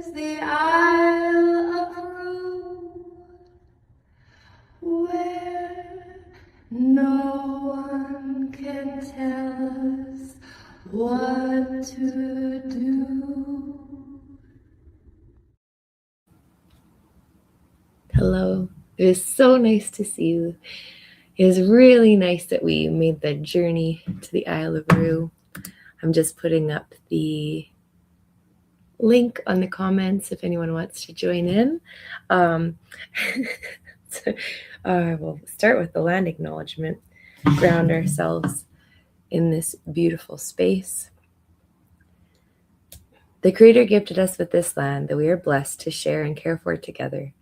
is the Isle of Roux, where no one can tell us what to do. Hello, it is so nice to see you. It is really nice that we made the journey to the Isle of Roux. I'm just putting up the link on the comments if anyone wants to join in. We'll start with the land acknowledgement. Ground ourselves in this beautiful space. The Creator gifted us with this land that we are blessed to share and care for together.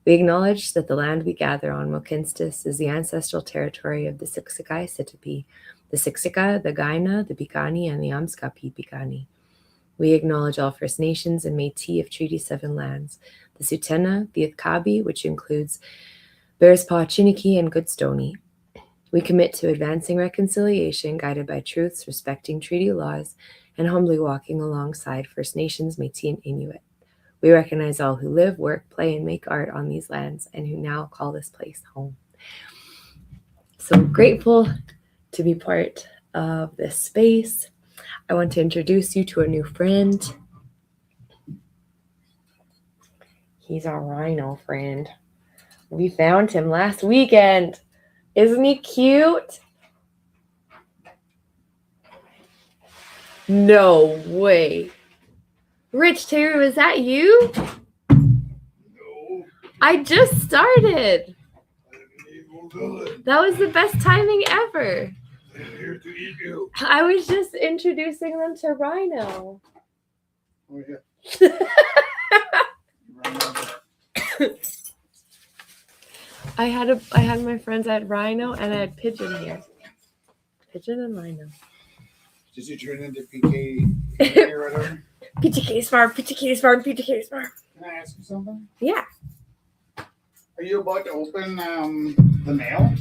We acknowledge that the land we gather on, Mohkinstsis, is the ancestral territory of the Siksika Sitapi, the Siksika, the Gaina, the Piikani, and the Amskapi Piikani. We acknowledge all First Nations and Métis of Treaty 7 lands, the Tsuut'ina, the Akabi, which includes Bearspaw, Chiniki, and Goodstoney. We commit to advancing reconciliation guided by truths, respecting treaty laws, and humbly walking alongside First Nations, Métis, and Inuit. We recognize all who live, work, play, and make art on these lands and who now call this place home. So grateful to be part of this space. I want to introduce you to a new friend. He's our rhino friend. We found him last weekend. Isn't he cute? No way. Rich Taylor, was that you? No. I just started. That was the best timing ever. I'm here to eat you. I was just introducing them to Rhino. Oh, yeah. I had my friends. I had Rhino and I had Pigeon here. Pigeon and Rhino. Did you turn into PK or whatever? PTK Farm, PTK Farm, PTK Farm. Can I ask you something? Yeah. Are you about to open the mail?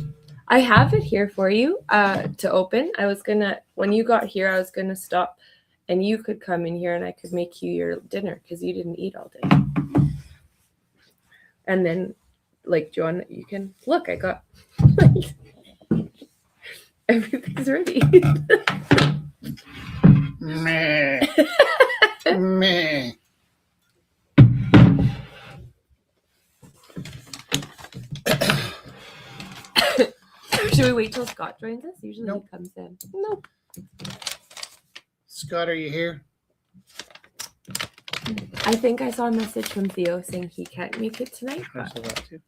I have it here for you to open. I was gonna, when you got here, I was gonna stop and you could come in here and I could make you your dinner because you didn't eat all day. And then, like, John, you can look. I got everything's ready. Meh. Meh. Should we wait till Scott joins us? Usually Nope. He comes in. Nope. Scott, are you here? I think I saw a message from Theo saying he can't make it tonight. I saw that too.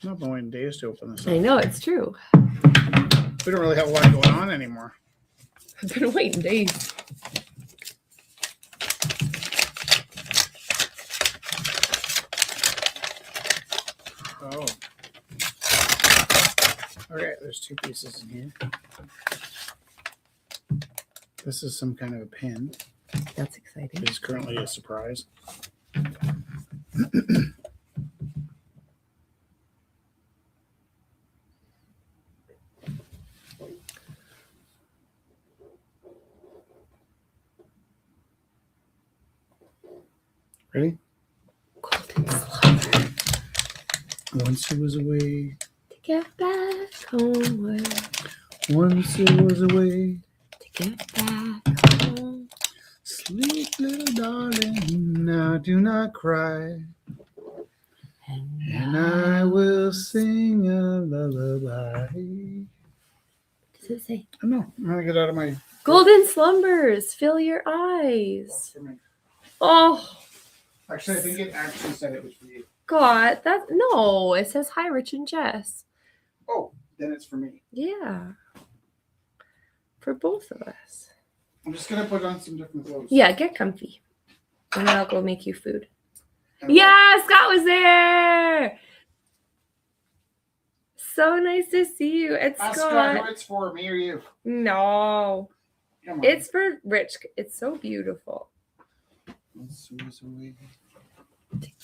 Not been waiting days to open this up. I know, it's true. We don't really have a lot going on anymore. I've been waiting days. Oh. Okay, there's two pieces in here. This is some kind of a pin. That's exciting. It is currently a surprise. Ready? Golden slumber. Once it was away. To get back homeward. Once it was away. To get back home. Sleep, little darling, now do not cry. And I will sing a lullaby. What does it say? I don't know. I'm going to get out of my... Golden slumbers, fill your eyes. Oh, Actually, I think it actually said it was for you. God, no, it says hi, Rich and Jess. Oh, then it's for me. Yeah. For both of us. I'm just going to put on some different clothes. Yeah, get comfy. And then I'll go make you food. Yeah, Scott was there. So nice to see you. It's Ask Scott. Scott who it's for, me or you. No. Come on. It's for Rich. It's so beautiful. Once it was away.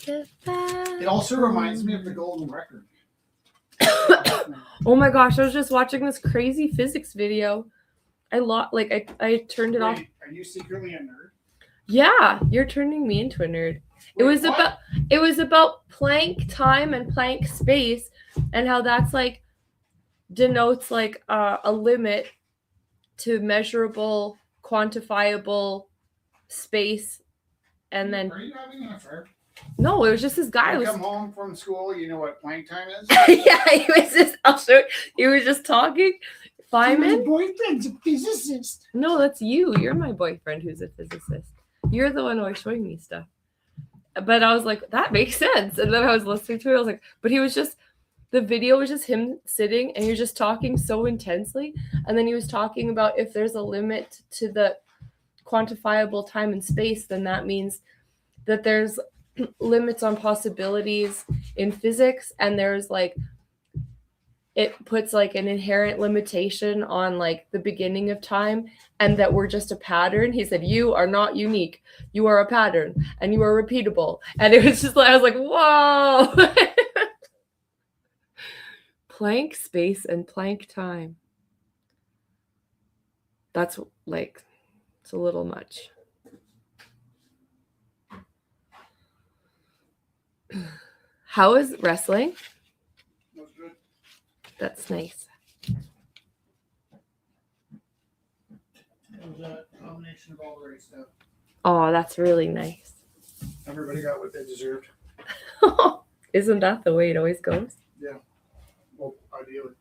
It It also reminds me of the golden record. Oh my gosh, I was just watching this crazy physics video. I turned it off. Are you secretly a nerd? Yeah, you're turning me into a nerd. It was about Planck time and Planck space, and how that's like denotes like a limit to measurable, quantifiable space, and then Are you having an affair? no, it was just this guy. You come home from school, you know what plank time is? Yeah, he was just. I'll show you. He was just talking. My Feynman? boyfriend's a physicist. No, that's you. You're my boyfriend who's a physicist. You're the one always showing me stuff. But I was like, that makes sense. And then I was listening to it. I was like, but he was just, the video was just him sitting and he was just talking so intensely. And then he was talking about if there's a limit to the quantifiable time and space, then that means that there's limits on possibilities in physics, and there's like it puts like an inherent limitation on like the beginning of time, and that we're just a pattern. He said, you are not unique, you are a pattern and you are repeatable. And it was just like, I was like, whoa. Planck space and Planck time, that's like, it's a little much. How is wrestling? That's good. That's nice. It was a combination of all the right stuff. Oh, that's really nice. Everybody got what they deserved. Isn't that the way it always goes? Yeah. Well, ideally.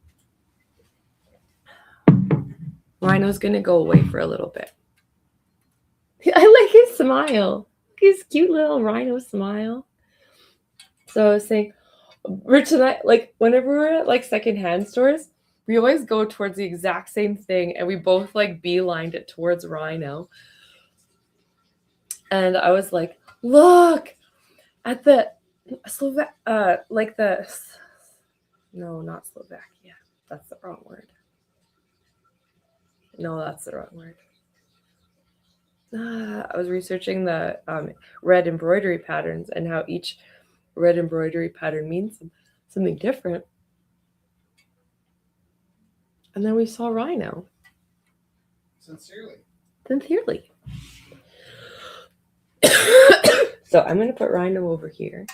Rhino's gonna go away for a little bit. I like his smile. His cute little rhino smile. So I was saying, Rich and I, like, whenever we're at like secondhand stores, we always go towards the exact same thing, and we both like beelined it towards Rhino. And I was like, look at the no, not Slovakia. That's the wrong word. No, that's the wrong word. I was researching the red embroidery patterns and how each red embroidery pattern means something different. And then we saw Rhino. Sincerely. So I'm going to put Rhino over here.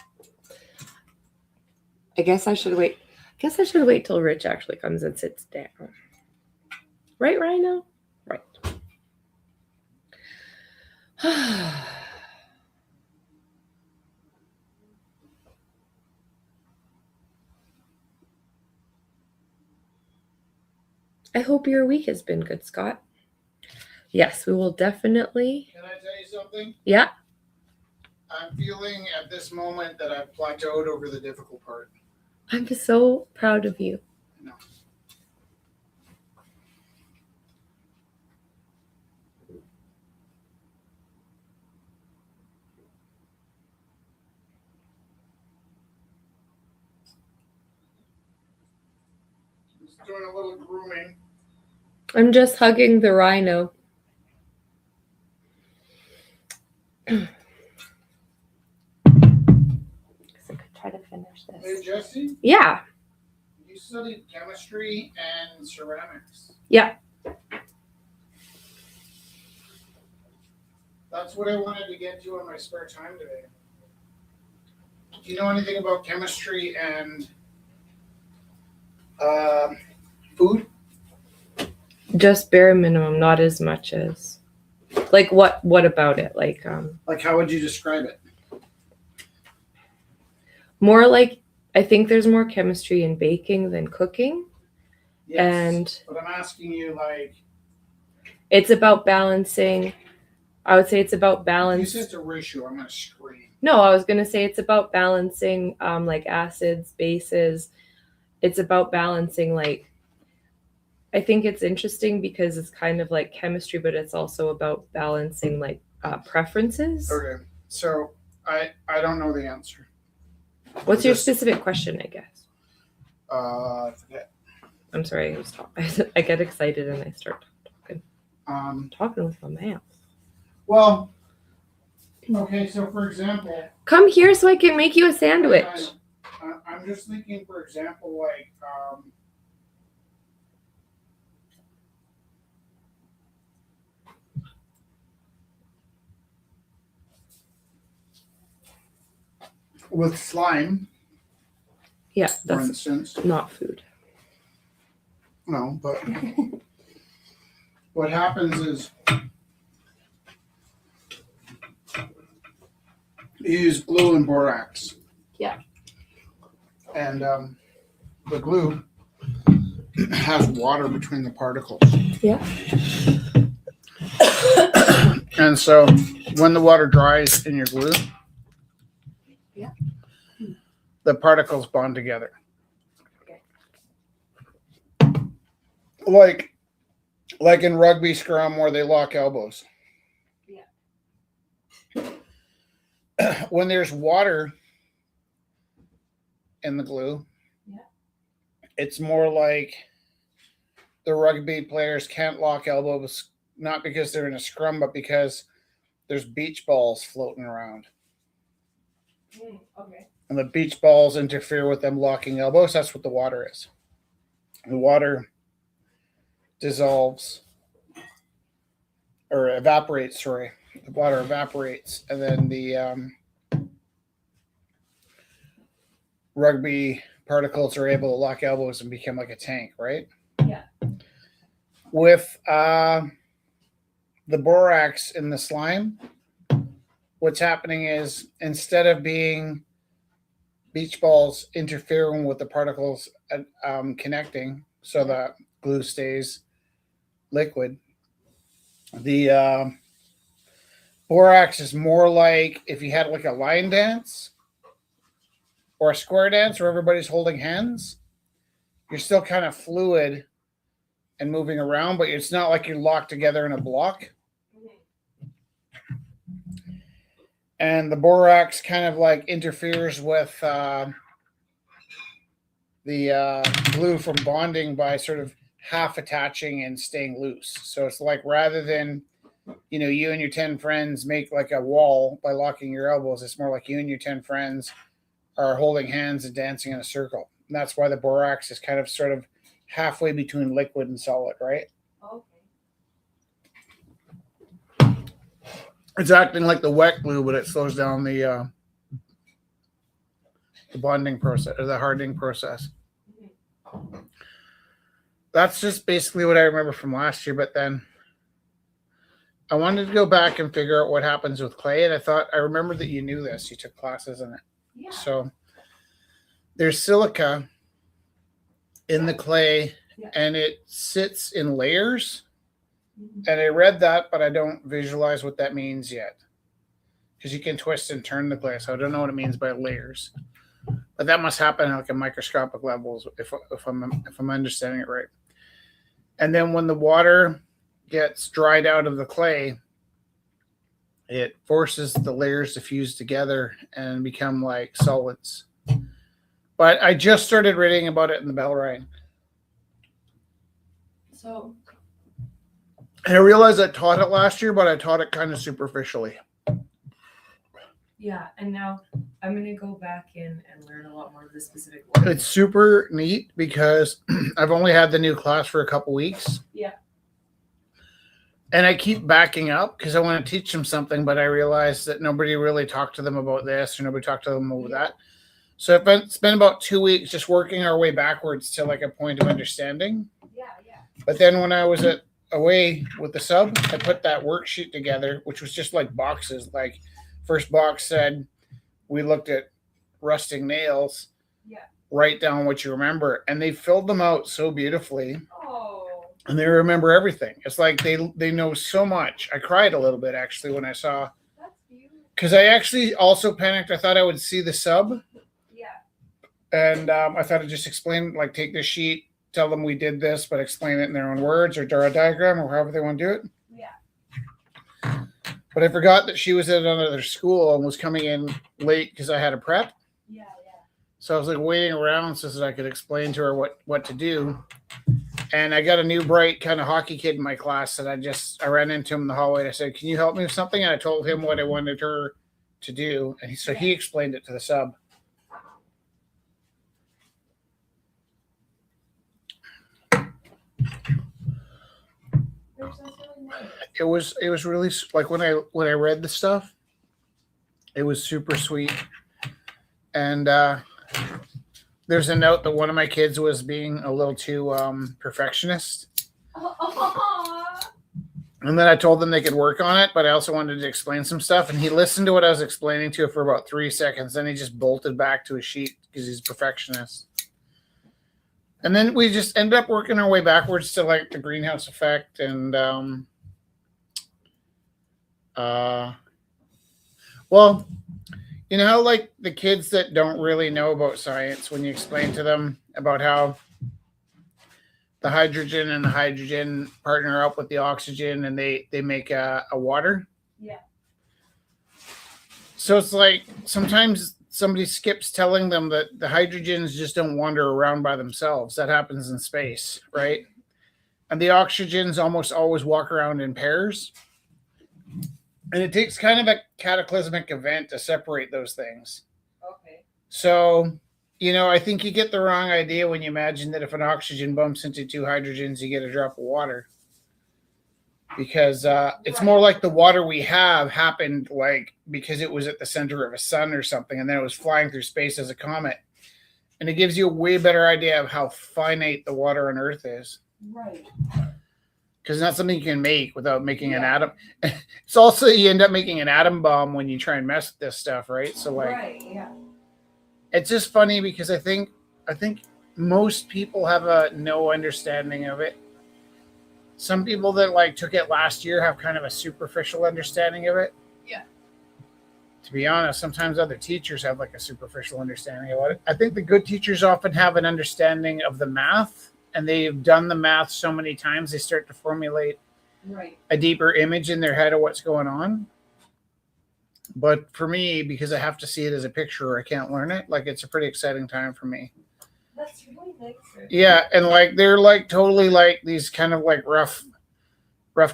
I guess I should wait till Rich actually comes and sits down. Right, Rhino? Right. I hope your week has been good, Scott. Yes, we will definitely. Can I tell you something? Yeah. I'm feeling at this moment that I've plateaued over the difficult part. I'm just so proud of you. No. Just doing a little grooming. I'm just hugging the Rhino. I could try to finish this. Hey, Jesse? Yeah. You studied chemistry and ceramics. Yeah. That's what I wanted to get to in my spare time today. Do you know anything about chemistry and food? Just bare minimum, not as much as. Like what about it? Like how would you describe it? More like, I think there's more chemistry in baking than cooking. Yes, and but I'm asking you, like, it's about balancing. I would say it's about balance. You said it's a ratio. I'm gonna scream. No, I was gonna say it's about balancing like acids, bases. It's about balancing, like, I think it's interesting because it's kind of like chemistry, but it's also about balancing like preferences. Okay, so I don't know the answer. What's your specific question, I guess? I forget. I'm sorry, I was talking. I get excited and I start talking. Talking with my mouth. Well, okay, so for example, come here so I can make you a sandwich. I'm just thinking, for example, like with slime, Yeah, for that's instance. not food. No, but what happens is you use glue and borax. Yeah. And the glue has water between the particles. Yeah. And so when the water dries in your glue, yeah, the particles bond together. Okay. Like in rugby scrum where they lock elbows. Yeah. When there's water in the glue, yeah, it's more like the rugby players can't lock elbows, not because they're in a scrum, but because there's beach balls floating around. Okay. And the beach balls interfere with them locking elbows. That's what the water is. The water dissolves or evaporates, sorry. The water evaporates, and then the rugby particles are able to lock elbows and become like a tank, right? Yeah. With the borax in the slime, what's happening is instead of being beach balls interfering with the particles connecting so that glue stays liquid, the borax is more like if you had like a line dance or a square dance where everybody's holding hands. You're still kind of fluid and moving around, but it's not like you're locked together in a block. And the borax kind of like interferes with the glue from bonding by sort of half attaching and staying loose. So it's like rather than, you and your 10 friends make like a wall by locking your elbows, it's more like you and your 10 friends are holding hands and dancing in a circle. And that's why the borax is kind of sort of halfway between liquid and solid, right? Okay. It's acting like the wet glue, but it slows down the bonding process or the hardening process. That's just basically what I remember from last year. But then I wanted to go back and figure out what happens with clay. And I remember that you knew this. You took classes in it. Yeah. So there's silica in the clay, yeah. and it sits in layers. And I read that, but I don't visualize what that means yet. Because you can twist and turn the clay. So I don't know what it means by layers. But that must happen at like a microscopic levels if I'm understanding it right. And then when the water gets dried out of the clay, it forces the layers to fuse together and become like solids. But I just started reading about it in the bell ring. So. And I realized I taught it last year, but I taught it kind of superficially. Yeah, and now I'm going to go back in and learn a lot more of the specific words. It's super neat because I've only had the new class for a couple weeks. Yeah. And I keep backing up because I want to teach them something, but I realize that nobody really talked to them about this or nobody talked to them about that. So it's been about 2 weeks just working our way backwards to like a point of understanding. Yeah. But then when I was away with the sub, I put that worksheet together, which was just like boxes. Like first box said, we looked at rusting nails. Yeah. Write down what you remember. And they filled them out so beautifully. Oh. And they remember everything. It's like they know so much. I cried a little bit actually when I saw. That's beautiful. Because I actually also panicked. I thought I would see the sub. Yeah. And I thought I'd just explain, like take this sheet, tell them we did this, but explain it in their own words or draw a diagram or however they want to do it. Yeah. But I forgot that she was at another school and was coming in late because I had a prep. Yeah. So I was like waiting around so that I could explain to her what to do. And I got a new bright kind of hockey kid in my class, and I ran into him in the hallway. And I said, "Can you help me with something?" And I told him what I wanted her to do, and he explained it to the sub. It was really like when I read the stuff, it was super sweet, And there's a note that one of my kids was being a little too perfectionist. And then I told them they could work on it, but I also wanted to explain some stuff. And he listened to what I was explaining to him for about 3 seconds. Then he just bolted back to his sheet because he's a perfectionist. And then we just ended up working our way backwards to like the greenhouse effect. And, well, you know how like the kids that don't really know about science, when you explain to them about how the hydrogen and the hydrogen partner up with the oxygen and they make a water. Yeah. So it's like sometimes somebody skips telling them that the hydrogens just don't wander around by themselves. That happens in space, right? And the oxygens almost always walk around in pairs. And it takes kind of a cataclysmic event to separate those things. Okay. So, you know, I think you get the wrong idea when you imagine that if an oxygen bumps into 2 hydrogens, you get a drop of water. Because it's more like the water we have happened like because it was at the center of a sun or something, and then it was flying through space as a comet. And it gives you a way better idea of how finite the water on Earth is. Right. Because it's not something you can make without making an atom. It's also you end up making an atom bomb when you try and mess with this stuff, right? So like, right, yeah. It's just funny because I think most people have no understanding of it. Some people that like took it last year have kind of a superficial understanding of it. Yeah. To be honest, sometimes other teachers have like a superficial understanding of it. I think the good teachers often have an understanding of the math, and they've done the math so many times they start to formulate a deeper image in their head of what's going on. But for me, because I have to see it as a picture or I can't learn it, like it's a pretty exciting time for me. That's really nice. Yeah, and like they're like totally like these kind of like rough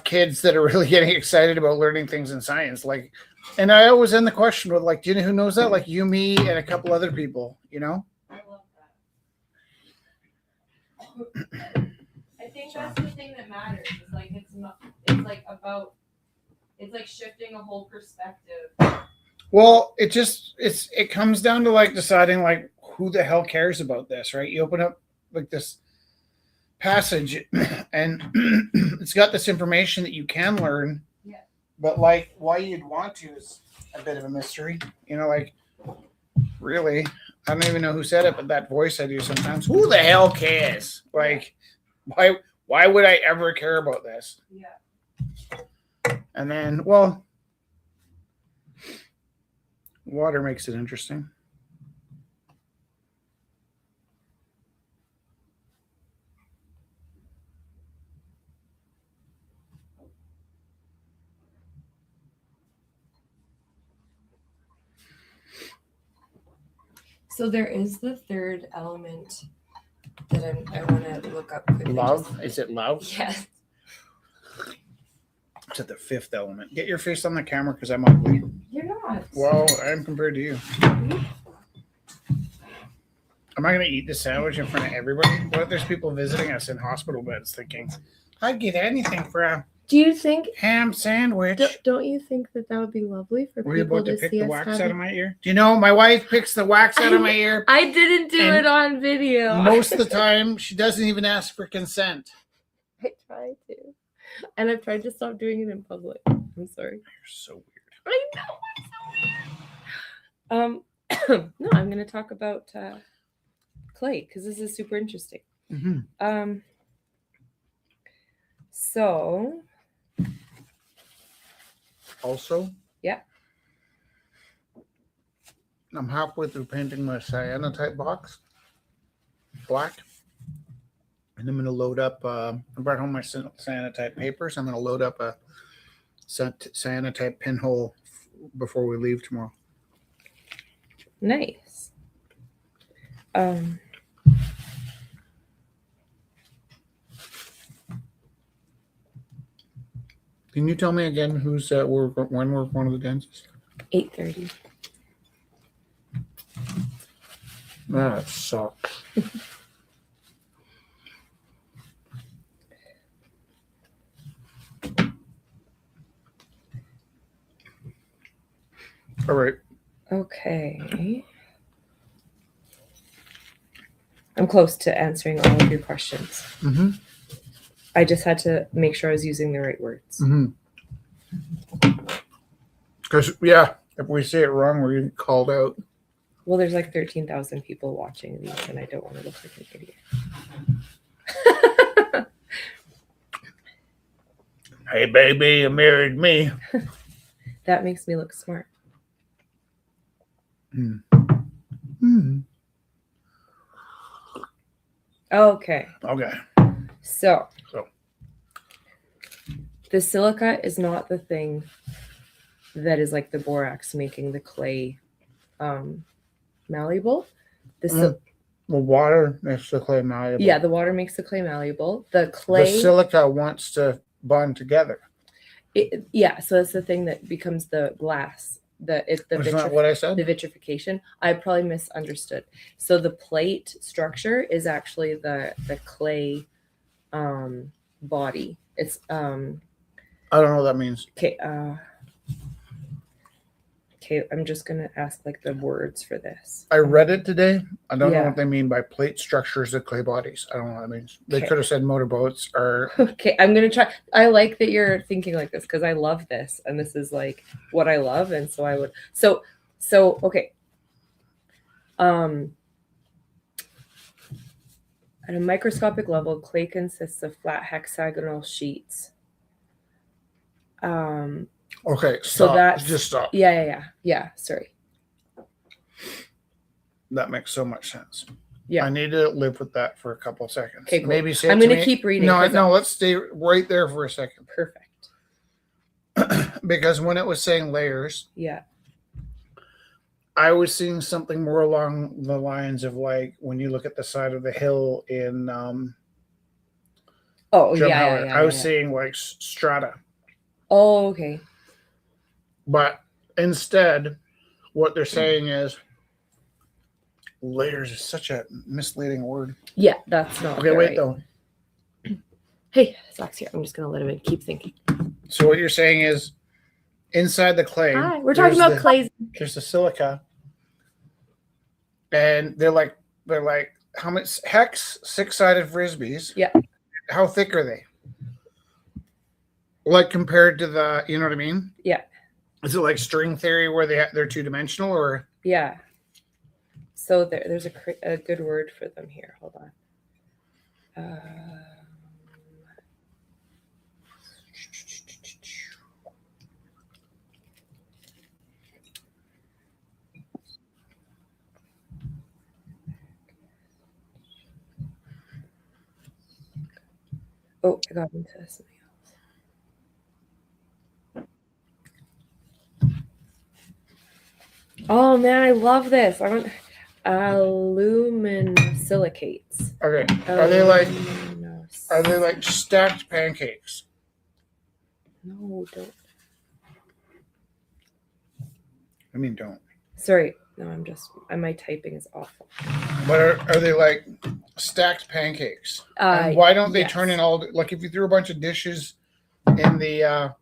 kids that are really getting excited about learning things in science. Like, and I always end the question with like, do you know who knows that? Like you, me, and a couple other people, you know? I love that. I think that's the thing that matters. It's like it's like shifting a whole perspective. Well, it comes down to like deciding like who the hell cares about this, right? You open up like this passage and it's got this information that you can learn. Yeah. But like why you'd want to is a bit of a mystery. You know, like really, I don't even know who said it, but that voice I do sometimes. Who the hell cares? Like why would I ever care about this? Yeah. And then, well, water makes it interesting. So there is the third element that I want to look up quickly. Love? Is it love? Yes. It's at the 5th element. Get your face on the camera because I'm ugly. You're not. Well, I am compared to you. Am I going to eat this sandwich in front of everybody? What if there's people visiting us in hospital beds thinking, I'd get anything for a Do you think ham sandwich? Don't you think that would be lovely for Were you people about to to pick see the us wax having... out of my ear? Do you know my wife picks the wax out of my ear? I didn't do And it on video. Most of the time, she doesn't even ask for consent. I try to. And I've tried to stop doing it in public. I'm sorry. You're so weird. I know, I'm so weird. No, I'm going to talk about clay because this is super interesting. Mm-hmm. So. Also? Yeah. I'm halfway through painting my cyanotype box. Black. And I'm going to load up, I brought home my cyanotype papers. I'm going to load up a cyanotype pinhole before we leave tomorrow. Nice. Can you tell me again who's when we're one of the dances? 8:30. That sucks. All right. Okay. I'm close to answering all of your questions. Mm-hmm. I just had to make sure I was using the right words. Because, yeah, if we say it wrong, we're getting called out. Well, there's like 13,000 people watching these, and I don't want to look like an idiot. Hey, baby, you married me. That makes me look smart. Okay. Okay. So, the silica is not the thing that is like the borax making the clay malleable. The water makes the clay malleable. Yeah, the water makes the clay malleable. The clay... The silica wants to bond together. Yeah, so that's the thing that becomes the glass. That's not what I said? The vitrification. I probably misunderstood. So the plate structure is actually the clay body. It's I don't know what that means. Okay, I'm just gonna ask like the words for this. I read it today. I don't know what they mean by plate structures of clay bodies. I don't know what that means. They could have said motorboats or... Okay, I'm gonna try. I like that you're thinking like this because I love this, and this is like what I love, and so I would. So okay. At a microscopic level, clay consists of flat hexagonal sheets. Okay, stop. So that's just stop. Yeah. Sorry. That makes so much sense. Yeah. I need to live with that for a couple of seconds. Okay, cool. Maybe say I'm going to keep reading. No, let's stay right there for a second. Perfect. Because when it was saying layers, yeah, I was seeing something more along the lines of like when you look at the side of the hill in I was seeing like strata. Oh, okay. But instead, what they're saying is layers is such a misleading word. Yeah, that's not okay. Wait, though. Hey, Zach's here. I'm just gonna let him in. Keep thinking. So what you're saying is, inside the clay. Hi, we're talking about clays. There's the silica, and they're like how much hex 6-sided frisbees? Yeah. How thick are they? Like compared to the, you know what I mean? Yeah. Is it like string theory where they're 2-dimensional or? Yeah. So there's a good word for them here. Hold on. Oh, I got into something else. Oh man, I love this. I want aluminosilicates. Okay. Are they like stacked pancakes? No, don't. I mean, don't. Sorry. No, my typing is awful. But are they like stacked pancakes? And why don't they turn in all, like if you threw a bunch of dishes in the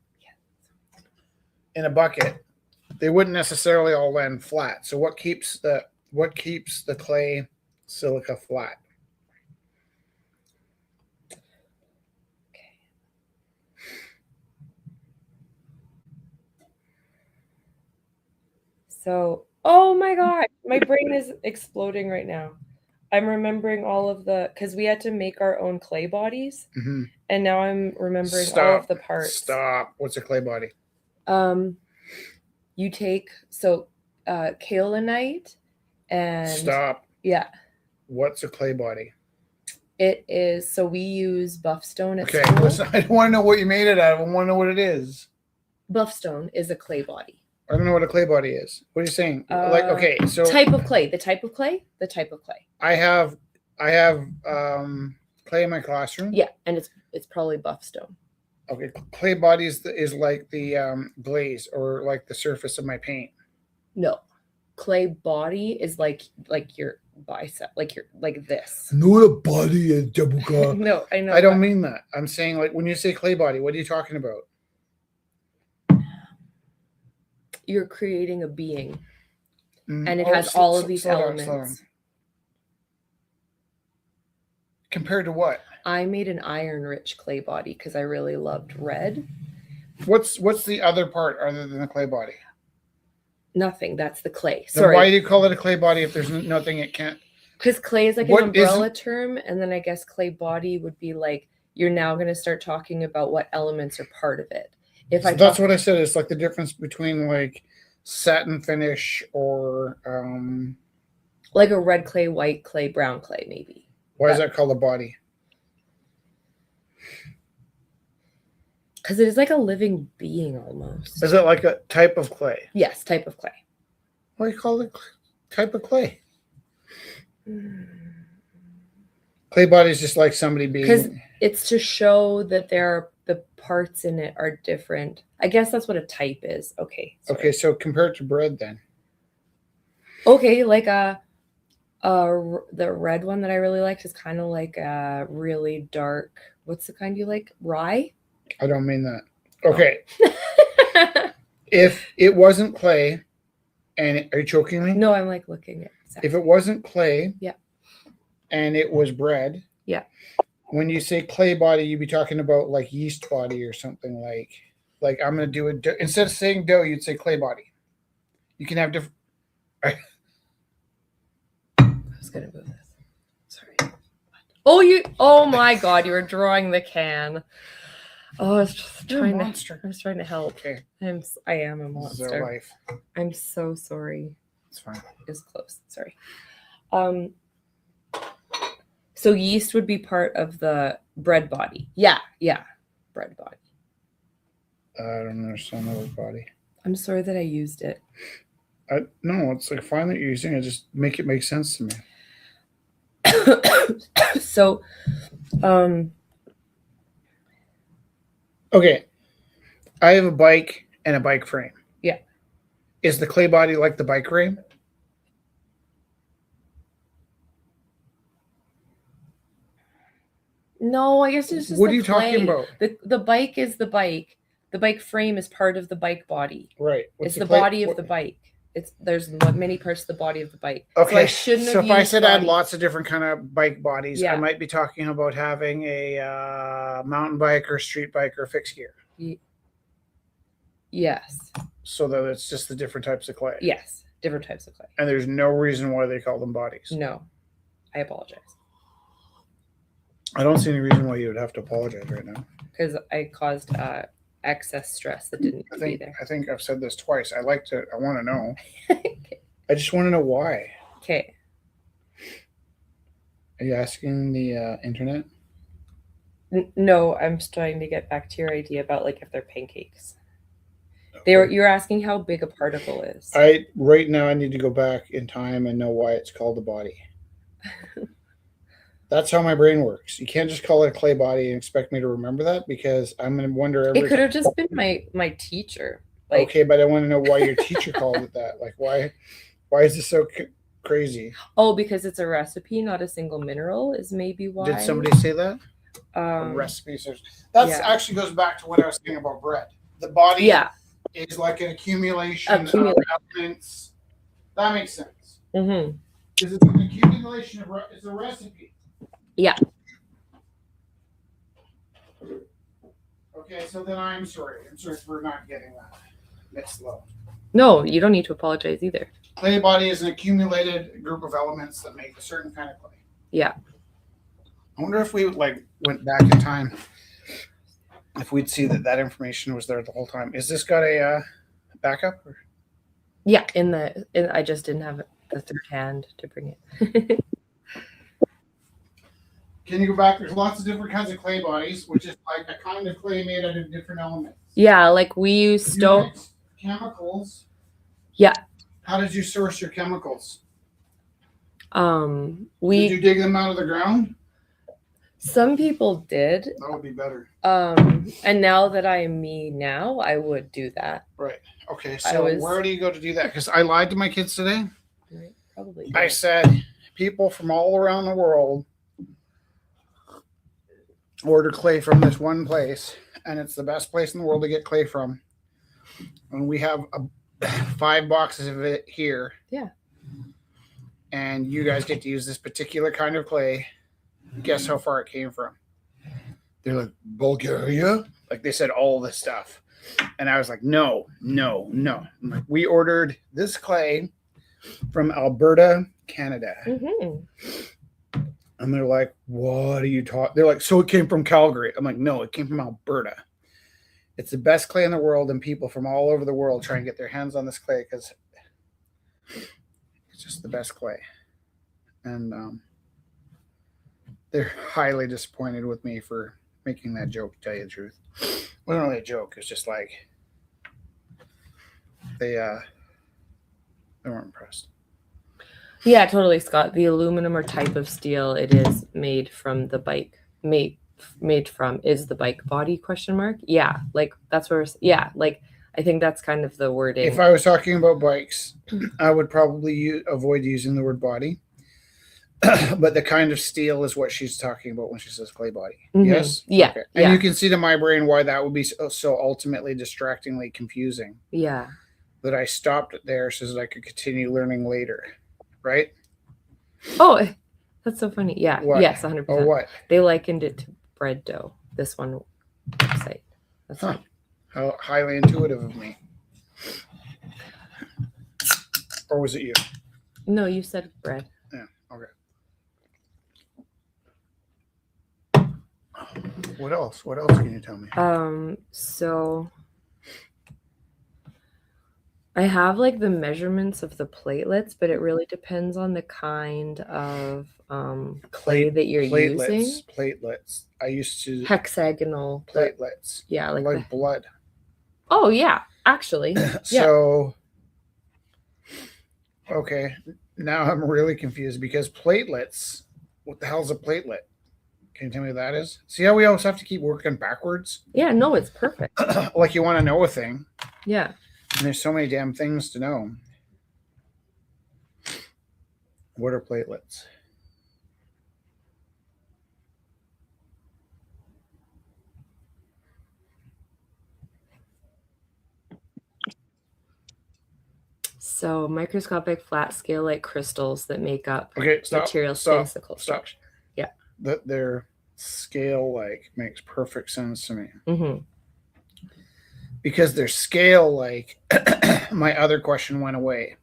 in a bucket, they wouldn't necessarily all land flat. So what keeps the clay silica flat? So, oh my God, my brain is exploding right now. I'm remembering all of because we had to make our own clay bodies. Mm-hmm. And now I'm remembering all of the parts. Stop. What's a clay body? You take, kaolinite and... Stop. Yeah. What's a clay body? It is, so we use buffstone at school. Okay, listen, I don't want to know what you made it out of. I want to know what it is. Buffstone is a clay body. I don't know what a clay body is. What are you saying? Okay, so type of clay. The type of clay. I have clay in my classroom. Yeah, and it's probably buffstone. Okay, clay bodies is like the glaze or like the surface of my paint. No, clay body is like your bicep, like this. Not a body, Jabuka. No, I know. I don't mean that. I'm saying like when you say clay body, what are you talking about? You're creating a being, and it has all of these elements. Compared to what? I made an iron-rich clay body because I really loved red. What's the other part other than the clay body? Nothing. That's the clay. Then Sorry. why do you call it a clay body if there's nothing it can't? Because clay is like What an umbrella term, and then I guess clay body would be like you're now going to start talking about what elements are part of it. If I That's what I said. It's like the difference between like satin finish or like a red clay, white clay, brown clay, maybe. why is that called a body? Because it is like a living being almost. Is it like a type of clay? Yes, type of clay. Why do you call it type of clay? Clay body is just like somebody being. Because it's to show that the parts in it are different. I guess that's what a type is. Okay. Sorry. Okay, so compared to bread, then. Okay, like the red one that I really liked is kind of like a really dark. What's the kind you like? Rye. I don't mean that. Okay. If it wasn't clay, and are you choking me? No, I'm like looking at. Exactly. If it wasn't clay, yeah, and it was bread, yeah. When you say clay body, you'd be talking about like yeast body or something like I'm gonna do it. Instead of saying dough, you'd say clay body. You can have different. I was gonna move this. Sorry. Oh my God! You were drawing the can. Oh, I was just trying to. I was trying to help. Okay. I am a monster. This is our life. I'm so sorry. It's fine. It's close. Sorry. So yeast would be part of the bread body. Yeah, bread body. I don't understand the word body. I'm sorry that I used it. No, it's like fine that you're using it. Just make it make sense to me. So, okay, I have a bike and a bike frame. Yeah. Is the clay body like the bike frame? No, I guess it's just. What are you talking about? The bike is the bike. The bike frame is part of the bike body. Right. It's the body of the bike. There's many parts of the body of the bike. Okay. So I shouldn't have if I said body. I had lots of different kind of bike bodies, yeah. I might be talking about having a mountain bike or street bike or fixed gear. Yes. So that it's just the different types of clay. Yes, different types of clay. And there's no reason why they call them bodies. No, I apologize. I don't see any reason why you would have to apologize right now. Because I caused excess stress that didn't be there. I think I've said this twice. I want to know. Okay. I just want to know why. Okay. Are you asking the internet? No, I'm trying to get back to your idea about like if they're pancakes. Okay. You're asking how big a particle is. Right now I need to go back in time and know why it's called a body. That's how my brain works. You can't just call it a clay body and expect me to remember that because I'm going to wonder. It could have just been my teacher. Like, okay, but I want to know why your teacher called it that. Like, why is this so crazy? Oh, because it's a recipe, not a single mineral, is maybe why. Did somebody say that? Recipes. That actually goes back to what I was saying about bread. The body is like an accumulation of elements. That makes sense. Mm-hmm. Because it's an accumulation of it's a recipe. Yeah. Okay, so then I'm sorry. I'm sorry for not getting that mixed up. No, you don't need to apologize either. Clay body is an accumulated group of elements that make a certain kind of clay. Yeah. I wonder if we went back in time, if we'd see that information was there the whole time. Is this got a backup? Or? Yeah, I just didn't have the third hand to bring it. Can you go back? There's lots of different kinds of clay bodies, which is like a kind of clay made out of different elements. Yeah, like we use stone. Chemicals. Yeah. How did you source your chemicals? Did you dig them out of the ground? Some people did. That would be better. And now that I am me now, I would do that. Right. Okay. So where do you go to do that? Because I lied to my kids today. Right, probably. I said people from all around the world order clay from this one place, and it's the best place in the world to get clay from. And we have 5 boxes of it here. Yeah. And you guys get to use this particular kind of clay. Guess how far it came from? They're like, Bulgaria? Like they said all this stuff. And I was like, no. I'm like, we ordered this clay from Alberta, Canada. Mm-hmm. And they're like, what are you talking? They're like, so it came from Calgary. I'm like, no, it came from Alberta. It's the best clay in the world, and people from all over the world try and get their hands on this clay because it's just the best clay. And they're highly disappointed with me for making that joke, to tell you the truth. It wasn't really a joke. It's just like they weren't impressed. Yeah, totally, Scott. The aluminum or type of steel it is made from the bike made from is the bike body ? Yeah, like that's where like I think that's kind of the wording. If I was talking about bikes, I would probably avoid using the word body. But the kind of steel is what she's talking about when she says clay body. Mm-hmm. Yes? Yeah. Okay. And you can see to my brain why that would be so ultimately distractingly confusing. Yeah. That I stopped it there so that I could continue learning later. Right? Oh, that's so funny. Yeah. What? Yes, 100%. Oh, what? They likened it to bread dough, this one website. That's funny. How highly intuitive of me. Or was it you? No, you said bread. Yeah, okay. What else? What else can you tell me? So I have like the measurements of the platelets, but it really depends on the kind of clay that you're using. Platelets. I used to hexagonal platelets. Yeah, like blood. Oh yeah, actually. So okay, now I'm really confused because platelets. What the hell's a platelet? Can you tell me what that is? See how we always have to keep working backwards? Yeah, no, it's perfect. Like you want to know a thing. Yeah. And there's so many damn things to know. What are platelets? So microscopic flat scale like crystals that make up material physical structure. Yeah. That their scale like makes perfect sense to me. Mm-hmm. Because their scale like my other question went away.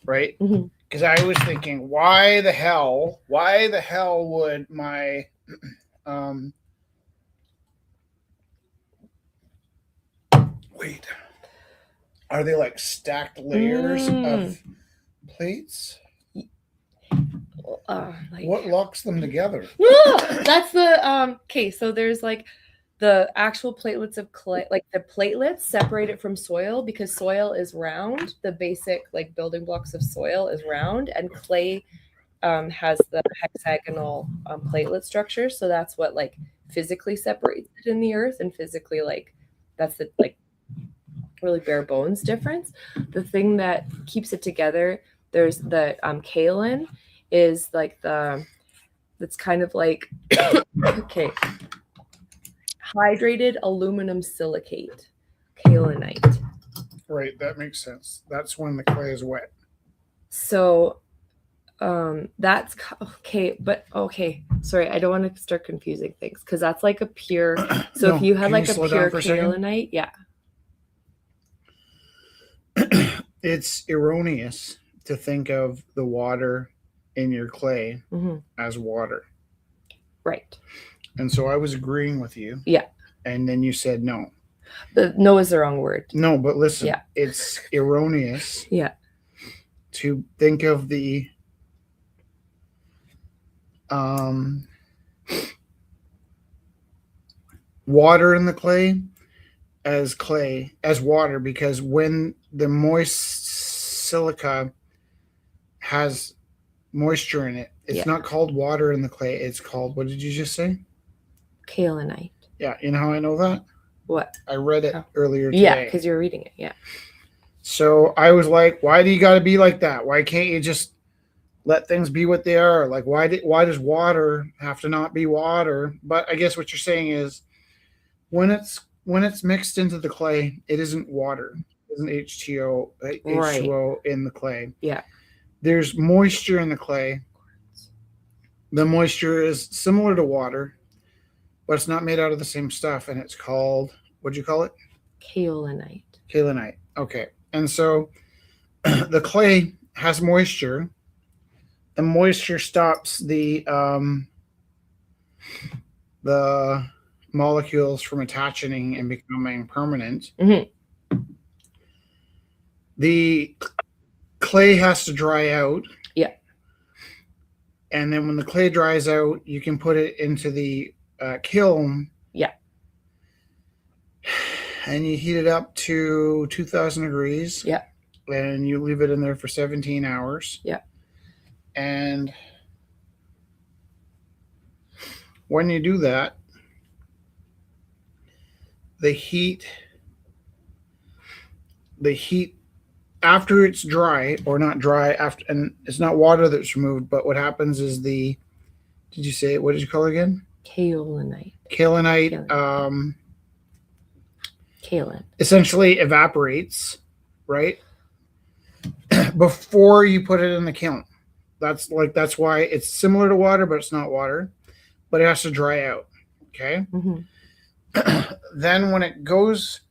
Right? Mm-hmm. Because I was thinking, why the hell would my wait, are they like stacked layers of plates? What locks them together? That's the okay, so there's like the actual platelets of clay, like the platelets separated from soil because soil is round. The basic like building blocks of soil is round, and clay has the hexagonal platelet structure. So that's what like physically separates it in the earth, and physically like that's the like really bare bones difference. The thing that keeps it together, there's the kaolin is like that's kind of like okay. Hydrated aluminum silicate, kaolinite. Right, that makes sense. That's when the clay is wet. So that's okay, but okay. Sorry, I don't want to start confusing things because that's like a pure. So no, if you had like a pure kaolinite, yeah. It's erroneous to think of the water in your clay as water. Right. And so I was agreeing with you. Yeah. And then you said no. No is the wrong word. No, but listen. Yeah. It's erroneous. Yeah. To think of the water in the clay as water, because when the moist silica has moisture in it, it's not called water in the clay. It's called, what did you just say? Kaolinite. Yeah. You know how I know that? What? I read it earlier today. Yeah, because you're reading it. Yeah. So I was like, why do you got to be like that? Why can't you just let things be what they are? Like, why does water have to not be water? But I guess what you're saying is when it's mixed into the clay, it isn't water. It isn't H2O in the clay. Yeah. There's moisture in the clay. The moisture is similar to water, but it's not made out of the same stuff, and it's called, what'd you call it? Kaolinite. Kaolinite. Okay. And so the clay has moisture. The moisture stops the molecules from attaching and becoming permanent. Mm-hmm. The clay has to dry out. Yeah. And then when the clay dries out, you can put it into the kiln. Yeah. And you heat it up to 2,000 degrees. Yeah. And you leave it in there for 17 hours. Yeah. And when you do that, the heat after it's dry, or not dry after, and it's not water that's removed, but what happens is did you say it? What did you call it again? Kaolinite. Kaolinite. Kaolin essentially evaporates, right? Before you put it in the kiln. That's why it's similar to water, but it's not water. But it has to dry out. Okay. Mm-hmm. Then when it goes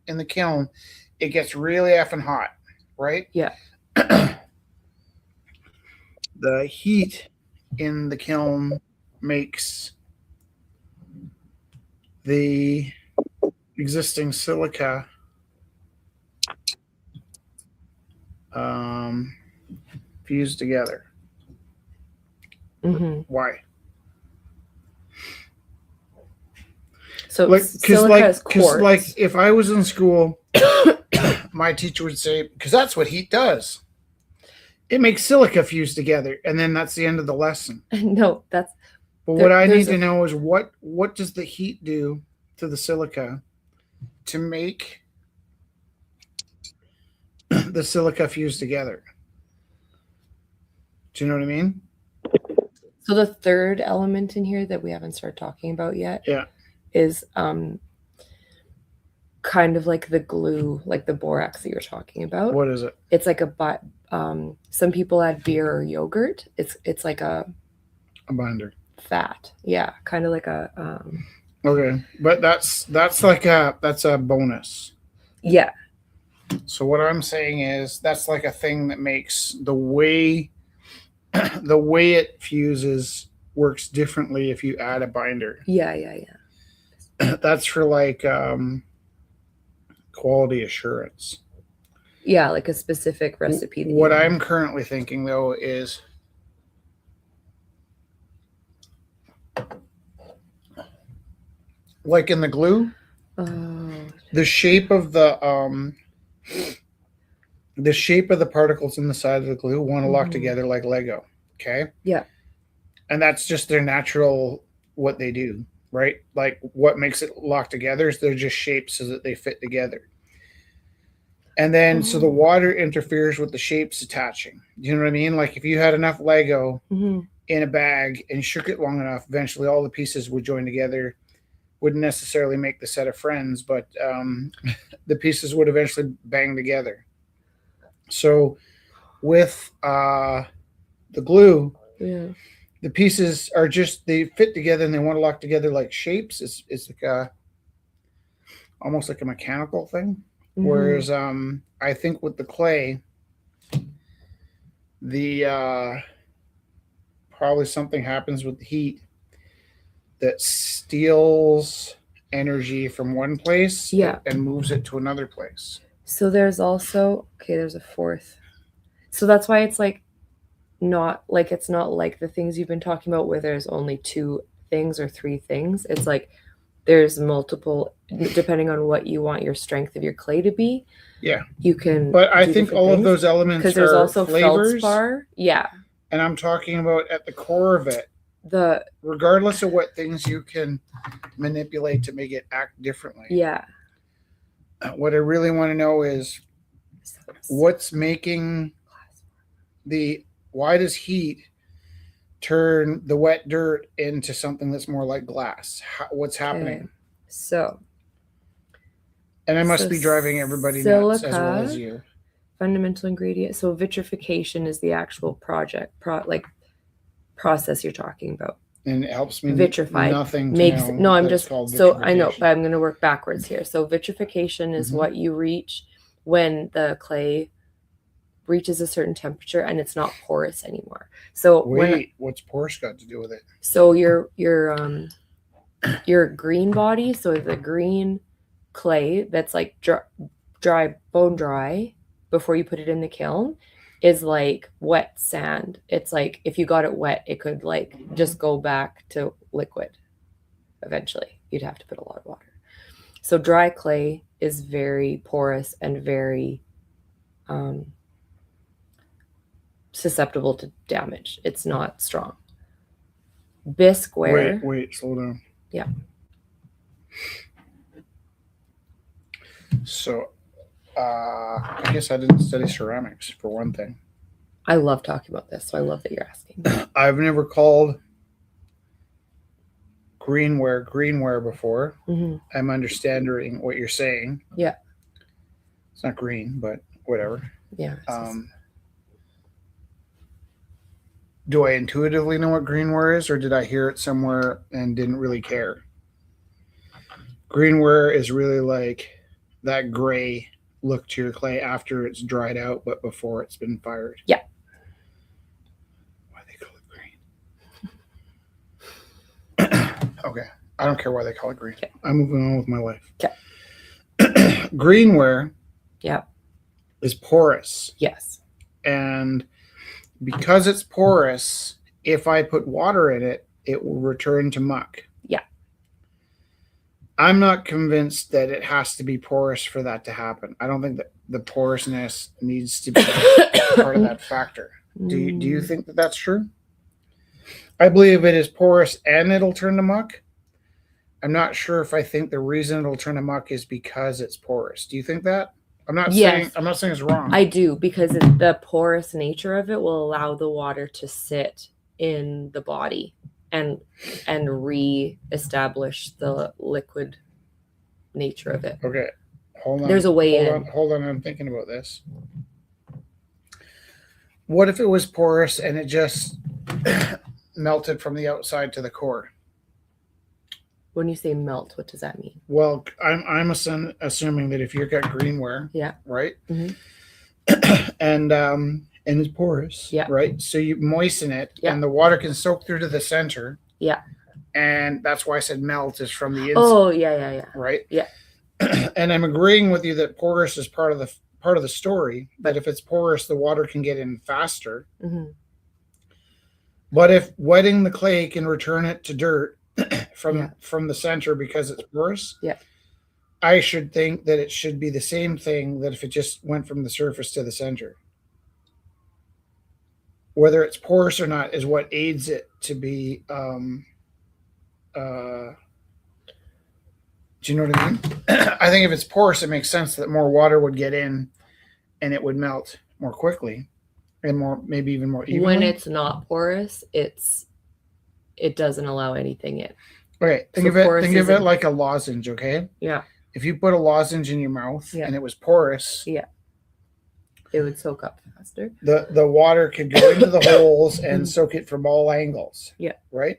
in the kiln, it gets really effing hot, right? Yeah. The heat in the kiln makes the existing silica fused together. Mm-hmm. Why? So silica is quartz. Like if I was in school, my teacher would say, because that's what heat does. It makes silica fuse together, and then that's the end of the lesson. No, that's. But what I need to know is what does the heat do to the silica to make the silica fuse together? Do you know what I mean? So the third element in here that we haven't started talking about yet, yeah, is kind of like the glue, like the borax that you're talking about. What is it? It's like some people add beer or yogurt. It's like a binder. Fat. Yeah, kind of like a okay, but that's a bonus. Yeah. So what I'm saying is that's like a thing that makes the way it fuses works differently if you add a binder. Yeah. That's for like quality assurance. Yeah, like a specific recipe. What I'm currently thinking though is like in the glue, the shape of the particles in the side of the glue want to lock together like Lego. Okay. Yeah. And that's just their natural, what they do, right? Like what makes it lock together is they're just shaped so that they fit together. And then, so the water interferes with the shapes attaching. You know what I mean? Like if you had enough Lego in a bag and shook it long enough, eventually all the pieces would join together. Wouldn't necessarily make the set of friends, but the pieces would eventually bang together. So with the glue, the pieces are just, they fit together and they want to lock together like shapes. It's like almost like a mechanical thing. Whereas I think with the clay, the probably something happens with the heat that steals energy from one place and moves it to another place. So there's also, there's a fourth. So that's why it's like it's not like the things you've been talking about where there's only 2 things or 3 things. It's like there's multiple, depending on what you want your strength of your clay to be. Yeah. You can. But I think all of those elements because there's also flavors. feldspar. Yeah. And I'm talking about at the core of it, regardless of what things you can manipulate to make it act differently. Yeah. What I really want to know is what's making why does heat turn the wet dirt into something that's more like glass? What's happening? So. And I must be driving everybody nuts as well as you. Fundamental ingredient. So vitrification is the actual process you're talking about. And it helps me Vitrified nothing to makes know no. I'm that it's just called so I know, vitrification. but I'm going to work backwards here. So vitrification is what you reach when the clay reaches a certain temperature and it's not porous anymore. So what's porous got to do with it? So your green body, so the green clay that's like dry, bone dry before you put it in the kiln, is like wet sand. It's like if you got it wet, it could like just go back to liquid. Eventually, you'd have to put a lot of water. So dry clay is very porous and very susceptible to damage. It's not strong. Bisque ware. Wait, slow down. Yeah. So, I guess I didn't study ceramics for one thing. I love talking about this, so I love that you're asking. I've never called greenware before. Mm-hmm. I'm understanding what you're saying. Yeah. It's not green, but whatever. Yeah. Do I intuitively know what greenware is, or did I hear it somewhere and didn't really care? Greenware is really like that gray look to your clay after it's dried out, but before it's been fired. Yeah. Why they call it green? Okay. I don't care why they call it green. Okay. I'm moving on with my life. Okay. Greenware. Yeah. Is porous. Yes. And because it's porous, if I put water in it, it will return to muck. Yeah. I'm not convinced that it has to be porous for that to happen. I don't think that the porousness needs to be part of that factor. Do you think that that's true? I believe it is porous and it'll turn to muck. I'm not sure if I think the reason it'll turn to muck is because it's porous. Do you think that? I'm not saying it's wrong. I do, because the porous nature of it will allow the water to sit in the body and re-establish the liquid nature of it. Okay. Hold on. There's a way Hold on, I'm thinking about this. What if it was porous and it just melted from the outside to the core? When you say melt, what does that mean? Well, I'm assuming that if you've got greenware, right, and it's porous, right, so you moisten it, and the water can soak through to the center, and that's why I said melt is from the inside. Oh, yeah, right, yeah. And I'm agreeing with you that porous is part of the story. But if it's porous, the water can get in faster. Mm-hmm. But if wetting the clay can return it to dirt from the center because it's porous, I should think that it should be the same thing that if it just went from the surface to the center. Whether it's porous or not is what aids it to be. Do you know what I mean? I think if it's porous, it makes sense that more water would get in, and it would melt more quickly, and maybe even more evenly. When it's not porous, it doesn't allow anything in. Okay, think of it like a lozenge. Okay. Yeah. If you put a lozenge in your mouth and it was porous, it would soak up faster. The water could go into the holes and soak it from all angles. Yeah. Right.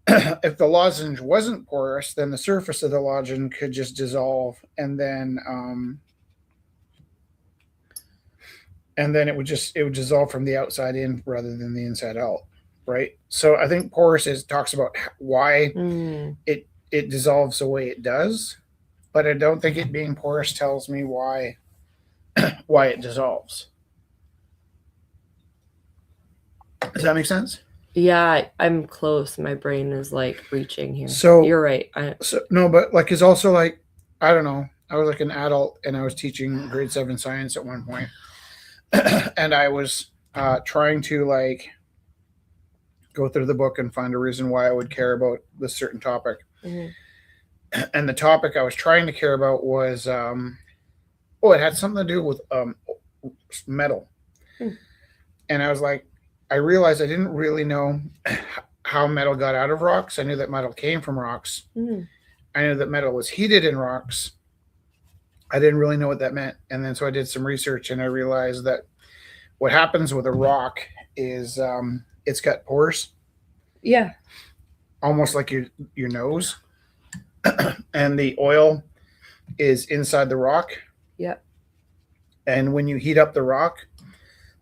If the lozenge wasn't porous, then the surface of the lozenge could just dissolve, and then it would dissolve from the outside in rather than the inside out. Right. So I think porous talks about why it dissolves the way it does, but I don't think it being porous tells me why it dissolves. Does that make sense? Yeah, I'm close. My brain is like reaching here. So you're right. But like it's also like, I don't know. I was like an adult and I was teaching grade 7 science at one point, and I was trying to like go through the book and find a reason why I would care about this certain topic. Mm-hmm. And the topic I was trying to care about was, it had something to do with metal. And I was like, I realized I didn't really know how metal got out of rocks. I knew that metal came from rocks. I knew that metal was heated in rocks. I didn't really know what that meant. And then so I did some research and I realized that what happens with a rock is it's got pores. Yeah. almost like your nose, and the oil is inside the rock. Yep. And when you heat up the rock,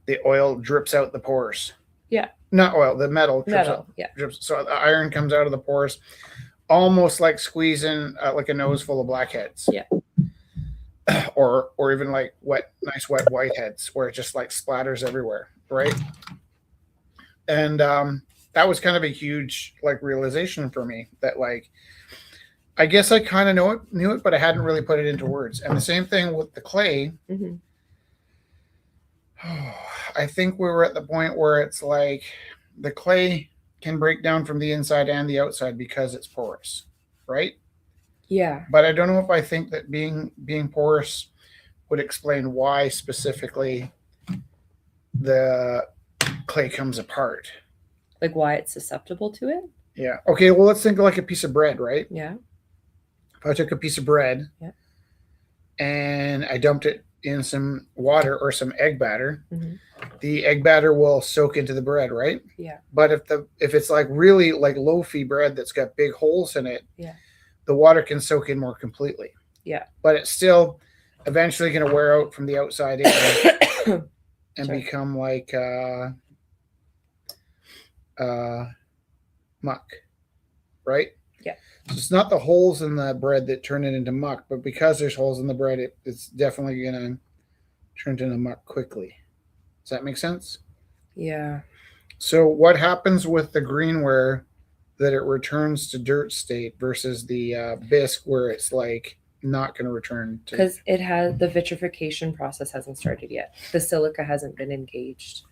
the oil drips out the pores. Yeah. Not oil, the metal drips Metal. out. Yeah. Drips, so the iron comes out of the pores, almost like squeezing like a nose full of blackheads. Yeah. Or even like nice wet whiteheads, where it just like splatters everywhere, right? And that was kind of a huge like realization for me, that like I guess I kind of knew it, but I hadn't really put it into words. And the same thing with the clay. Mm-hmm. I think we were at the point where it's like the clay can break down from the inside and the outside because it's porous, right? Yeah. But I don't know if I think that being porous would explain why specifically the clay comes apart. Like why it's susceptible to it? Yeah. Okay, well, let's think of like a piece of bread, right? Yeah. If I took a piece of bread, yeah, and I dumped it in some water or some egg batter, mm-hmm. the egg batter will soak into the bread, right? Yeah. But if it's like really like loafy bread that's got big holes in it, yeah, the water can soak in more completely. Yeah. But it's still eventually going to wear out from the outside in and become like muck, right? Yeah. So it's not the holes in the bread that turn it into muck, but because there's holes in the bread, it's definitely going to turn it into muck quickly. Does that make sense? Yeah. So what happens with the greenware that it returns to dirt state versus the bisque where it's like not going to return to? Because it has the vitrification process hasn't started yet. The silica hasn't been engaged.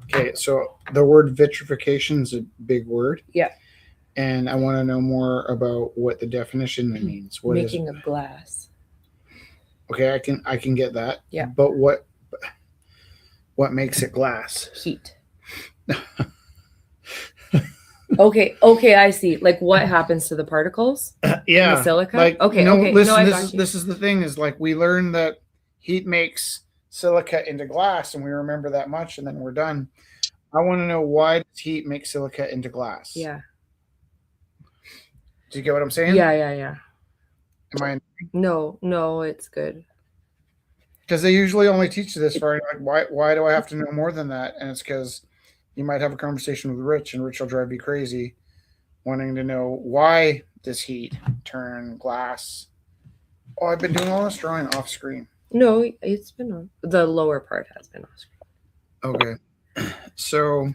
Okay, so the word vitrification is a big word. Yeah. And I want to know more about what the definition means. What Making of glass. Okay, I can get that. Yeah. But what makes it glass? Heat. Okay, I see. Like what happens to the particles? Yeah. In the silica? Like, okay. Listen, I got you. This is the thing, is like we learned that heat makes silica into glass, and we remember that much, and then we're done. I want to know, why does heat make silica into glass? Yeah. Do you get what I'm saying? Yeah. Am I? No, it's good. Because they usually only teach you this for like, why do I have to know more than that? And it's because you might have a conversation with Rich, and Rich will drive you crazy, wanting to know, why does heat turn glass? Oh, I've been doing all this drawing off screen. No, it's been on. The lower part has been off screen. Okay. So,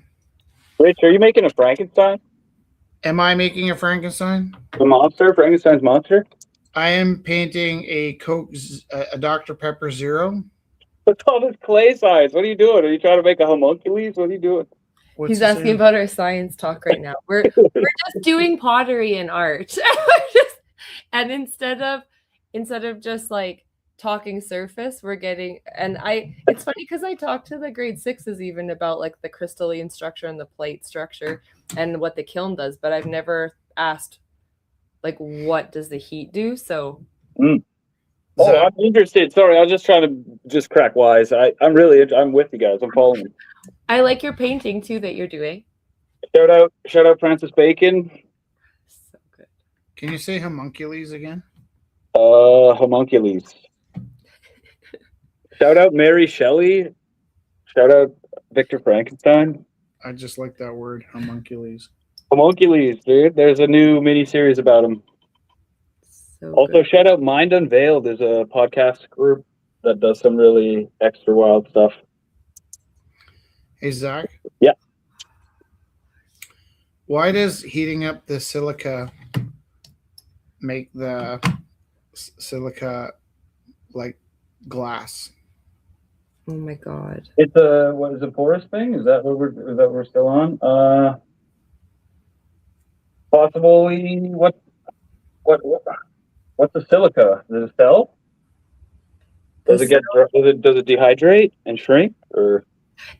Rich, are you making a Frankenstein? Am I making a Frankenstein? A monster? Frankenstein's monster? I am painting a Dr. Pepper Zero. What's all this clay size? What are you doing? Are you trying to make a homunculus? What are you doing? He's asking about our science talk right now. We're just doing pottery and art. And instead of just like talking surface, we're getting, and it's funny because I talked to the grade 6s even about like the crystalline structure and the plate structure and what the kiln does, but I've never asked like what does the heat do. So I'm interested. Sorry, I was just trying to crack wise. I'm with you guys. I'm following you. I like your painting too that you're doing. Shout out Francis Bacon. So good. Can you say homunculus again? Homunculus. Shout out Mary Shelley. Shout out Victor Frankenstein. I just like that word, homunculus. Homunculus, dude. There's a new mini-series about them. So also, good. Shout out Mind Unveiled. There's a podcast group that does some really extra wild stuff. Hey, Zach? Yeah. Why does heating up the silica make the silica like glass? Oh my god. It's a porous thing? Is that what we're still on? Possibly what's the silica? Does it sell? Does it dehydrate and shrink, or?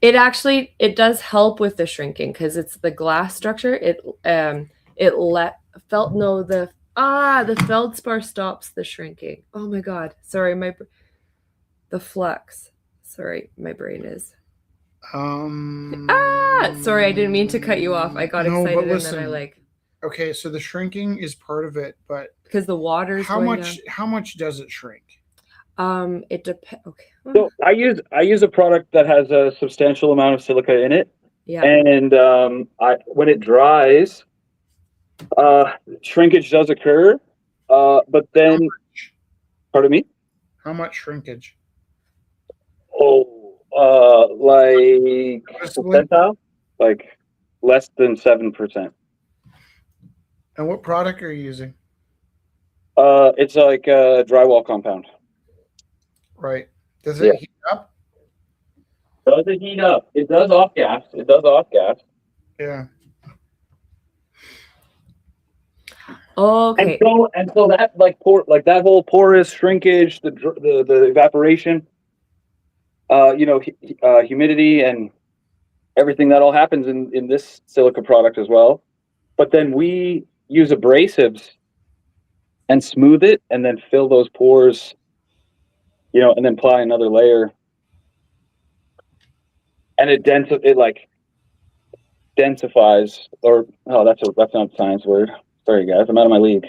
It does help with the shrinking because it's the glass structure. The feldspar stops the shrinking. Oh my god. Sorry, the flux. Sorry, my brain is. Sorry, I didn't mean to cut you off. I got excited but and then I listen. Okay, so the shrinking is part of it, but because the water's how going much? How much does it shrink? down. It depends. Okay. So I use a product that has a substantial amount of silica in it, Yeah. and when it dries, shrinkage does occur, but then, pardon me. How much shrinkage? Oh, like percentile, like less than 7%. And what product are you using? It's like a drywall compound. Right. Does it heat up? Does it heat up? It does off gas. It does off gas. Yeah. Okay. And so that that whole porous shrinkage, the evaporation, humidity and everything that all happens in this silica product as well. But then we use abrasives and smooth it, and then fill those pores, and then apply another layer, and it densifies, or that's not a science word. Sorry guys, I'm out of my league.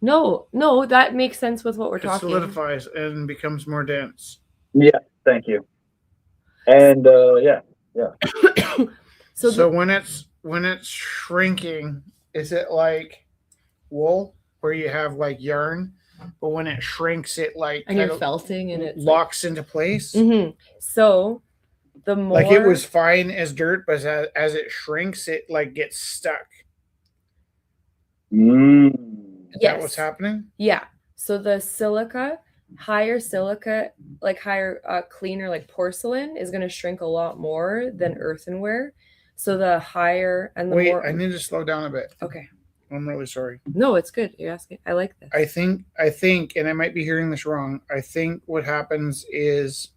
No, that makes sense with what we're talking. It solidifies and becomes more dense. Yeah, thank you. And yeah. So when it's shrinking, is it like wool where you have like yarn, but when it shrinks, it and you're felting and it locks into place? Mm-hmm. So the more like it was fine as dirt, but as it shrinks, it like gets stuck. Is that what's happening? Yeah. So the silica, higher silica, like higher cleaner, like porcelain, is going to shrink a lot more than earthenware. So the higher and the more. I need to slow down a bit. Okay. I'm really sorry. No, it's good. You're asking. I like this. I think, and I might be hearing this wrong. I think what happens is,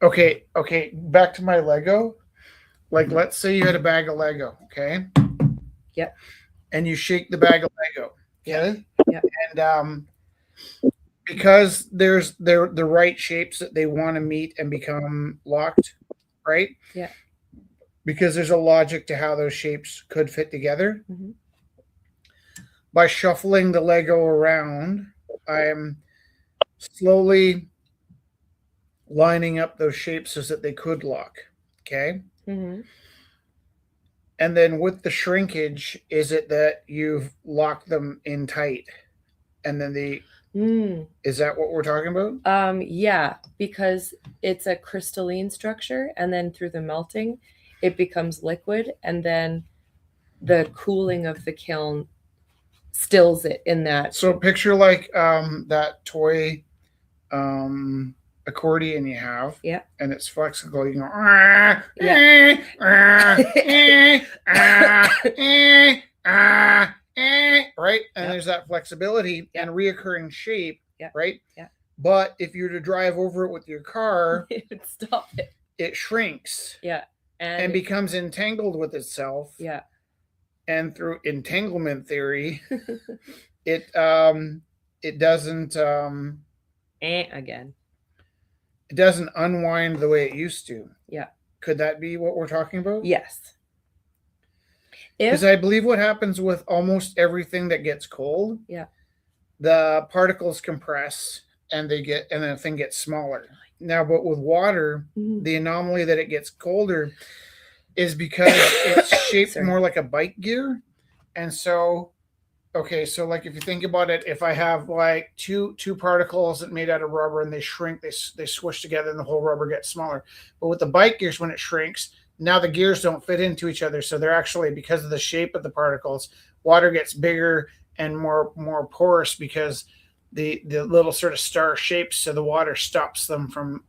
okay, back to my Lego. Like, let's say you had a bag of Lego, okay? Yep. And you shake the bag of Lego, okay? Yeah. And because they're the right shapes that they want to meet and become locked, right? Yeah. Because there's a logic to how those shapes could fit together. Mm-hmm. By shuffling the Lego around, I am slowly lining up those shapes so that they could lock. Okay. Mm-hmm. And then with the shrinkage, is it that you've locked them in tight? And then is that what we're talking about? Yeah, because it's a crystalline structure, and then through the melting, it becomes liquid, and then the cooling of the kiln stills it in that. So picture like that toy accordion you have. Yeah. And it's flexible. You can go, right? And there's that flexibility and reoccurring shape, right? Yeah. But if you were to drive over it with your car, it would stop it. It shrinks. Yeah. And becomes entangled with itself. Yeah. And through entanglement theory, it doesn't again. It doesn't unwind the way it used to. Yeah. Could that be what we're talking about? Yes. Because I believe what happens with almost everything that gets cold, the particles compress and the thing gets smaller. Now, but with water, the anomaly that it gets colder is because it's shaped more like a bike gear. And so, so like if you think about it, if I have like two particles that made out of rubber and they shrink, they squish together and the whole rubber gets smaller. But with the bike gears, when it shrinks, now the gears don't fit into each other. So they're actually, because of the shape of the particles, water gets bigger and more porous because the little sort of star shapes, so the water stops them from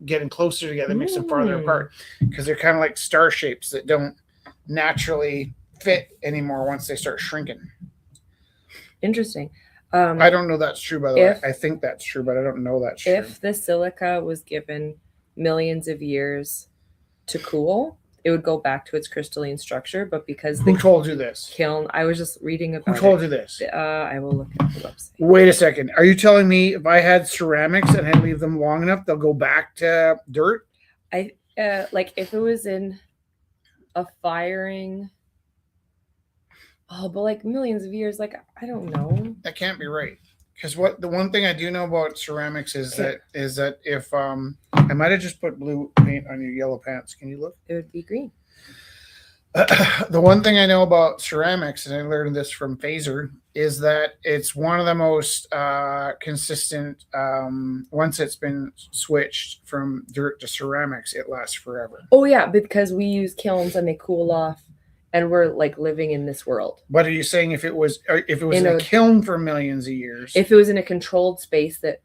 getting closer together, makes them farther apart, because they're kind of like star shapes that don't naturally fit anymore once they start shrinking. Interesting. I don't know that's true, by the way. I think that's true, but I don't know that's true. If the silica was given millions of years to cool, it would go back to its crystalline structure. But because Who the told you this? kiln, I was just reading Who about told it. you this? I will look at the website. Wait a second. Are you telling me if I had ceramics and I leave them long enough, they'll go back to dirt? Like if it was in a firing, but like millions of years, like I don't know. That can't be right. Because the one thing I do know about ceramics is that if I might have just put blue paint on your yellow pants. Can you look? It would be green. The one thing I know about ceramics, and I learned this from Phaser, is that it's one of the most consistent. Once it's been switched from dirt to ceramics, it lasts forever. Oh yeah, because we use kilns and they cool off, and we're like living in this world. But are you saying if it was in a kiln for millions of years? If it was in a controlled space that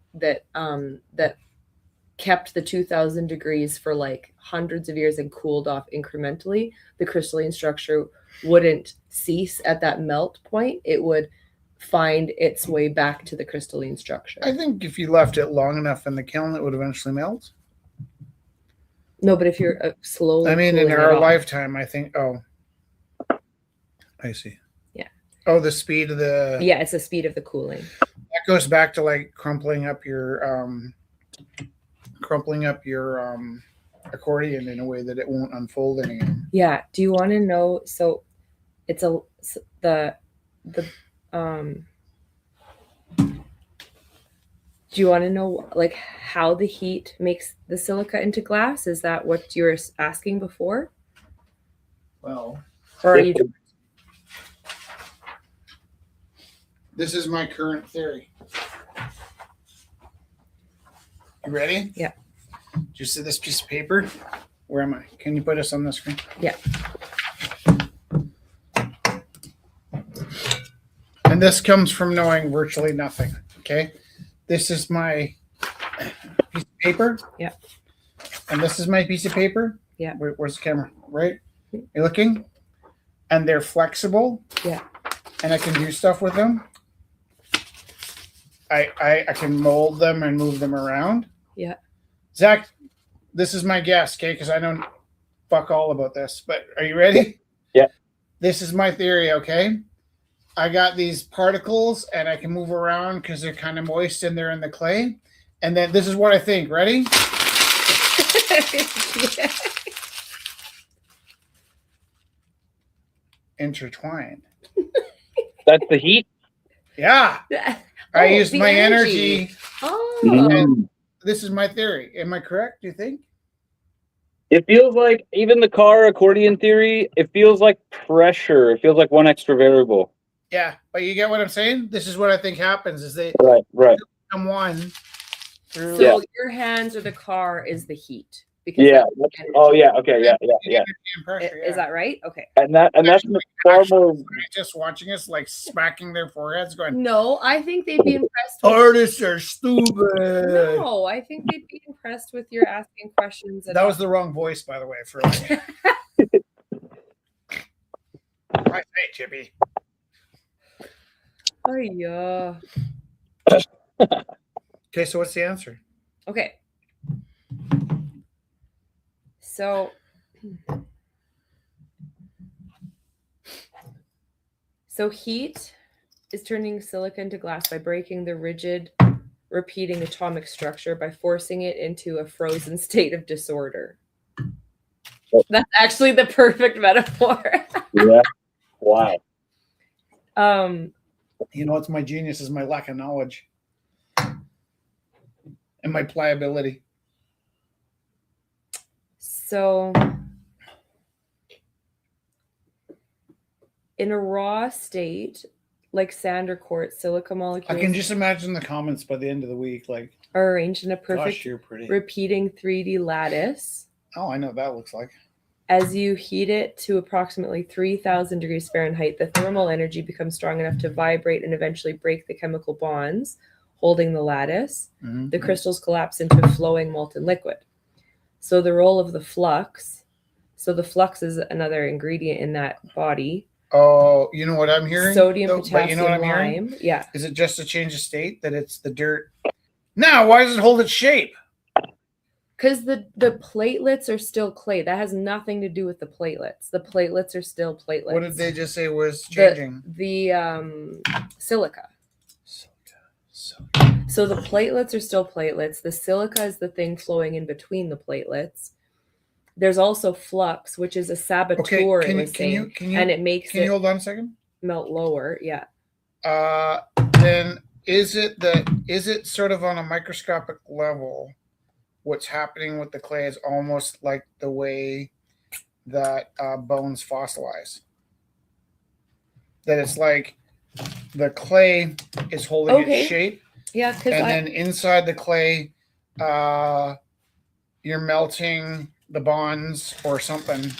kept the 2000 degrees for like hundreds of years and cooled off incrementally, the crystalline structure wouldn't cease at that melt point. It would find its way back to the crystalline structure. I think if you left it long enough in the kiln, it would eventually melt. No, but if you're slowly, I mean, in our lifetime, I think. Oh, I see. Yeah. Oh, the speed of the. Yeah, it's the speed of the cooling. That goes back to like crumpling up your accordion in a way that it won't unfold anymore. Yeah. Do you want to know? So, it's do you want to know like how the heat makes the silica into glass? Is that what you were asking before? Well, or are you? This is my current theory. You ready? Yeah. Do you see this piece of paper? Where am I? Can you put us on the screen? Yeah. And this comes from knowing virtually nothing. Okay. This is my piece of paper. Yeah. And this is my piece of paper. Yeah. Where's the camera? Right? You're looking? And they're flexible. Yeah. And I can do stuff with them. I can mold them and move them around. Yeah. Zach, this is my guess, okay? Because I don't fuck all about this. But are you ready? Yeah. This is my theory, okay? I got these particles and I can move around because they're kind of moist and they're in the clay. And then this is what I think. Ready? Yeah. Intertwined. That's the heat. Yeah. I used my energy. Oh. And this is my theory. Am I correct? Do you think? It feels like even the car accordion theory. It feels like pressure. It feels like one extra variable. Yeah, but you get what I'm saying? This is what I think happens: is they Right. become one. So Yeah. your hands or the car is the heat. Because Yeah. that's energy. Oh yeah. Okay. Yeah. Pressure, Is that right? Okay. And that's far more. just watching us like smacking their foreheads, going, No, I think they'd be impressed. "Artists are stupid." No, I think they'd be impressed with your asking questions. That was the wrong voice, by the way. For like, I say, Chippy. Oh yeah. Okay, so what's the answer? Okay. So heat is turning silica into glass by breaking the rigid, repeating atomic structure by forcing it into a frozen state of disorder. That's actually the perfect metaphor. Yeah. Wow. You know, what's my genius is my lack of knowledge and my pliability. So in a raw state, like sand or quartz, silica molecules I can just imagine the comments by the end of the week, like, are arranged in a perfect "Gosh, you're pretty." repeating 3D lattice. Oh, I know what that looks like. As you heat it to approximately 3,000 degrees Fahrenheit, the thermal energy becomes strong enough to vibrate and eventually break the chemical bonds holding the lattice. Mm-hmm. The crystals collapse into flowing molten liquid. So the role of the flux, so the flux is another ingredient in that body. Oh, you know what I'm hearing? Sodium, though? potassium, But you know what I'm hearing? lime. Yeah. Is it just a change of state that it's the dirt? Now, why does it hold its shape? Because the platelets are still clay. That has nothing to do with the platelets. The platelets are still platelets. What did they just say was changing? The silica. Silica. So the platelets are still platelets. The silica is the thing flowing in between the platelets. There's also flux, which is a saboteur. Okay, and it makes Can you hold on a second? Melt lower. Yeah. Then is it sort of on a microscopic level? What's happening with the clay is almost like the way that bones fossilize. That it's like the clay is holding its shape. Yeah, and then inside the clay, you're melting the bonds or something,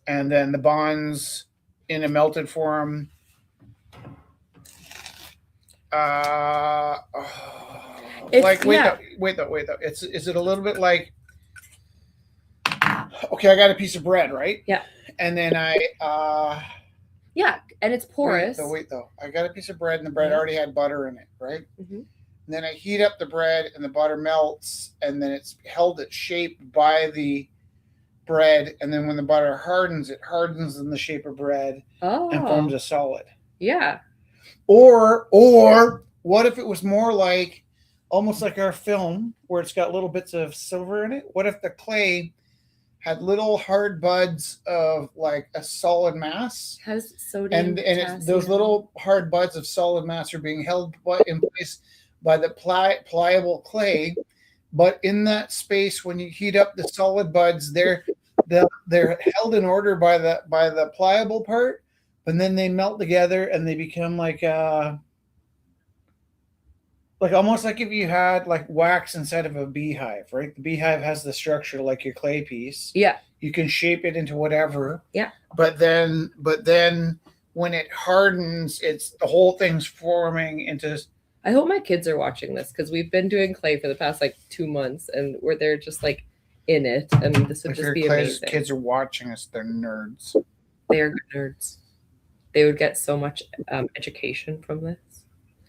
and then the bonds in a melted form. Wait though. Is it a little bit like, okay, I got a piece of bread, right? Yeah. And then yeah, and it's porous. Wait though. I got a piece of bread and the bread already had butter in it, right? Mm-hmm. And then I heat up the bread and the butter melts, and then it's held its shape by the bread, and then when the butter hardens, it hardens in the shape of bread and forms a solid. Yeah. Or what if it was more like, almost like our film, where it's got little bits of silver in it? What if the clay had little hard buds of like a solid mass? Has sodium, and those little hard buds of solid mass are being held in place by the pliable clay. But in that space, when you heat up the solid buds, they're held in order by the pliable part, and then they melt together and they become like almost like if you had like wax inside of a beehive, right? The beehive has the structure like your clay piece. Yeah. You can shape it into whatever. Yeah. But then when it hardens, it's the whole thing's forming into. I hope my kids are watching this, because we've been doing clay for the past like 2 months, and they're just like in it, and this would just be amazing. Kids are watching us. They're nerds. They are nerds. They would get so much education from this.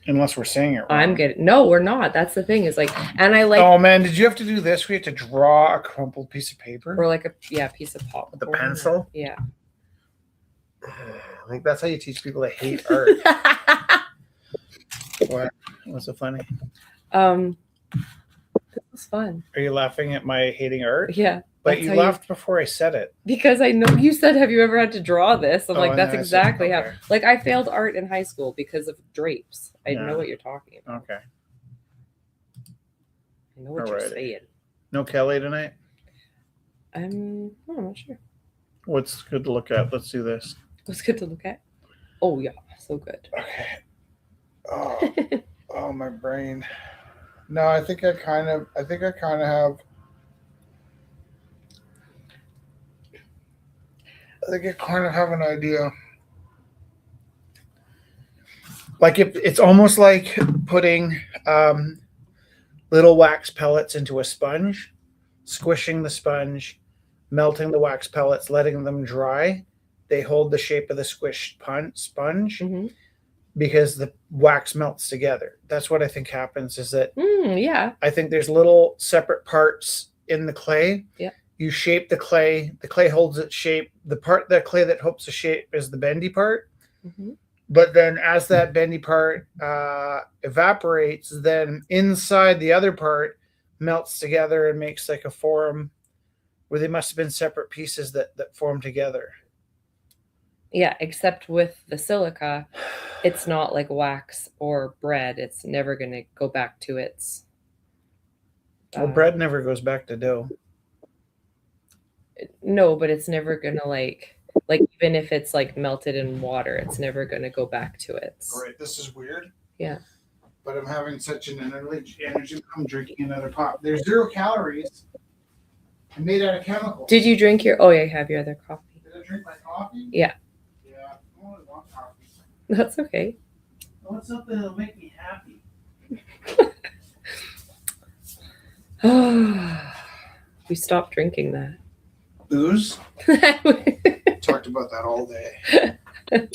Unless we're saying it wrong. No, we're not. That's the thing, is like, and I like. Oh man, did you have to do this? We had to draw a crumpled piece of paper, or like a piece of pop with a pencil. Yeah. I think that's how you teach people to hate art. What? What's so funny? This was fun. Are you laughing at my hating art? Yeah. But you laughed before I said it. Because I know you said, have you ever had to draw this? I'm like, that's exactly how. Like, I failed art in high school because of drapes. I know what you're talking about. Okay. I know what you're saying. No Kelly tonight? I'm not sure. What's good to look at? Let's do this. What's good to look at? Oh, yeah. So good. Okay. Oh, my brain. No, I think I kind of have. I think I kind of have an idea. Like it's almost like putting little wax pellets into a sponge, squishing the sponge, melting the wax pellets, letting them dry. They hold the shape of the squished sponge. Mm-hmm. Because the wax melts together. That's what I think happens, is that yeah. I think there's little separate parts in the clay. Yeah. You shape the clay holds its shape. The part of the clay that holds the shape is the bendy part. Mm-hmm. But then as that bendy part evaporates, then inside the other part melts together and makes like a form where they must have been separate pieces that form together. Yeah, except with the silica, it's not like wax or bread. It's never going to go back to its. Well, bread never goes back to dough. No, but it's never going to like even if it's like melted in water, it's never going to go back to its. All right, this is weird. Yeah. But I'm having such an energy. I'm drinking another pop. There's 0 calories. I'm made out of chemicals. Did you drink your? Oh yeah, you have your other coffee. Did I drink my coffee? Yeah. Yeah, I only want coffee. That's okay. I want something that'll make me happy. We stopped drinking that. Booze? Talked about that all day. Hey,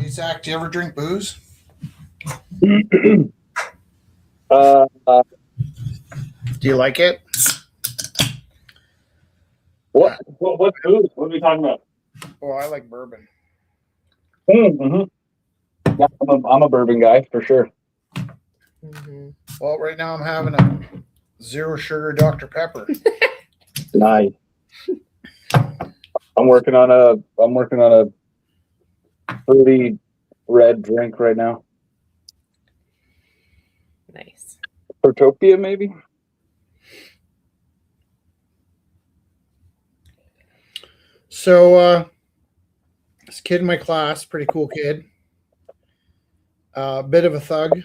Zach, do you ever drink booze? Do you like it? What food? What are we talking about? Well, I like bourbon. Mm-hmm. Yeah, I'm a bourbon guy for sure. Mm-hmm. Well, right now I'm having a 0 sugar Dr. Pepper. Nice. I'm working on a fruity red drink right now. Nice. Protopia, maybe. So, this kid in my class, pretty cool kid, bit of a thug,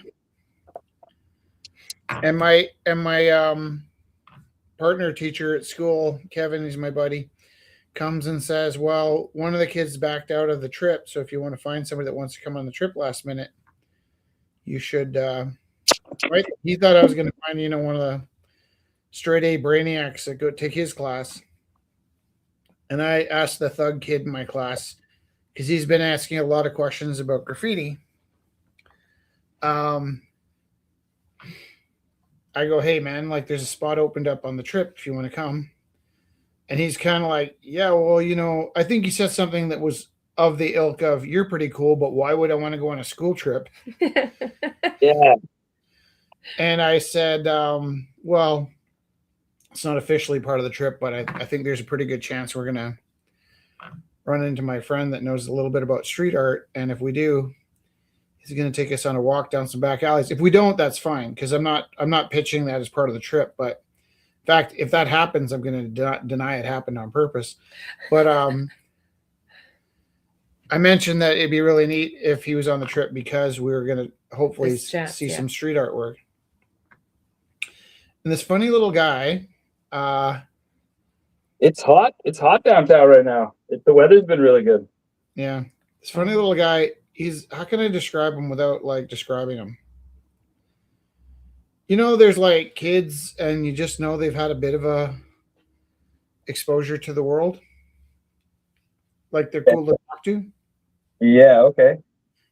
and my partner teacher at school, Kevin, he's my buddy, comes and says, "Well, one of the kids backed out of the trip, so if you want to find somebody that wants to come on the trip last minute, you should." Right? He thought I was going to find one of the straight A brainiacs that go take his class, and I asked the thug kid in my class because he's been asking a lot of questions about graffiti. I go, "Hey man, like there's a spot opened up on the trip if you want to come." And he's kind of like, "Yeah, well, I think he said something that was of the ilk of, you're pretty cool, but why would I want to go on a school trip?" Yeah. And I said, well, it's not officially part of the trip, but I think there's a pretty good chance we're going to run into my friend that knows a little bit about street art. And if we do, he's going to take us on a walk down some back alleys. If we don't, that's fine, because I'm not pitching that as part of the trip. But in fact, if that happens, I'm going to deny it happened on purpose. But I mentioned that it'd be really neat if he was on the trip because we were going to hopefully see some street artwork. And this funny little guy. It's hot. It's hot downtown right now. The weather's been really good. Yeah. This funny little guy, how can I describe him without like describing him? There's like kids and you just know they've had a bit of a exposure to the world. Like they're cool to talk to. Yeah, okay.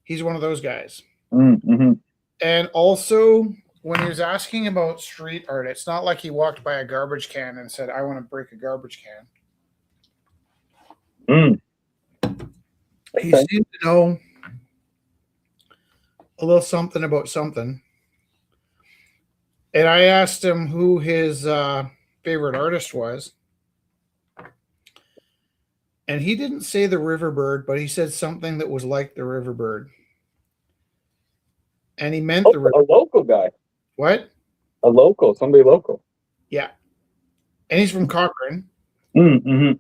He's one of those guys. Mm-hmm. And also, when he was asking about street art, it's not like he walked by a garbage can and said, "I want to break a garbage can." He seemed to know a little something about something. And I asked him who his favorite artist was. And he didn't say the Riverbird, but he said something that was like the Riverbird. And he meant the a local guy. What? Somebody local. Yeah. And he's from Cochrane. Mm-hmm.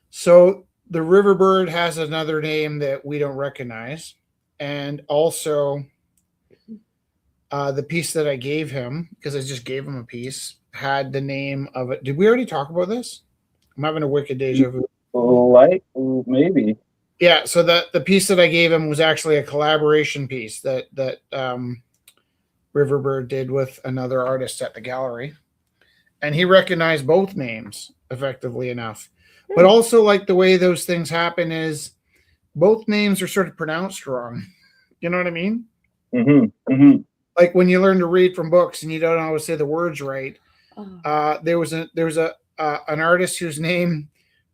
So the Riverbird has another name that we don't recognize. And also the piece that I gave him, because I just gave him a piece, had the name of it. Did we already talk about this? I'm having a wicked deja vu. Like, maybe. Yeah, so the piece that I gave him was actually a collaboration piece that Riverbird did with another artist at the gallery. And he recognized both names effectively enough. But also, like, the way those things happen is both names are sort of pronounced wrong. You know what I mean? Mm-hmm. Mm-hmm. Like when you learn to read from books and you don't always say the words right. There was an artist whose name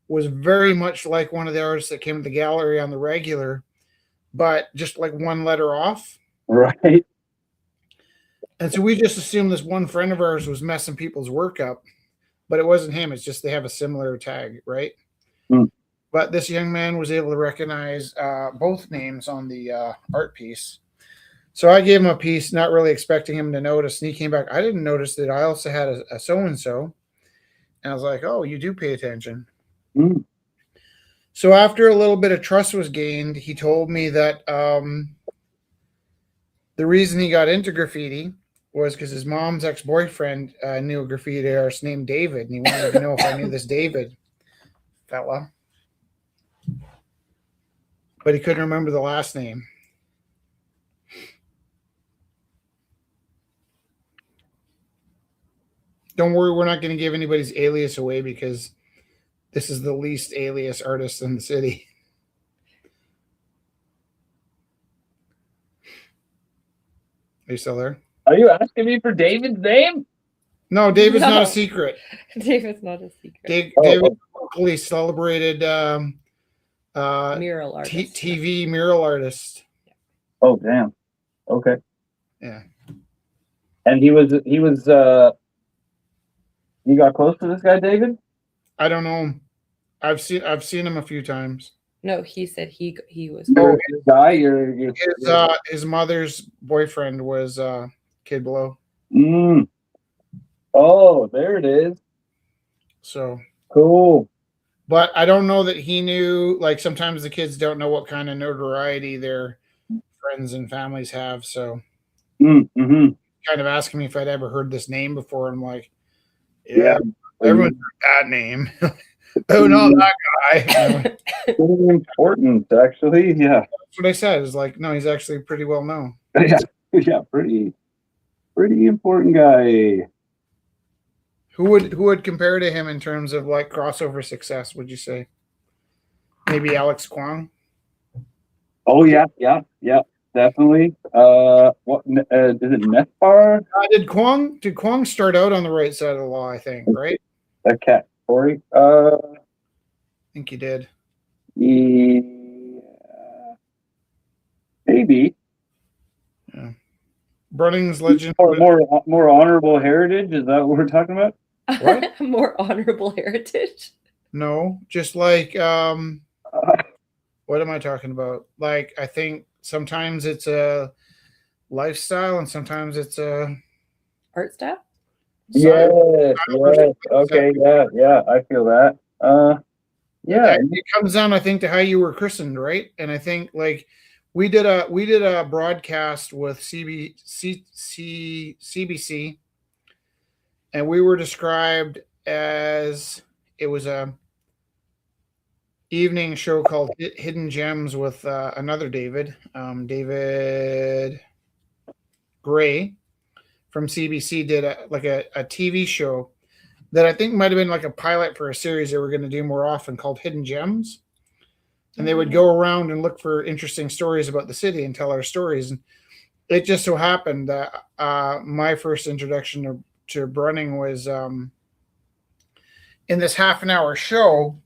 was very much like one of the artists that came to the gallery on the regular, but just like one letter off. Right. And so we just assumed this one friend of ours was messing people's work up, but it wasn't him. It's just they have a similar tag, right? Mm. But this young man was able to recognize both names on the art piece. So I gave him a piece, not really expecting him to notice. And he came back. I didn't notice that I also had a so-and-so. And I was like, "Oh, you do pay attention." Mm. So after a little bit of trust was gained, he told me that the reason he got into graffiti was because his mom's ex-boyfriend knew a graffiti artist named David. And he wanted to know if I knew this David fella. But he couldn't remember the last name. Don't worry, we're not going to give anybody's alias away because this is the least alias artist in the city. Are you still there? Are you asking me for David's name? No, David's not No. a secret. David's not a secret. David locally celebrated Mural artist. TV mural artist. Oh, damn. Okay. Yeah. And he was you got close to this guy, David? I don't know him. I've seen him a few times. No, he said he was. Your guy, His mother's boyfriend was Kid Blow. Oh, there it is. So cool. But I don't know that he knew. Like sometimes the kids don't know what kind of notoriety their friends and families have. So kind of asking me if I'd ever heard this name before. I'm like, yeah. Everyone's heard that name. Oh, no, that guy. Pretty important, actually. Yeah. That's what I said. Is like, no, he's actually pretty well known. Yeah, pretty important guy. Who would compare to him in terms of like crossover success? Would you say maybe Alex Kwong? Oh yeah, definitely. What is it? Nethbar? Did Kwong start out on the right side of the law? I think, right? That cat, Corey. I think he did. Yeah, maybe. Yeah. Brunning's legend. More honorable heritage. Is that what we're talking about? What? More honorable heritage? No, just like what am I talking about? Like I think sometimes it's a lifestyle and sometimes it's a art style. Yeah. Okay. Yeah. I feel that. Yeah. It comes down, I think, to how you were christened, right? And I think like we did a broadcast with CBC, and we were described as it was a evening show called Hidden Gems with another David Gray from CBC did a TV show that I think might have been like a pilot for a series they were going to do more often called Hidden Gems. And they would go around and look for interesting stories about the city and tell our stories. And it just so happened that my first introduction to Brunning was in this half-an-hour show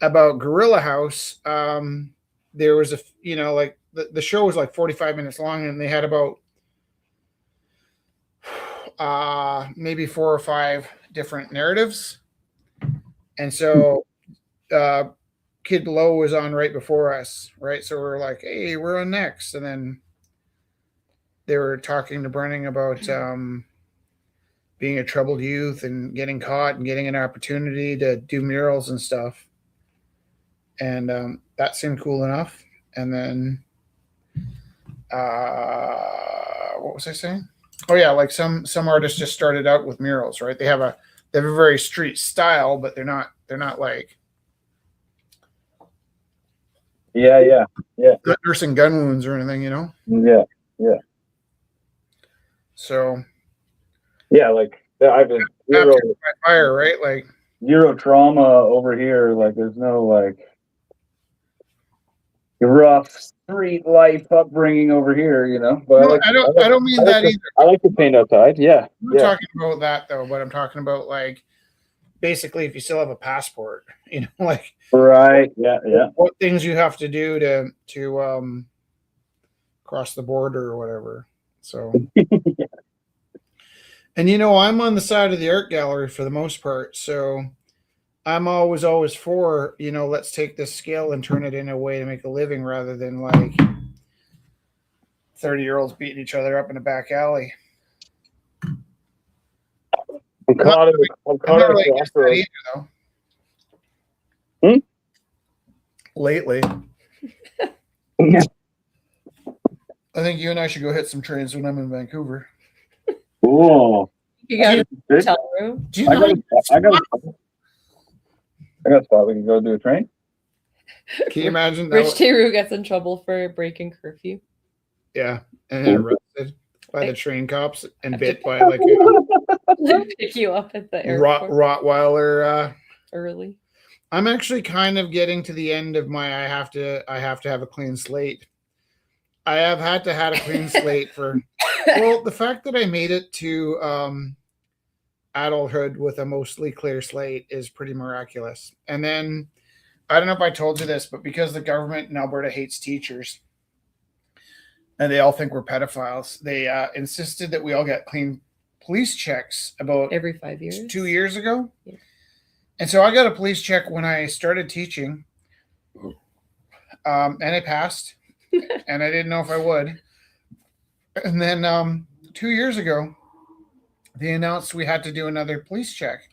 about Gorilla House. There was the show was like 45 minutes long, and they had about maybe 4 or 5 different narratives. And so Kid Below was on right before us, right? So we're like, hey, we're on next. And then they were talking to Brenning about being a troubled youth and getting caught and getting an opportunity to do murals and stuff. And that seemed cool enough. And then what was I saying? Oh yeah, like some artists just started out with murals, right? They have a very street style, but they're not like yeah not nursing gun wounds or anything, you know? Yeah. So like I've been fire, right? Like Euro trauma over here. Like there's no like rough street life upbringing over here, you know. But no, I don't mean that either. I like to paint outside. Yeah, I'm not talking about that though, but I'm talking about like basically if you still have a passport, you know, like right. Yeah. What things you have to do to cross the border or whatever. So and you know, I'm on the side of the art gallery for the most part, so I'm always for, you know, let's take this skill and turn it in a way to make a living rather than like 30-year-olds beating each other up in a back alley. I'm caught Lately. I think you and I should go hit some trains when I'm in Vancouver. Cool. You got a hotel room? Do you know I got a spot. We can go do a train. Can you imagine that? Rich Teru gets in trouble for breaking curfew. Yeah, and then arrested by the train cops and bit by like pick you up at the airport. Rottweiler. Early. I'm actually kind of getting to the end of my I have to have a clean slate. I have had to have a clean slate for the fact that I made it to adulthood with a mostly clear slate is pretty miraculous. And then I don't know if I told you this, but because the government in Alberta hates teachers and they all think we're pedophiles, they insisted that we all get clean police checks about every 5 years, 2 years ago. Yeah. And so I got a police check when I started teaching, and I passed, and I didn't know if I would. And then 2 years ago, they announced we had to do another police check.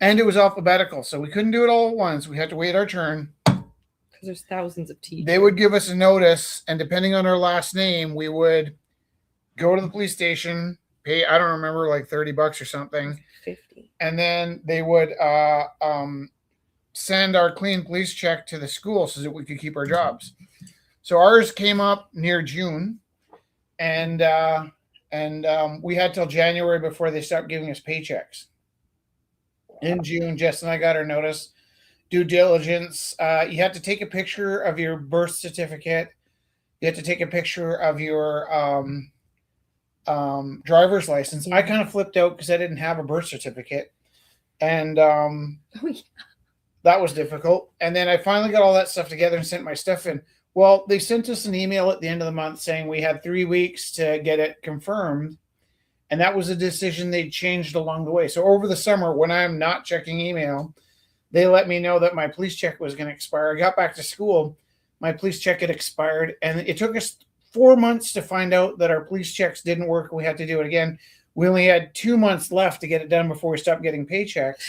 And it was alphabetical, so we couldn't do it all at once. We had to wait our turn. Because there's thousands of teachers. They would give us a notice, and depending on our last name, we would go to the police station, pay, I don't remember, like $30 or something. 50. And then they would send our clean police check to the school so that we could keep our jobs. So ours came up near June, and we had till January before they stopped giving us paychecks. In June, Jess and I got our notice. Due diligence. You had to take a picture of your birth certificate. You had to take a picture of your driver's license. I kind of flipped out because I didn't have a birth certificate, and that was difficult. And then I finally got all that stuff together and sent my stuff in. Well, they sent us an email at the end of the month saying we had 3 weeks to get it confirmed. And that was a decision they changed along the way. So over the summer, when I'm not checking email, they let me know that my police check was going to expire. I got back to school. My police check had expired. And it took us 4 months to find out that our police checks didn't work. We had to do it again. We only had 2 months left to get it done before we stopped getting paychecks.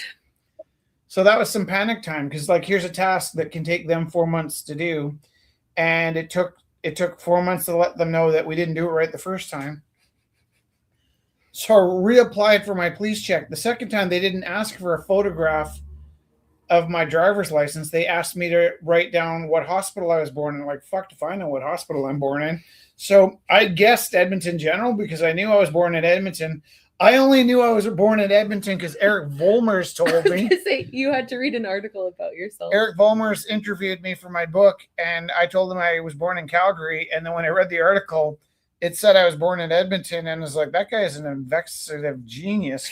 So that was some panic time because, like, here's a task that can take them 4 months to do. And it took 4 months to let them know that we didn't do it right the first time. So I reapplied for my police check. The second time, they didn't ask for a photograph of my driver's license. They asked me to write down what hospital I was born in. I'm like, fuck if I know what hospital I'm born in. So I guessed Edmonton General because I knew I was born in Edmonton. I only knew I was born in Edmonton because Eric Volmers told me. Say, you had to read an article about yourself. Eric Volmers interviewed me for my book, and I told him I was born in Calgary. And then when I read the article, it said I was born in Edmonton, and I was like, that guy is an investigative genius.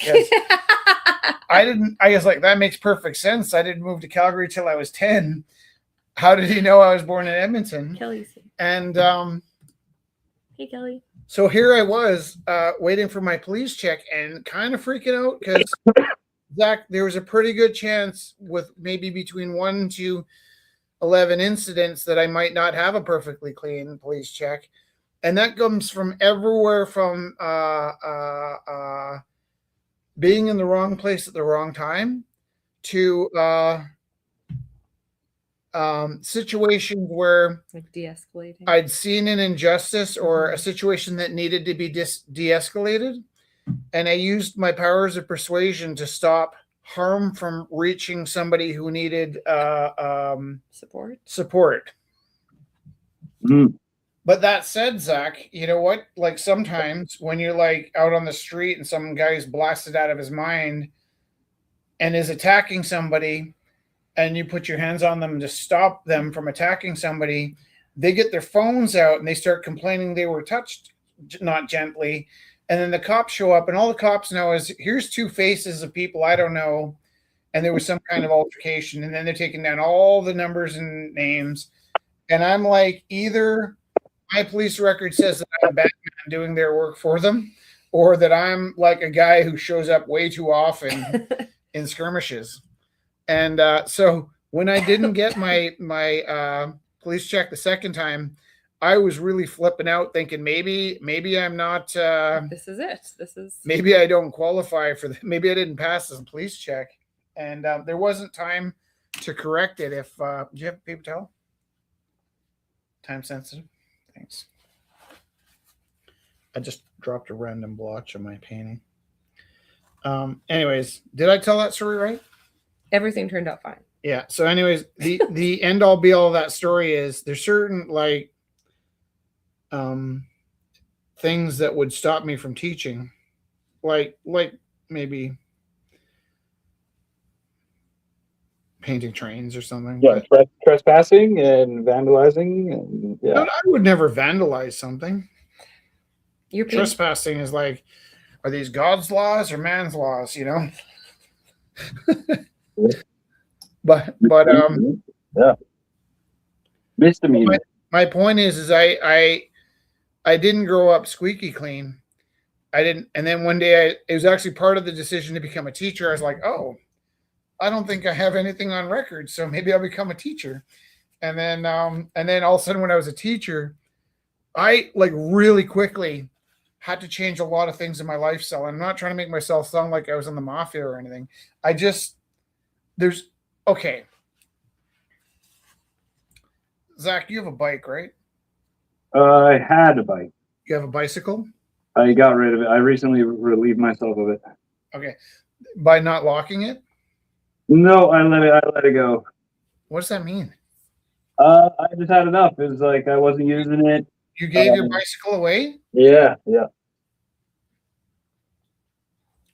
I was like, that makes perfect sense. I didn't move to Calgary till I was 10. How did he know I was born in Edmonton? Kelly's here. And hey, Kelly. So here I was waiting for my police check and kind of freaking out because, Zach, there was a pretty good chance with maybe between 1 to 11 incidents that I might not have a perfectly clean police check. And that comes from everywhere from being in the wrong place at the wrong time to situations where like de-escalating. I'd seen an injustice or a situation that needed to be de-escalated. And I used my powers of persuasion to stop harm from reaching somebody who needed support. Mm. But that said, Zach, you know what? Like sometimes when you're like out on the street and some guy's blasted out of his mind and is attacking somebody and you put your hands on them to stop them from attacking somebody, they get their phones out and they start complaining they were touched not gently. And then the cops show up and all the cops know is here's two faces of people I don't know. And there was some kind of altercation. And then they're taking down all the numbers and names. And I'm like, either my police record says that I'm a bad man doing their work for them, or that I'm like a guy who shows up way too often in skirmishes. And so when I didn't get my police check the second time, I was really flipping out thinking maybe I'm not this is it. Maybe I don't qualify for maybe I didn't pass the police check. And there wasn't time to correct it. If do you have paper towel? Time sensitive. Thanks. I just dropped a random blotch on my painting. Anyways, did I tell that story right? Everything turned out fine. Yeah. So anyways, the end all be all of that story is there's certain like things that would stop me from teaching. Like maybe painting trains or something. Yeah, trespassing and vandalizing. And, yeah. I would never vandalize something. You're trespassing is like, are these God's laws or man's laws? You know. but yeah, misdemeanor. My point is I didn't grow up squeaky clean. I didn't, and then one day it was actually part of the decision to become a teacher. I was like, oh, I don't think I have anything on record, so maybe I'll become a teacher. And then all of a sudden, when I was a teacher, I like really quickly had to change a lot of things in my lifestyle. I'm not trying to make myself sound like I was in the mafia or anything. Okay. Zach, you have a bike, right? I had a bike. You have a bicycle? I got rid of it. I recently relieved myself of it. Okay. By not locking it? No, I let it go. What does that mean? I just had enough. It was like I wasn't using it. You gave your bicycle away? Yeah.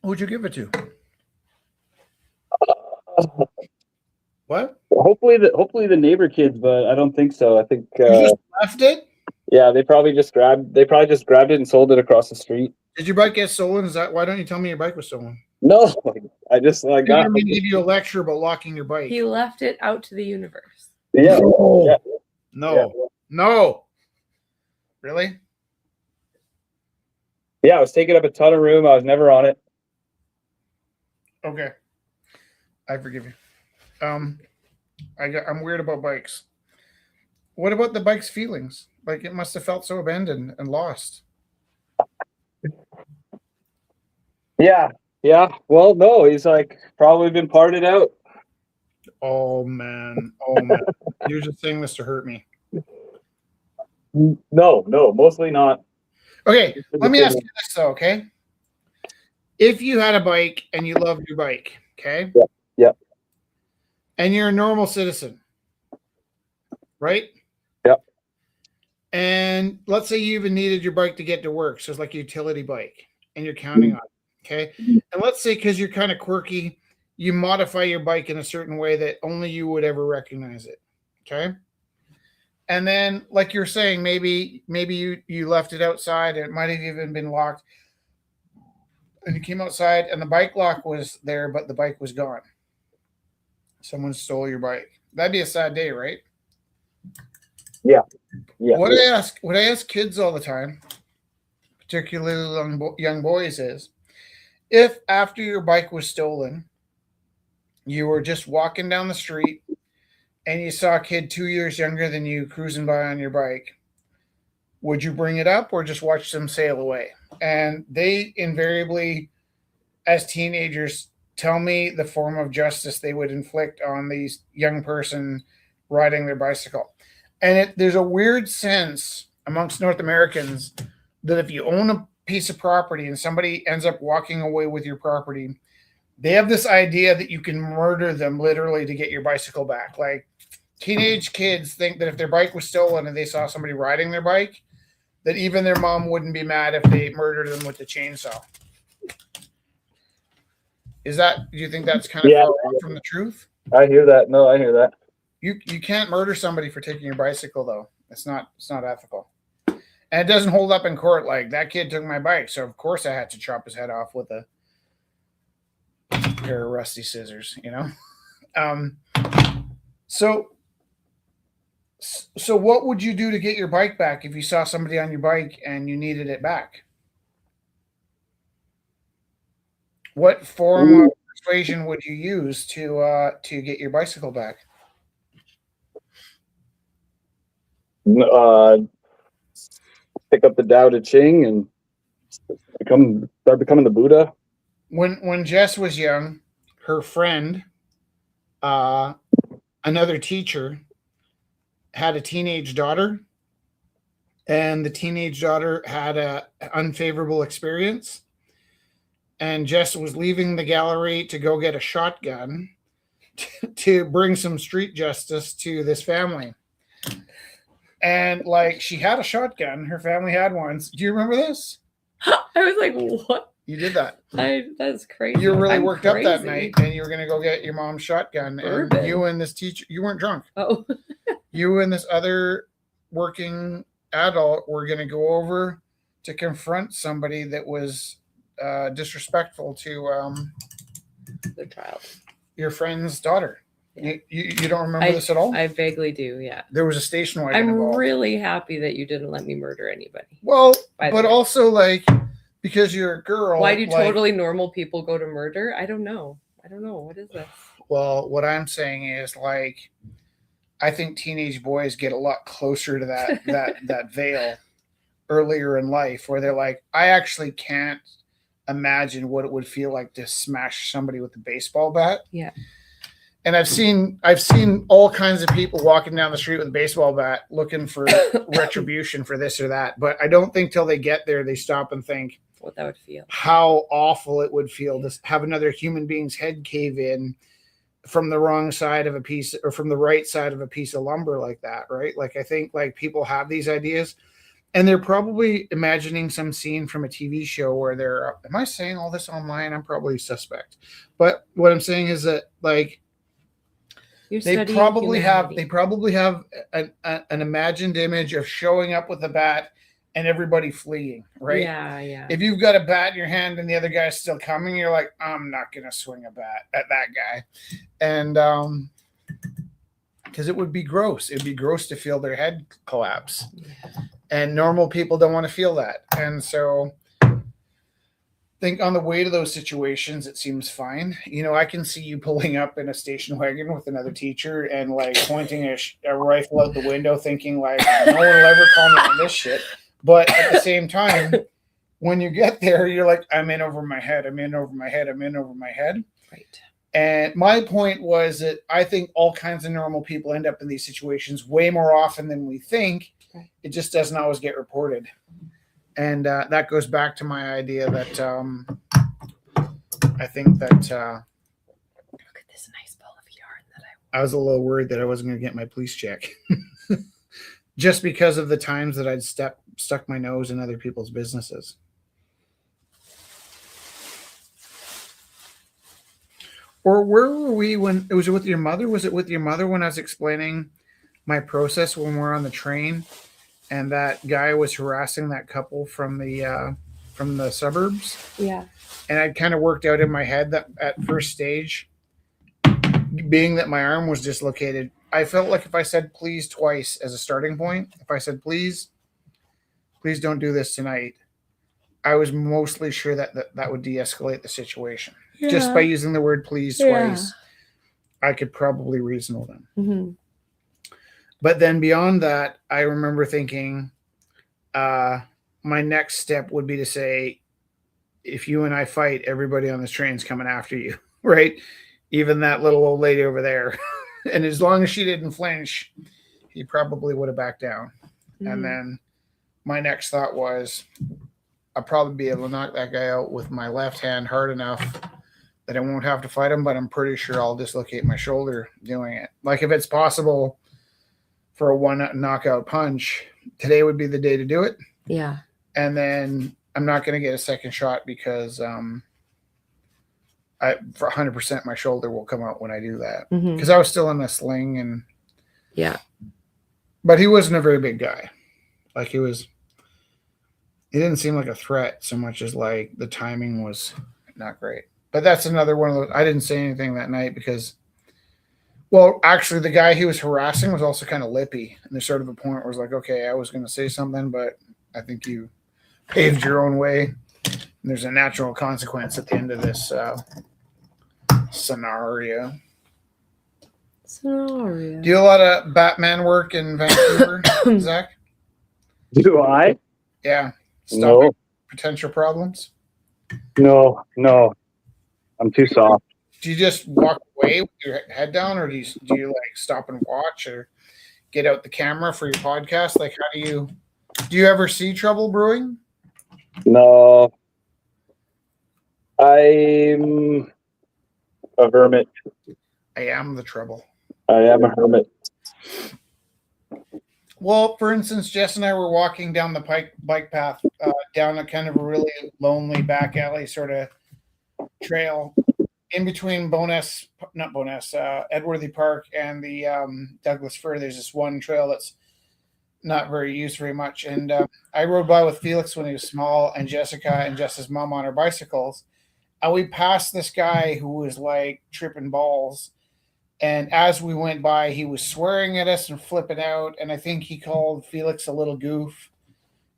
Who'd you give it to? What? Hopefully the neighbor kids, but I don't think so. I think you just left it? Yeah, they probably just grabbed it and sold it across the street. Did your bike get stolen? Why don't you tell me your bike was stolen? No, I got to give you a lecture about locking your bike. He left it out to the universe. Yeah. No. Really? Yeah, I was taking up a ton of room. I was never on it. Okay. I forgive you. I'm weird about bikes. What about the bike's feelings? Like it must have felt so abandoned and lost. Yeah. Well, no, he's like probably been parted out. Oh man. You're just saying this to hurt me. No, mostly not. Okay, let me ask you this though, okay? If you had a bike and you loved your bike, okay? Yep. And you're a normal citizen, right? Yep. And let's say you even needed your bike to get to work, so it's like a utility bike, and you're counting on it, okay? And let's say because you're kind of quirky, you modify your bike in a certain way that only you would ever recognize it, okay? And then, like you're saying, maybe you left it outside, and it might have even been locked, and you came outside, and the bike lock was there, but the bike was gone. Someone stole your bike. That'd be a sad day, right? Yeah. What I ask kids all the time, particularly young boys, is if after your bike was stolen, you were just walking down the street and you saw a kid 2 years younger than you cruising by on your bike, would you bring it up or just watch them sail away? And they invariably, as teenagers, tell me the form of justice they would inflict on these young person riding their bicycle. And there's a weird sense amongst North Americans that if you own a piece of property and somebody ends up walking away with your property, they have this idea that you can murder them literally to get your bicycle back. Like teenage kids think that if their bike was stolen and they saw somebody riding their bike, that even their mom wouldn't be mad if they murdered them with the chainsaw. Do you think that's kind of far off from the truth? I hear that. No, I hear that. You can't murder somebody for taking your bicycle, though. It's not ethical. And it doesn't hold up in court. Like, that kid took my bike, so of course I had to chop his head off with a pair of rusty scissors, you know? So what would you do to get your bike back if you saw somebody on your bike and you needed it back? What form of persuasion would you use to get your bicycle back? Pick up the Tao Te Ching and start becoming the Buddha. When Jess was young, her friend, another teacher, had a teenage daughter, and the teenage daughter had an unfavorable experience. And Jess was leaving the gallery to go get a shotgun to bring some street justice to this family. And like, she had a shotgun. Her family had one. Do you remember this? I was like, what? You did that. That's crazy. You were really worked up that night, and you were going to go get your mom's shotgun. Bourbon. And you and this teacher, you weren't drunk. Oh. You and this other working adult were going to go over to confront somebody that was disrespectful to The child. your friend's daughter. Yeah. You don't remember this at all? I vaguely do, yeah. There was a station wagon I'm involved. really happy that you didn't let me murder anybody. Well, By the but way. also like because you're a girl. Why do like, totally normal people go to murder? I don't know. What is this? Well, what I'm saying is like I think teenage boys get a lot closer to that veil earlier in life where they're like, I actually can't imagine what it would feel like to smash somebody with a baseball bat. Yeah. And I've seen all kinds of people walking down the street with a baseball bat looking for retribution for this or that. But I don't think till they get there they stop and think what that would feel. How awful it would feel to have another human being's head cave in from the wrong side of a piece or from the right side of a piece of lumber like that, right? Like I think like people have these ideas and they're probably imagining some scene from a TV show where they're, am I saying all this online? I'm probably suspect. But what I'm saying is that like they probably have an imagined image of showing up with a bat and everybody fleeing, right? Yeah. If you've got a bat in your hand and the other guy's still coming, you're like, I'm not going to swing a bat at that guy. And because it would be gross. It'd be gross to feel their head collapse. Yeah. And normal people don't want to feel that. And so I think on the way to those situations, it seems fine. You know, I can see you pulling up in a station wagon with another teacher and like pointing a rifle out the window thinking like, no one will ever call me on this shit. But at the same time, when you get there, you're like, I'm in over my head. I'm in over my head. I'm in over my head. Right. And my point was that I think all kinds of normal people end up in these situations way more often than we think. Right. It just doesn't always get reported. And that goes back to my idea that I think that look at this nice ball of yarn that I was a little worried that I wasn't going to get my police check. Just because of the times that I'd stuck my nose in other people's businesses. Or where were we when it was with your mother? Was it with your mother when I was explaining my process when we're on the train and that guy was harassing that couple from the suburbs? Yeah. And I'd kind of worked out in my head that at first stage, being that my arm was dislocated, I felt like if I said please twice as a starting point, if I said please don't do this tonight, I was mostly sure that would de-escalate the situation. Yeah. Just by using the word please twice, I could probably reason with them. Mm-hmm. But then beyond that, I remember thinking my next step would be to say, if you and I fight, everybody on this train's coming after you, right? Even that little old lady over there. And as long as she didn't flinch, he probably would have backed down. Mm-hmm. And then my next thought was, I'll probably be able to knock that guy out with my left hand hard enough that I won't have to fight him, but I'm pretty sure I'll dislocate my shoulder doing it. Like if it's possible for a one knockout punch, today would be the day to do it. Yeah. And then I'm not going to get a second shot because for 100% my shoulder will come out when I do that. Because I was still in a sling and but he wasn't a very big guy. Like he didn't seem like a threat so much as like the timing was not great. But that's another one of those. I didn't say anything that night because, well, actually the guy he was harassing was also kind of lippy. And there's sort of a point where it's like, okay, I was going to say something, but I think you paved your own way. And there's a natural consequence at the end of this scenario. Do you do a lot of Batman work in Vancouver, Zach? Do I? Yeah. Stopping potential problems? No. I'm too soft. Do you just walk away with your head down, or do you like stop and watch, or get out the camera for your podcast? Like, how do you ever see trouble brewing? No. I'm a hermit. I am the trouble. I am a hermit. Well, for instance, Jess and I were walking down the bike path down a kind of a really lonely back alley sort of trail in between Edworthy Park and the Douglas Fir. There's this one trail that's not very used very much. And I rode by with Felix when he was small, and Jessica and Jess's mom on our bicycles. And we passed this guy who was like tripping balls. And as we went by, he was swearing at us and flipping out. And I think he called Felix a little goof.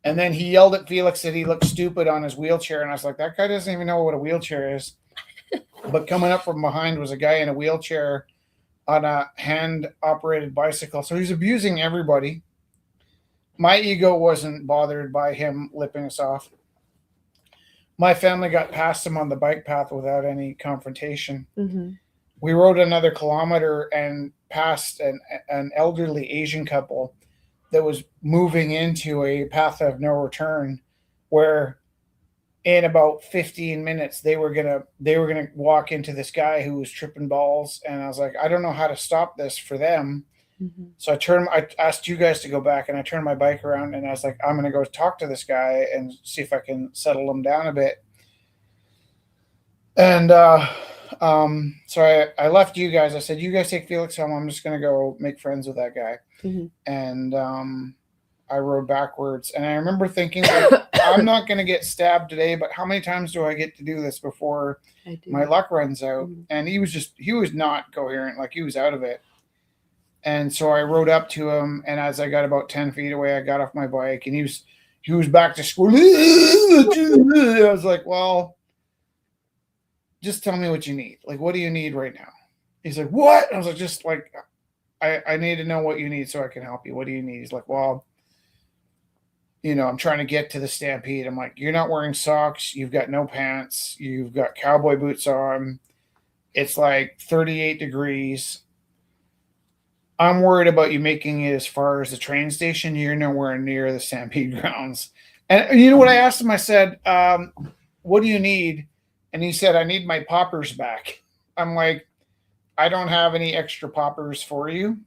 And then he yelled at Felix that he looked stupid on his wheelchair. And I was like, that guy doesn't even know what a wheelchair is. But coming up from behind was a guy in a wheelchair on a hand-operated bicycle. So he's abusing everybody. My ego wasn't bothered by him lipping us off. My family got past him on the bike path without any confrontation. Mm-hmm. We rode another kilometer and passed an elderly Asian couple that was moving into a path of no return, where in about 15 minutes they were gonna walk into this guy who was tripping balls. And I was like, I don't know how to stop this for them. Mm-hmm. So I asked you guys to go back, and I turned my bike around, and I was like, I'm gonna go talk to this guy and see if I can settle him down a bit. And so I left you guys. I said, you guys take Felix home. I'm just gonna go make friends with that guy. Mm-hmm. And I rode backwards, and I remember thinking, like, I'm not going to get stabbed today, but how many times do I get to do this before my luck runs out? Mm-hmm. And he was not coherent, like he was out of it. And so I rode up to him, and as I got about 10 feet away, I got off my bike, and he was back to school. I was like, well, just tell me what you need. Like, what do you need right now? He's like, what? I was like, just like, I need to know what you need so I can help you. What do you need? He's like, well, I'm trying to get to the stampede. I'm like, you're not wearing socks. You've got no pants. You've got cowboy boots on. It's like 38 degrees. I'm worried about you making it as far as the train station. You're nowhere near the stampede grounds. And you know what I asked him? I said, what do you need? And he said, I need my poppers back. I'm like, I don't have any extra poppers for you,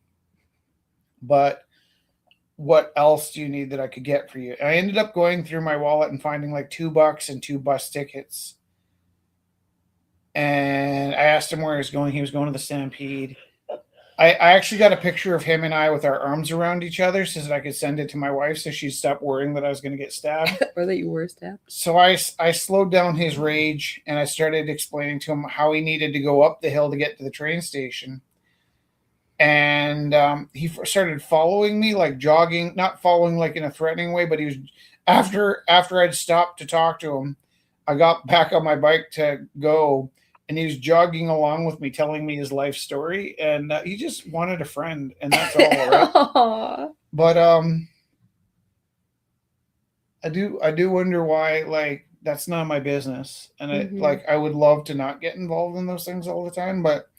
but what else do you need that I could get for you? And I ended up going through my wallet and finding like $2 and 2 bus tickets. And I asked him where he was going. He was going to the Stampede. I actually got a picture of him and I with our arms around each other so that I could send it to my wife so she'd stop worrying that I was going to get stabbed. Or that you were stabbed. So I slowed down his rage, and I started explaining to him how he needed to go up the hill to get to the train station. And he started following me, like jogging, not following like in a threatening way, but he was after I'd stopped to talk to him, I got back on my bike to go, and he was jogging along with me, telling me his life story, and he just wanted a friend, and that's all. Right? But I do wonder why, like, that's not my business, and I would love to not get involved in those things all the time, but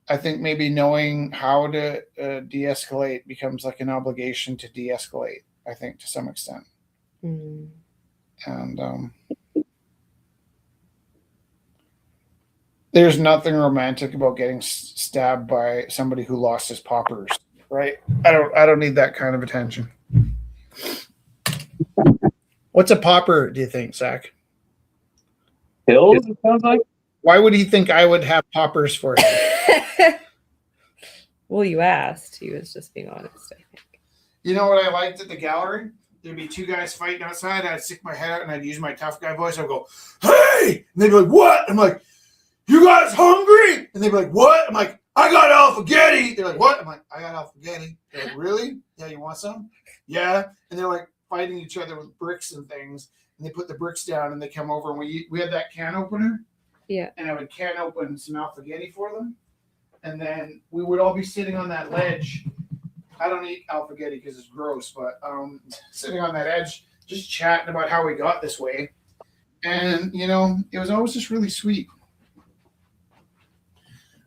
I think maybe knowing how to de-escalate becomes like an obligation to de-escalate, I think, to some extent. Mm. And there's nothing romantic about getting stabbed by somebody who lost his poppers, right? I don't need that kind of attention. What's a popper, do you think, Zach? Pills, it sounds like. Why would he think I would have poppers for him? Well, you asked. He was just being honest, I think. You know what I liked at the gallery? There'd be 2 guys fighting outside. I'd stick my head out and I'd use my tough guy voice. I'd go, hey! And they'd be like, what? I'm like, you guys hungry? And they'd be like, what? I'm like, I got alphagetti. They're like, what? I'm like, I got alphagetti. They're like, really? Yeah, you want some? Yeah. And they're like fighting each other with bricks and things. And they put the bricks down and they come over, and we had that can opener. Yeah. And I would can open some alphagetti for them. And then we would all be sitting on that ledge. I don't eat alphagetti because it's gross, but sitting on that edge, just chatting about how we got this way. And, it was always just really sweet.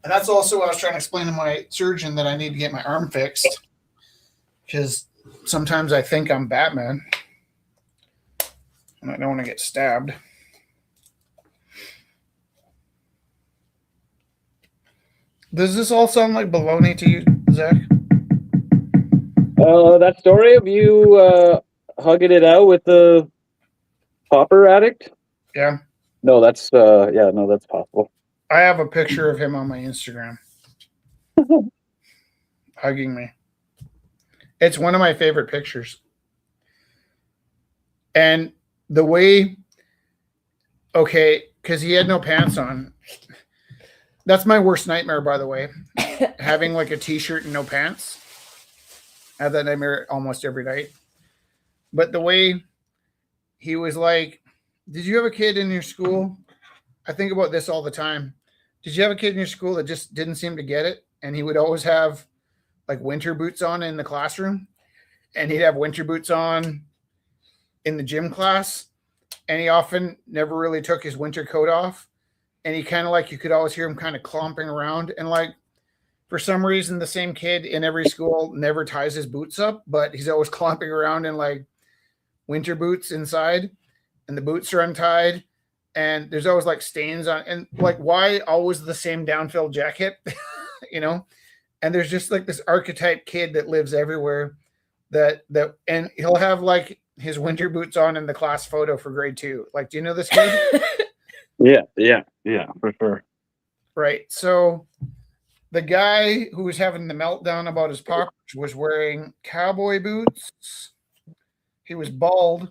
And that's also what I was trying to explain to my surgeon, that I need to get my arm fixed. Because sometimes I think I'm Batman. And I don't want to get stabbed. Does this all sound like baloney to you, Zach? That story of you hugging it out with the popper addict? Yeah. No, that's that's possible. I have a picture of him on my Instagram. Hugging me. It's one of my favorite pictures. And the way, okay, because he had no pants on. That's my worst nightmare, by the way. Having like a t-shirt and no pants. I have that nightmare almost every night. But the way he was like, did you have a kid in your school? I think about this all the time. Did you have a kid in your school that just didn't seem to get it? And he would always have like winter boots on in the classroom. And he'd have winter boots on in the gym class. And he often never really took his winter coat off. And he kind of like, you could always hear him kind of clomping around. And like, for some reason, the same kid in every school never ties his boots up, but he's always clomping around in like winter boots inside, and the boots are untied, and there's always like stains on, and like, why always the same downfilled jacket, you know? And there's just like this archetype kid that lives everywhere and he'll have like his winter boots on in the class photo for grade 2. Like, do you know this kid? Yeah, for sure. Right. So the guy who was having the meltdown about his poppers was wearing cowboy boots. He was bald.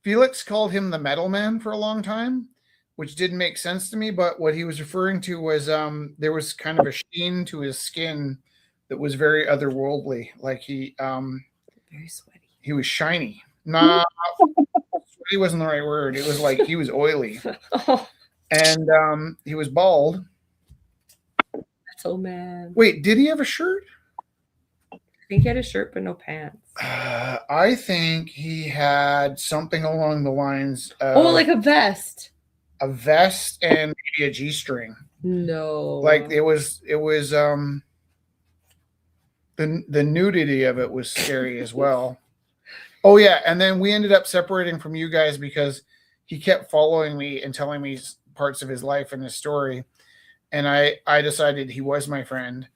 Felix called him the metal man for a long time, which didn't make sense to me. But what he was referring to was there was kind of a sheen to his skin that was very otherworldly. Like Very sweaty. He was shiny. Nah, sweaty wasn't the right word. It was like he was oily. And he was bald. So man. Wait, did he have a shirt? I think he had a shirt but no pants. I think he had something along the lines of like a vest. A vest and maybe a G-string. No. Like it was the nudity of it was scary as well. Oh yeah, and then we ended up separating from you guys because he kept following me and telling me parts of his life and his story. And I decided he was my friend.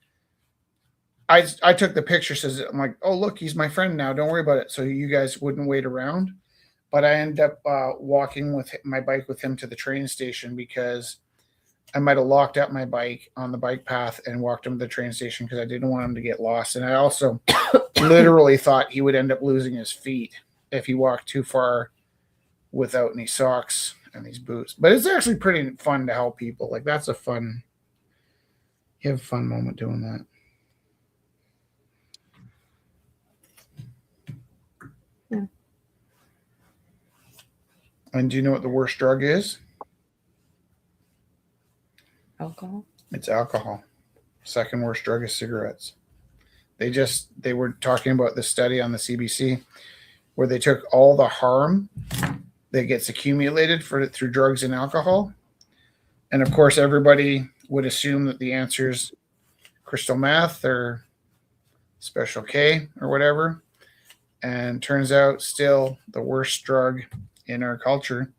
I took the picture, says I'm like, oh look, he's my friend now. Don't worry about it. So you guys wouldn't wait around. But I ended up walking with my bike with him to the train station because I might have locked up my bike on the bike path and walked him to the train station because I didn't want him to get lost. And I also literally thought he would end up losing his feet if he walked too far without any socks and these boots. But it's actually pretty fun to help people. Like you have a fun moment doing that. Yeah. And do you know what the worst drug is? Alcohol? It's alcohol. Second worst drug is cigarettes. They were talking about this study on the CBC where they took all the harm that gets accumulated through drugs and alcohol. And of course, everybody would assume that the answer is crystal meth or Special K or whatever. And turns out still the worst drug in our culture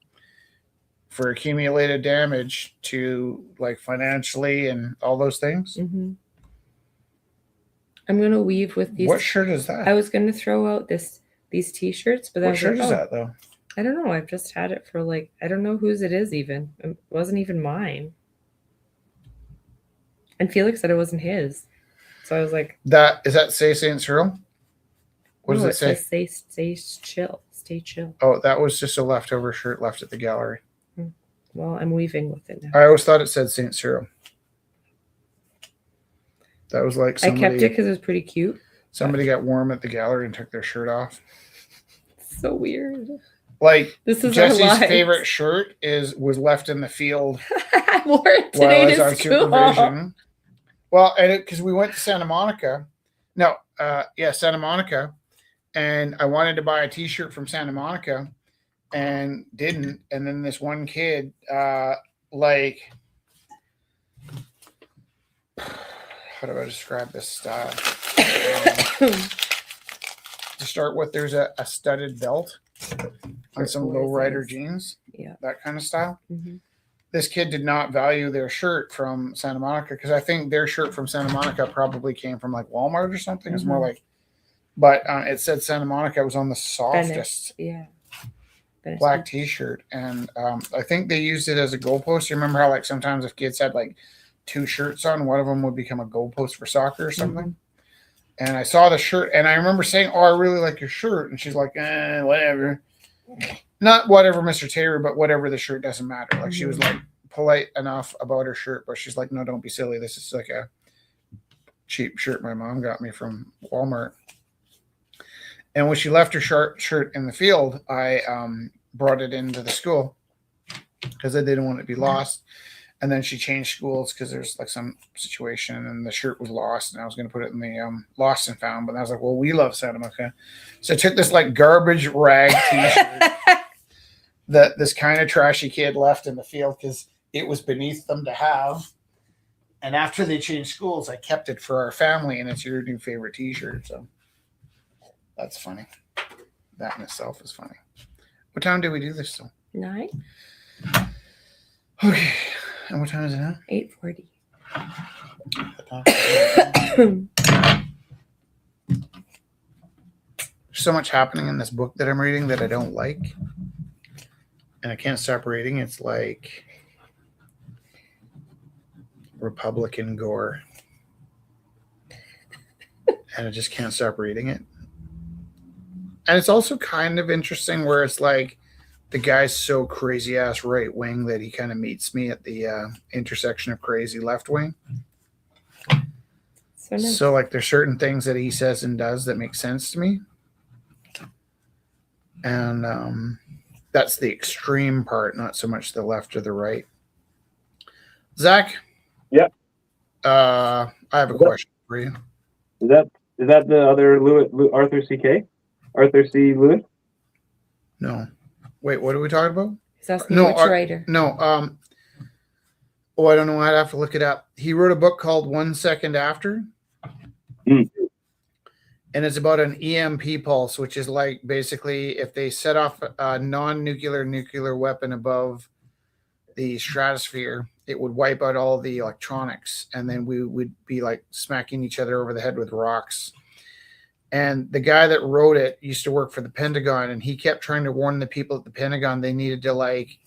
for accumulated damage to like financially and all those things. Mm-hmm. I'm going to weave with these. What shirt is that? I was going to throw out these t-shirts, but what shirt is that though? I don't know. I've just had it for like, I don't know whose it is even. It wasn't even mine. And Felix said it wasn't his. So I was like, Is that say St. Cyril? What does it say? Stay chill. Stay chill. Oh, that was just a leftover shirt left at the gallery. Well, I'm weaving with it now. I always thought it said St. Cyril. That was like I kept it because it was pretty cute. Somebody got warm at the gallery and took their shirt off. It's so weird. Like this is Jesse's favorite shirt was left in the field. I wore it today while I was on school. supervision. Well, and because we went to Santa Monica. No, Santa Monica. And I wanted to buy a t-shirt from Santa Monica and didn't. And then this one kid, like, how do I describe this style? To start with, there's a studded belt on some lowrider jeans. Yeah. That kind of style. Mm-hmm. This kid did not value their shirt from Santa Monica because I think their shirt from Santa Monica probably came from like Walmart or something. Mm-hmm. It's more like, but it said Santa Monica was on the softest black t-shirt. And I think they used it as a goalpost. You remember how like sometimes if kids had like two shirts on, one of them would become a goalpost for soccer or something. Mm-hmm. And I saw the shirt, and I remember saying, "Oh, I really like your shirt." And she's like, "Whatever." Not whatever, Mr. Taylor, but whatever the shirt, doesn't matter. Like, she was like polite enough about her shirt, but she's like, "No, don't be silly. This is like a cheap shirt my mom got me from Walmart." And when she left her shirt in the field, I brought it into the school because I didn't want it to be lost. And then she changed schools because there's like some situation, and the shirt was lost, and I was going to put it in the lost and found. But I was like, well, we love Santa Monica, so I took this like garbage rag T-shirt that this kind of trashy kid left in the field because it was beneath them to have. And after they changed schools, I kept it for our family, and it's your new favorite T-shirt. So that's funny. That in itself is funny. What time did we do this till? 9. Okay. And what time is it now? 8:40. There's so much happening in this book that I'm reading that I don't like. And I can't stop reading. It's like Republican gore. And I just can't stop reading it. And it's also kind of interesting where it's like the guy's so crazy ass right wing that he kind of meets me at the intersection of crazy left wing. So nice. So like there's certain things that he says and does that make sense to me. And that's the extreme part, not so much the left or the right. Zach? Yeah. I have a question for you. Is that the other Arthur C.K.? Arthur C. Lewis? No. Wait, what are we talking about? He's asking which writer. No. Oh, I don't know. I'd have to look it up. He wrote a book called 1 Second After. Mm. And it's about an EMP pulse, which is like basically if they set off a nuclear weapon above the stratosphere, it would wipe out all the electronics, and then we would be like smacking each other over the head with rocks. And the guy that wrote it used to work for the Pentagon, and he kept trying to warn the people at the Pentagon they needed to like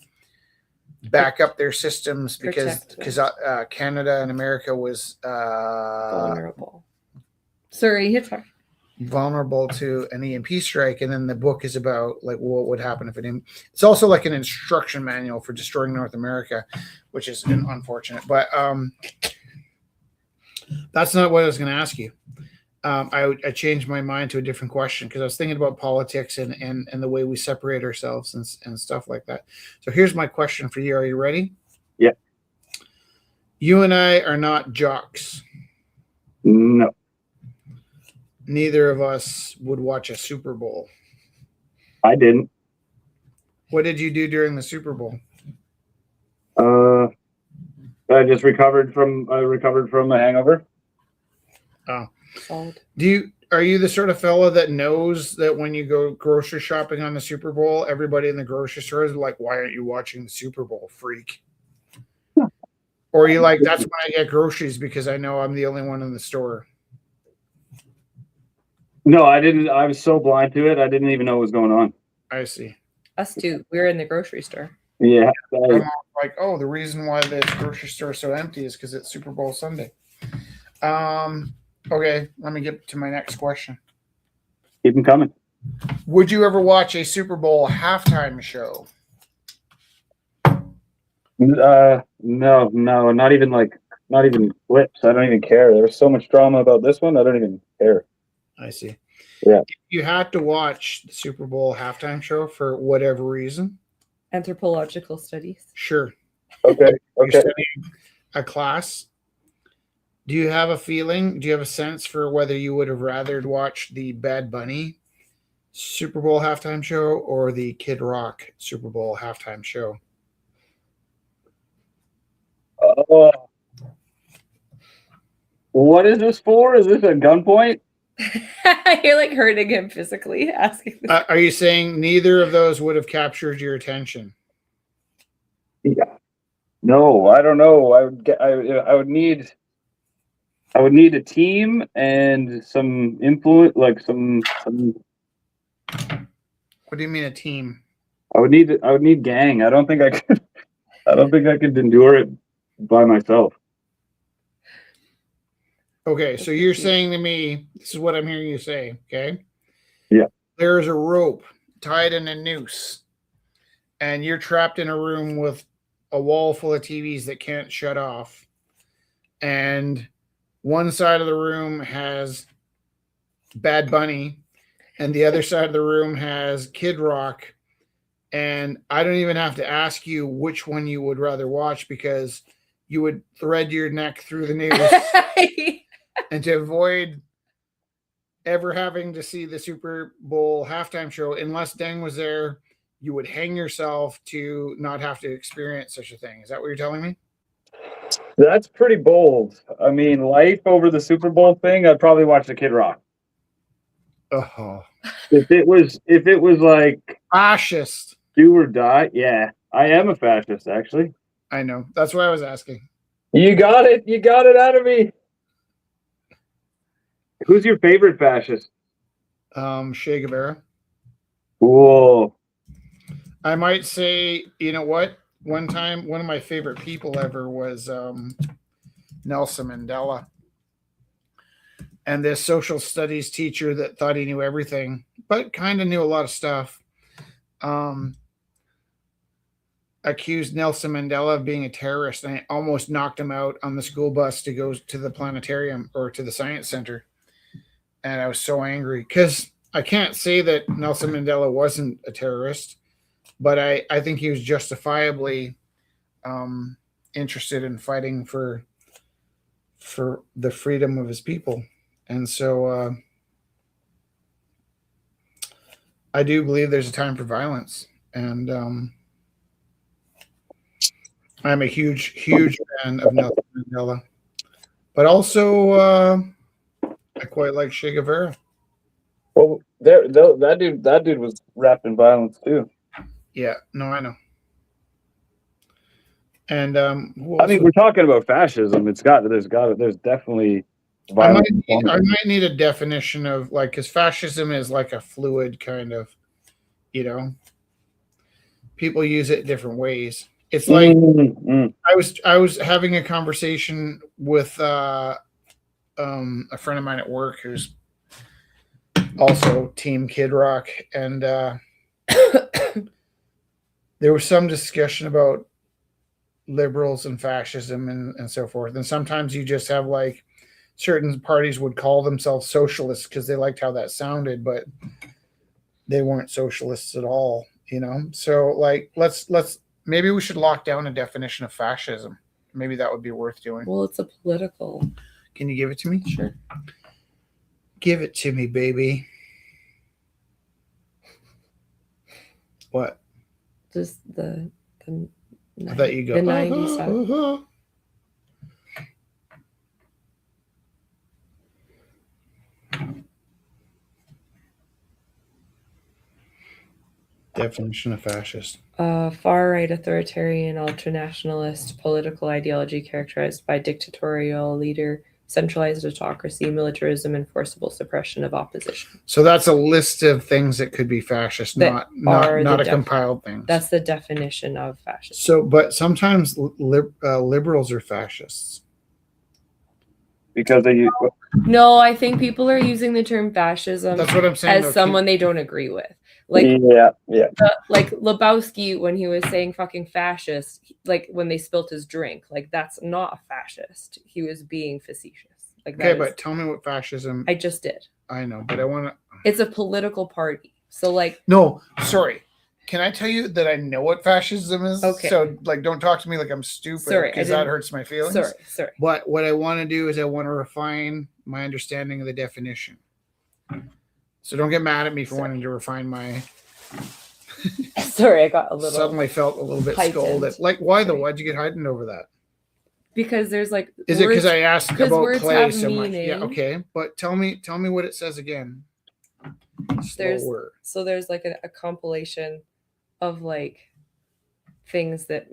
back up their systems because Canada and America was vulnerable. Sorry, you're talking. Vulnerable to an EMP strike. And then the book is about like what would happen if it's also like an instruction manual for destroying North America, which is unfortunate. But that's not what I was going to ask you. I changed my mind to a different question because I was thinking about politics and the way we separate ourselves and stuff like that. So here's my question for you. Are you ready? Yeah. You and I are not jocks. No. Neither of us would watch a Super Bowl. I didn't. What did you do during the Super Bowl? I just recovered from a hangover. Oh. Solid. Are you the sort of fellow that knows that when you go grocery shopping on the Super Bowl, everybody in the grocery store is like, "Why aren't you watching the Super Bowl, freak?" Or are you like, "That's when I get groceries because I know I'm the only one in the store"? No, I didn't. I was so blind to it, I didn't even know what was going on. I see. Us too. We were in the grocery store. Yeah. I'm like, oh, the reason why the grocery store is so empty is because it's Super Bowl Sunday. Okay, let me get to my next question. Keep them coming. Would you ever watch a Super Bowl halftime show? No, not even clips. I don't even care. There was so much drama about this one. I don't even care. I see. Yeah. If you had to watch the Super Bowl halftime show for whatever reason. Anthropological studies. Sure. Okay. You're studying a class. Do you have a feeling? Do you have a sense for whether you would have rather watched the Bad Bunny Super Bowl halftime show or the Kid Rock Super Bowl halftime show? What is this for? Is this a gunpoint? You're like hurting him physically, asking. Are you saying neither of those would have captured your attention? Yeah. No, I don't know. I would need a team and some influence, like some. What do you mean a team? I would need gang. I don't think I could. I don't think I could endure it by myself. Okay, so you're saying to me, this is what I'm hearing you say, okay? Yeah. There's a rope tied in a noose, and you're trapped in a room with a wall full of TVs that can't shut off. And one side of the room has Bad Bunny, and the other side of the room has Kid Rock. And I don't even have to ask you which one you would rather watch because you would thread your neck through the noose. And to avoid ever having to see the Super Bowl halftime show, unless Deng was there, you would hang yourself to not have to experience such a thing. Is that what you're telling me? That's pretty bold. I mean, life over the Super Bowl thing, I'd probably watch the Kid Rock. Oh, If it was like fascist. do or die, yeah. I am a fascist, actually. I know. That's why I was asking. You got it. You got it out of me. Who's your favorite fascist? Che Guevara. Cool. I might say, you know what? One time, one of my favorite people ever was Nelson Mandela. And this social studies teacher that thought he knew everything, but kind of knew a lot of stuff, accused Nelson Mandela of being a terrorist, and I almost knocked him out on the school bus to go to the planetarium or to the science center. And I was so angry because I can't say that Nelson Mandela wasn't a terrorist, but I think he was justifiably interested in fighting for the freedom of his people. And so I do believe there's a time for violence. And I'm a huge fan of Nelson Mandela. But also, I quite like Che Guevara. Well, that dude was wrapped in violence too. Yeah, no, I know. And I mean, we're talking about fascism. There's definitely violence. I might need a definition of like, because fascism is like a fluid kind of, people use it different ways. It's like I was having a conversation with a friend of mine at work who's also Team Kid Rock, and there was some discussion about liberals and fascism and so forth. And sometimes you just have like certain parties would call themselves socialists because they liked how that sounded, but they weren't socialists at all, So like let's maybe we should lock down a definition of fascism. Maybe that would be worth doing. Well, it's a political. Can you give it to me? Sure. Give it to me, baby. What? Just the I thought you go the 90s stuff. Definition of fascist. Far-right authoritarian ultranationalist political ideology characterized by dictatorial leader, centralized autocracy, militarism, and forcible suppression of opposition. So that's a list of things that could be fascist, not a compiled thing. That's the definition of fascism. So, but sometimes liberals are fascists. Because they No, I think people are using the term fascism That's what I'm saying, as someone they don't agree with. Like, yeah. Like Lebowski, when he was saying fucking fascist, like when they spilt his drink, like that's not a fascist. He was being facetious. Like, okay, but tell me what fascism. I just did. I know, but I want to. It's a political party. So like. No, sorry. Can I tell you that I know what fascism is? Okay. So like, don't talk to me like I'm stupid because that hurts my feelings. Sorry. But what I want to do is I want to refine my understanding of the definition. So don't get mad at me for wanting to refine my. Sorry, I got a little. Suddenly felt a little bit scolded. Like, why though? Why'd you get heightened over that? Because there's like. Is it because I asked about clay so much? Meaning. Yeah, okay. But tell me what it says again. Slower. There's like a compilation of like things that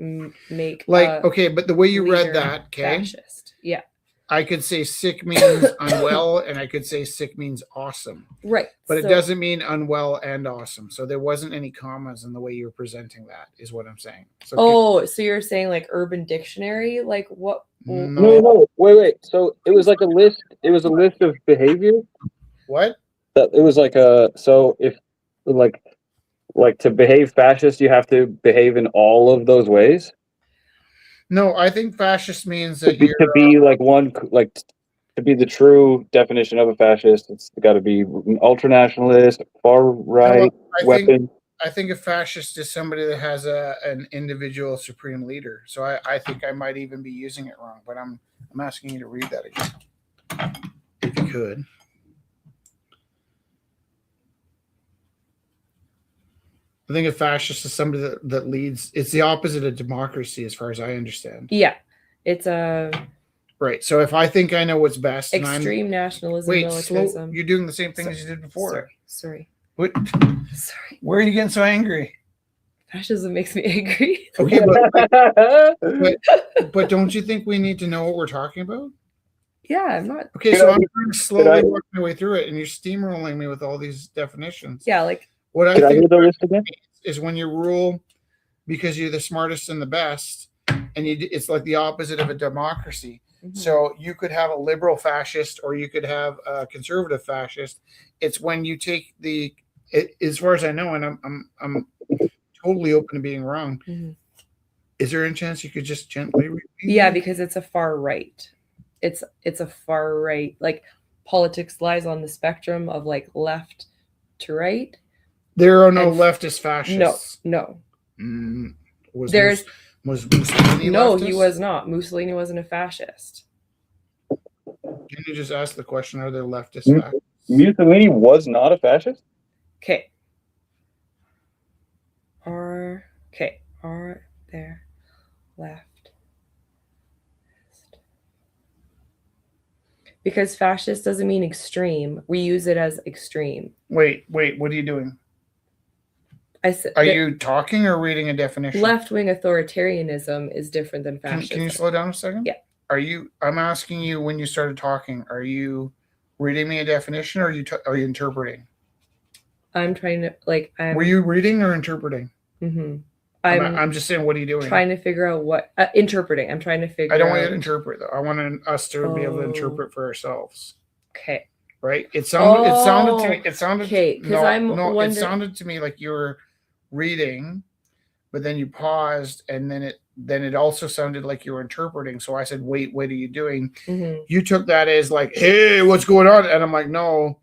make like okay, but the way you read that, okay. Fascist. Yeah. I could say sick means unwell, and I could say sick means awesome. Right. But it doesn't mean unwell and awesome. So there wasn't any commas in the way you were presenting that, is what I'm saying. So so you're saying like Urban Dictionary? Like what? No. Wait. So it was like a list. It was a list of behavior. What? It was like so if like to behave fascist, you have to behave in all of those ways. No, I think fascist means that To be like one, like to be the true definition of a fascist, it's got to be an ultranationalist, far right, weapon. I think a fascist is somebody that has an individual supreme leader. So I think I might even be using it wrong, but I'm asking you to read that again, if you could. I think a fascist is somebody that leads. It's the opposite of democracy, as far as I understand. Yeah, it's a right. So if I think I know what's best, extreme nationalism, militarism. You're doing the same thing as you did before. Sorry. What? Sorry. Where are you getting so angry? Fascism makes me angry. Okay, but don't you think we need to know what we're talking about? Yeah, I'm not. Okay, so I'm trying to slowly work my way through it, and you're steamrolling me with all these definitions. Yeah, like what I think the list again? Is when you rule because you're the smartest and the best, and it's like the opposite of a democracy. Mm-hmm. So you could have a liberal fascist, or you could have a conservative fascist. It's when you take as far as I know, and I'm totally open to being wrong. Mm-hmm. Is there any chance you could just gently repeat? Yeah, because it's a far right. It's a far right. Like politics lies on the spectrum of like left to right. There are no leftist fascists. No. Was Mussolini no, leftist? He was not. Mussolini wasn't a fascist. Can you just ask the question? Are there leftist fascists? Mussolini was not a fascist? Okay. Are there left? Because fascist doesn't mean extreme. We use it as extreme. Wait. What are you doing? Are you talking or reading a definition? Left-wing authoritarianism is different than fascism. Can you slow down a second? Yeah. I'm asking you when you started talking, are you reading me a definition or are you interpreting? I'm trying to Were you reading or interpreting? Mm-hmm. I'm just saying, what are you doing? Trying to figure out what interpreting. I'm trying to figure. I don't want you to interpret though. I want us to be able to interpret for ourselves. Okay. Right. It sounded to me. It sounded. Okay. Because It sounded to me like you were reading, but then you paused, and then it also sounded like you were interpreting. So I said, "Wait, what are you doing?" Mm-hmm. You took that as like, "Hey, what's going on?" And I'm like, "No,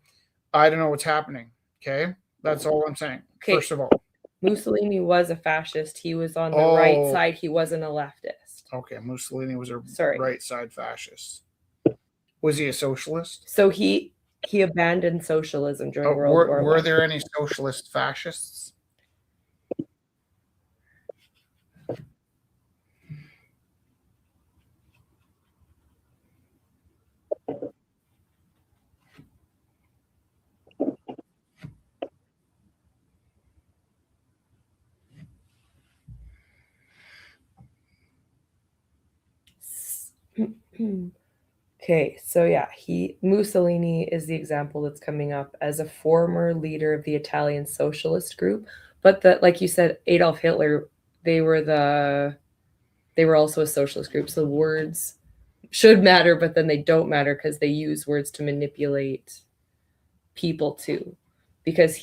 I don't know what's happening." Okay, that's all I'm saying. Okay. First of all, Mussolini was a fascist. He was on the right side. He wasn't a leftist. Okay, Mussolini was a right side fascist. Was he a socialist? So he abandoned socialism during World War I. Were there any socialist fascists? Okay, so yeah, Mussolini is the example that's coming up as a former leader of the Italian socialist group, but like you said, Adolf Hitler, they were also a socialist group. So words should matter, but then they don't matter because they use words to manipulate people too. Because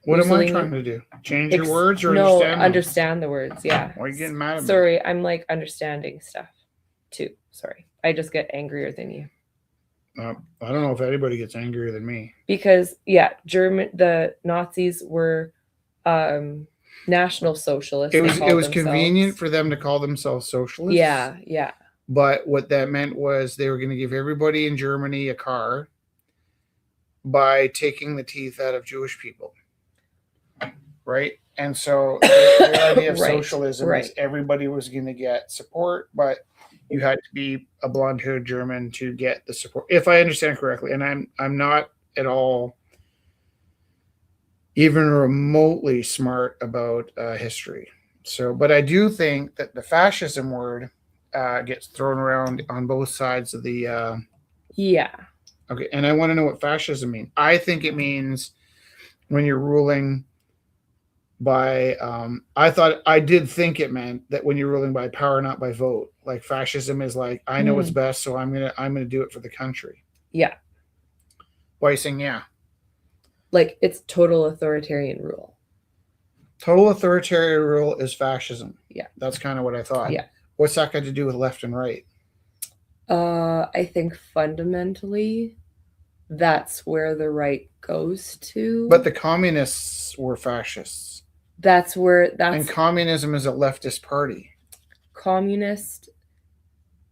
what am I trying to do? Change your words or understand the words? Yeah. Why are you getting mad at me? Sorry, I'm like understanding stuff too. Sorry. I just get angrier than you. I don't know if anybody gets angrier than me. Because the Nazis were National Socialists. It was convenient for them to call themselves socialists. Yeah. But what that meant was they were going to give everybody in Germany a car by taking the teeth out of Jewish people. Right? And so the idea of socialism is everybody was going to get support, but you had to be a blonde-haired German to get the support, if I understand correctly. And I'm not at all even remotely smart about history. So, but I do think that the fascism word gets thrown around on both sides of the. Yeah. Okay, and I want to know what fascism means. I think it means when you're ruling by. I did think it meant that when you're ruling by power, not by vote. Like fascism is like I know what's best, so I'm gonna do it for the country. Yeah. Why are you saying yeah? Like it's total authoritarian rule. Total authoritarian rule is fascism. Yeah. That's kind of what I thought. Yeah. What's that got to do with left and right? I think fundamentally that's where the right goes to. But the communists were fascists. And communism is a leftist party. Communist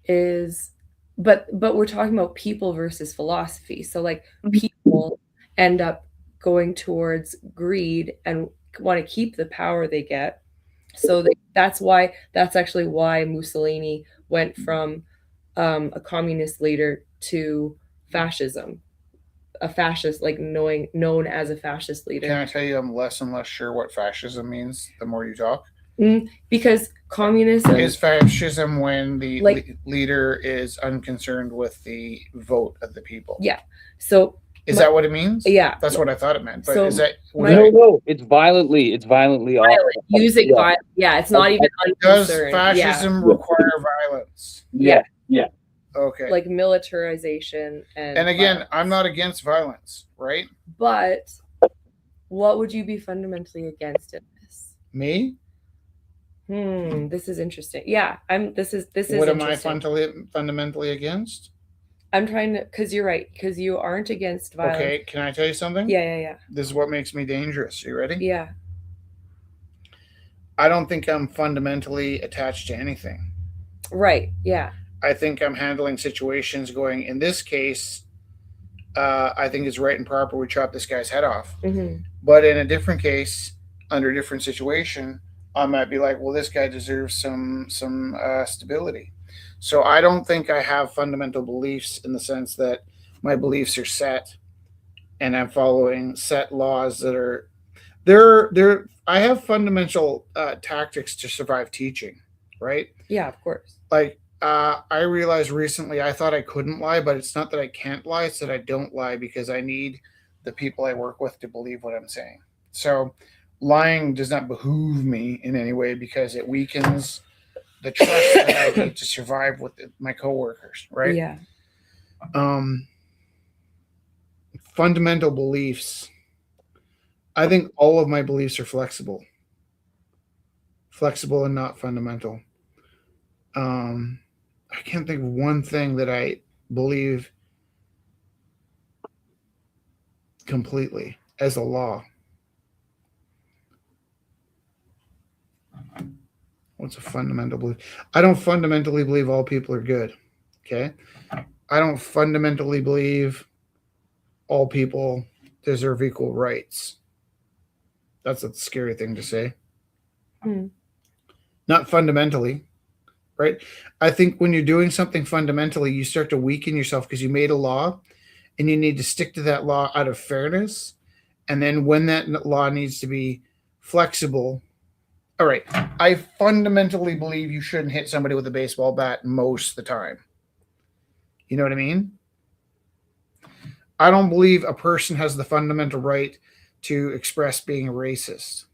is but we're talking about people versus philosophy. So like people end up going towards greed and want to keep the power they get. So that's actually why Mussolini went from a communist leader to fascism, a fascist, like known as a fascist leader. Can I tell you I'm less and less sure what fascism means the more you talk? Because communism is fascism when the leader is unconcerned with the vote of the people. Yeah. So is that what it means? Yeah. That's what I thought it meant. But so is that no, it's violently using violence. Yeah, it's not even unconcerned. Does fascism require violence? Yeah. Okay. Like militarization and again, violence. I'm not against violence, right? But what would you be fundamentally against in this? Me? This is interesting. Yeah, this is what am I fundamentally against? I'm trying to, because you're right, because you aren't against violence. Okay, can I tell you something? Yeah. This is what makes me dangerous. You ready? Yeah. I don't think I'm fundamentally attached to anything. Right, yeah. I think I'm handling situations going, in this case, I think it's right and proper we chop this guy's head off. Mm-hmm. But in a different case, under a different situation, I might be like, well, this guy deserves some stability. So I don't think I have fundamental beliefs in the sense that my beliefs are set and I'm following set laws that are there. I have fundamental tactics to survive teaching, right? Yeah, of course. Like I realized recently I thought I couldn't lie, but it's not that I can't lie, it's that I don't lie because I need the people I work with to believe what I'm saying. So lying does not behoove me in any way because it weakens the trust that I need to survive with my coworkers, right? Yeah. Fundamental beliefs. I think all of my beliefs are flexible and not fundamental. I can't think of one thing that I believe completely as a law. What's a fundamental belief? I don't fundamentally believe all people are good. Okay. I don't fundamentally believe all people deserve equal rights. That's a scary thing to say. Not fundamentally, right? I think when you're doing something fundamentally, you start to weaken yourself because you made a law and you need to stick to that law out of fairness. And then when that law needs to be flexible, all right, I fundamentally believe you shouldn't hit somebody with a baseball bat most of the time. You know what I mean? I don't believe a person has the fundamental right to express being a racist.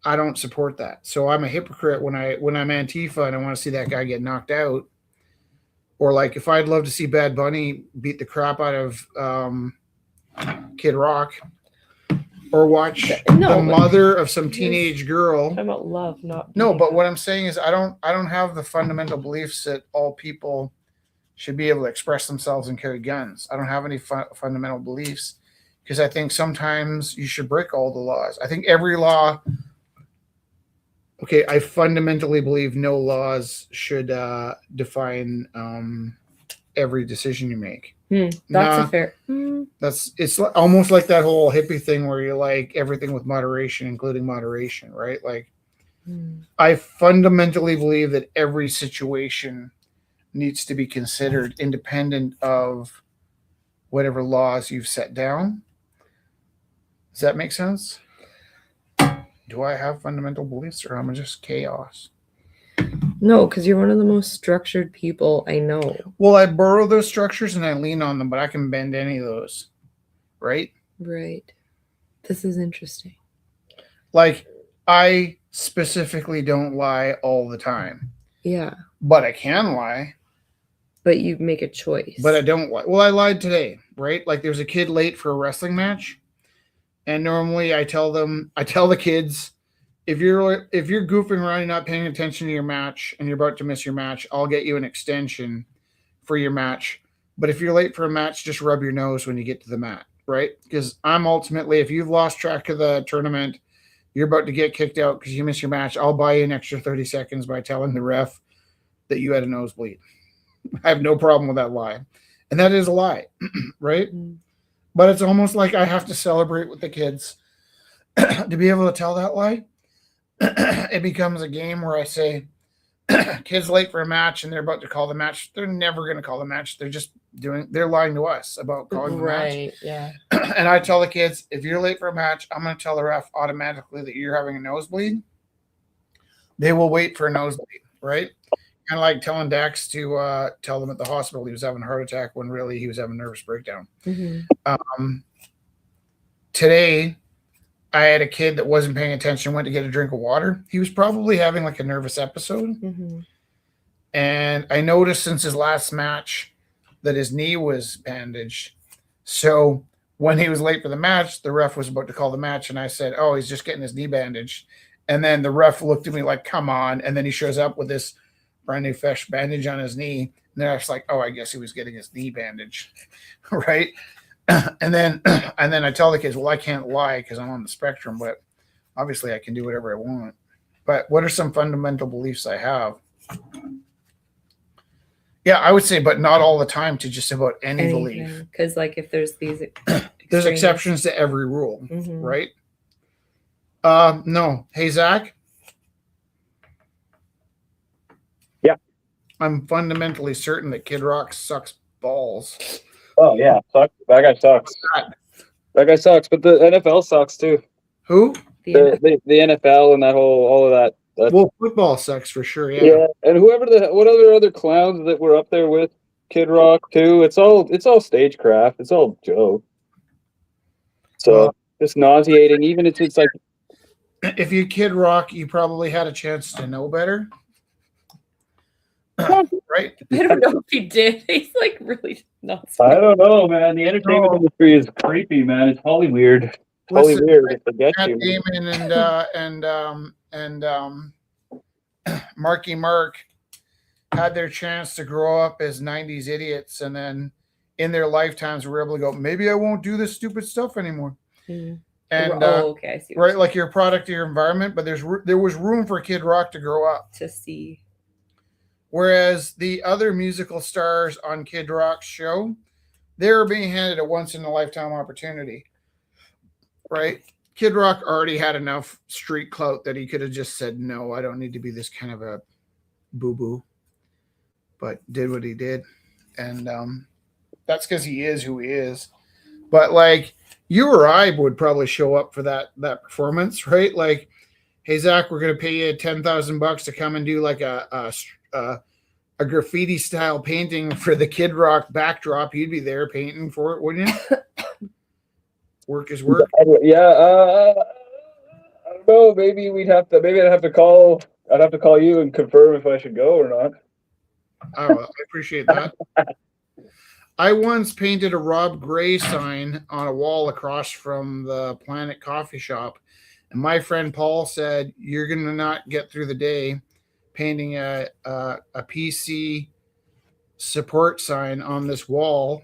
I don't support that. So I'm a hypocrite when I'm Antifa and I want to see that guy get knocked out. Or like if I'd love to see Bad Bunny beat the crap out of Kid Rock. Or watch the mother of some teenage girl. Talking about love, not no. But what I'm saying is, I don't have the fundamental beliefs that all people should be able to express themselves and carry guns. I don't have any fundamental beliefs because I think sometimes you should break all the laws. I think every law. Okay, I fundamentally believe no laws should define every decision you make. That's a fair. It's almost like that whole hippie thing where you like everything with moderation, including moderation, right? Like, I fundamentally believe that every situation needs to be considered independent of whatever laws you've set down. Does that make sense? Do I have fundamental beliefs, or am I just chaos? No, because you're one of the most structured people I know. Well, I borrow those structures and I lean on them, but I can bend any of those, right? Right. This is interesting. Like, I specifically don't lie all the time, Yeah, but I can lie, but you make a choice. but I don't lie. Well, I lied today, right? Like, there's a kid late for a wrestling match, and normally I tell the kids, if you're goofing around, you're not paying attention to your match, and you're about to miss your match, I'll get you an extension for your match. But if you're late for a match, just rub your nose when you get to the mat, right? Because I'm ultimately, if you've lost track of the tournament, you're about to get kicked out because you missed your match, I'll buy you an extra 30 seconds by telling the ref that you had a nosebleed. I have no problem with that lie. And that is a lie, right? Mm. But it's almost like I have to celebrate with the kids to be able to tell that lie. It becomes a game where I say, kids late for a match and they're about to call the match. They're never going to call the match. They're lying to us about calling the match. Right, yeah. And I tell the kids, if you're late for a match, I'm going to tell the ref automatically that you're having a nosebleed. They will wait for a nosebleed, right? Kind of like telling Dax to tell them at the hospital he was having a heart attack when really he was having a nervous breakdown. Mm-hmm. Today, I had a kid that wasn't paying attention, went to get a drink of water. He was probably having like a nervous episode. Mm-hmm. And I noticed since his last match that his knee was bandaged. So when he was late for the match, the ref was about to call the match. And I said, oh, he's just getting his knee bandaged. And then the ref looked at me like, come on. And then he shows up with this brand new fresh bandage on his knee. And then I was like, oh, I guess he was getting his knee bandaged. Right. And then I tell the kids, well, I can't lie because I'm on the spectrum, but obviously I can do whatever I want. But what are some fundamental beliefs I have? Yeah, I would say, but not all the time to just about any belief. Because like if there's these there's exceptions to every rule, mm-hmm. right? No. Hey, Zach? Yeah. I'm fundamentally certain that Kid Rock sucks balls. Oh, yeah. That guy sucks. That guy sucks, but the NFL sucks too. Who? The NFL and all of that. Well, football sucks for sure, yeah. Yeah, and what other clowns that were up there with Kid Rock too? It's all stagecraft. It's all joke. So it's nauseating. Even it's like if you Kid Rock, you probably had a chance to know better. Right? I don't know if he did. He's like really not. I don't know, man. The entertainment industry is creepy, man. It's Holly weird. Holly weird. If they get you. Damon and Marky Mark had their chance to grow up as 90s idiots, and then in their lifetimes were able to go, maybe I won't do this stupid stuff anymore. Mm-hmm. And okay, I see. Right, like you're a product of your environment, but there was room for Kid Rock to grow up to see. Whereas the other musical stars on Kid Rock's show, they were being handed a once in a lifetime opportunity. Right? Kid Rock already had enough street clout that he could have just said, no, I don't need to be this kind of a boo-boo. But did what he did. And that's because he is who he is. But like you or I would probably show up for that performance, right? Like, hey, Zach, we're going to pay you $10,000 to come and do like a graffiti style painting for the Kid Rock backdrop. You'd be there painting for it, wouldn't you? Work is work. Yeah, I don't know. Maybe I'd have to call you and confirm if I should go or not. Oh, I appreciate that. I once painted a Rob Gray sign on a wall across from the Planet Coffee Shop, and my friend Paul said, "You're going to not get through the day painting a PC support sign on this wall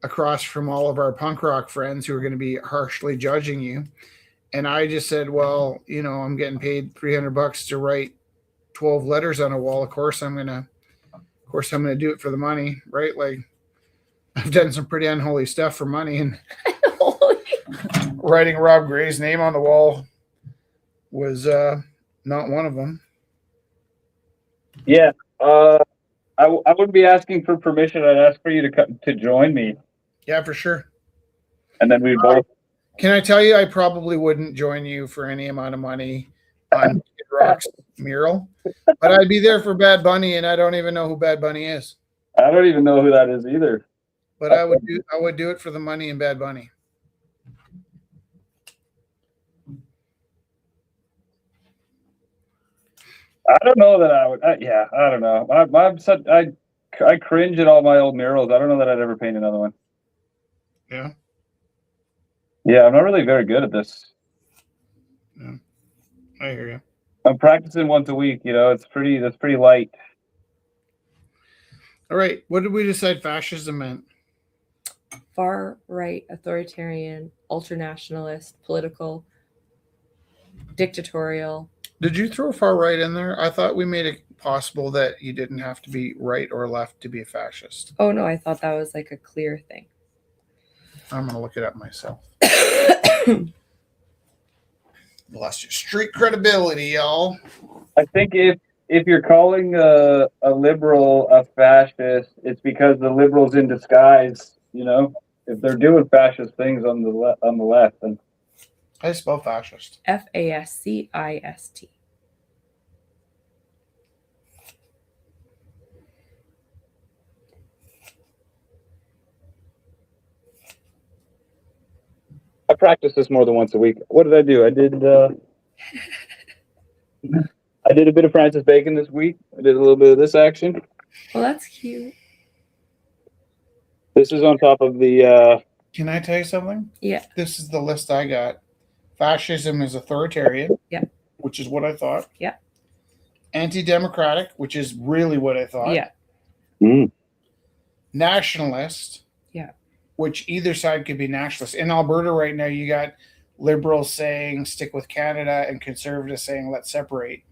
across from all of our punk rock friends who are going to be harshly judging you." And I just said, well, I'm getting paid $300 to write 12 letters on a wall. Of course I'm going to do it for the money, right? Like I've done some pretty unholy stuff for money, and writing Rob Gray's name on the wall was not one of them. Yeah. I wouldn't be asking for permission. I'd ask for you to join me. Yeah, for sure. And then we'd both. Can I tell you, I probably wouldn't join you for any amount of money on Kid Rock's mural. But I'd be there for Bad Bunny, and I don't even know who Bad Bunny is. I don't even know who that is either. But I would do it for the money and Bad Bunny. I don't know that I would. I don't know. I cringe at all my old murals. I don't know that I'd ever paint another one. Yeah. Yeah, I'm not really very good at this. Yeah. I hear you. I'm practicing once a week. That's pretty light. All right. What did we decide fascism meant? Far right, authoritarian, ultranationalist, political, dictatorial. Did you throw far right in there? I thought we made it possible that you didn't have to be right or left to be a fascist. Oh no, I thought that was like a clear thing. I'm going to look it up myself. Lost your street credibility, y'all. I think if you're calling a liberal a fascist, it's because the liberal's in disguise. If they're doing fascist things on the left, then I spell fascist. FASCIST. I practice this more than once a week. What did I do? I did a bit of Francis Bacon this week. I did a little bit of this action. Well, that's cute. This is on top of the. Can I tell you something? Yeah. This is the list I got. Fascism is authoritarian. Yeah. Which is what I thought. Yeah. Anti-democratic, which is really what I thought. Yeah. Nationalist. Yeah. Which either side could be nationalist. In Alberta right now, you got liberals saying stick with Canada and conservatives saying let's separate.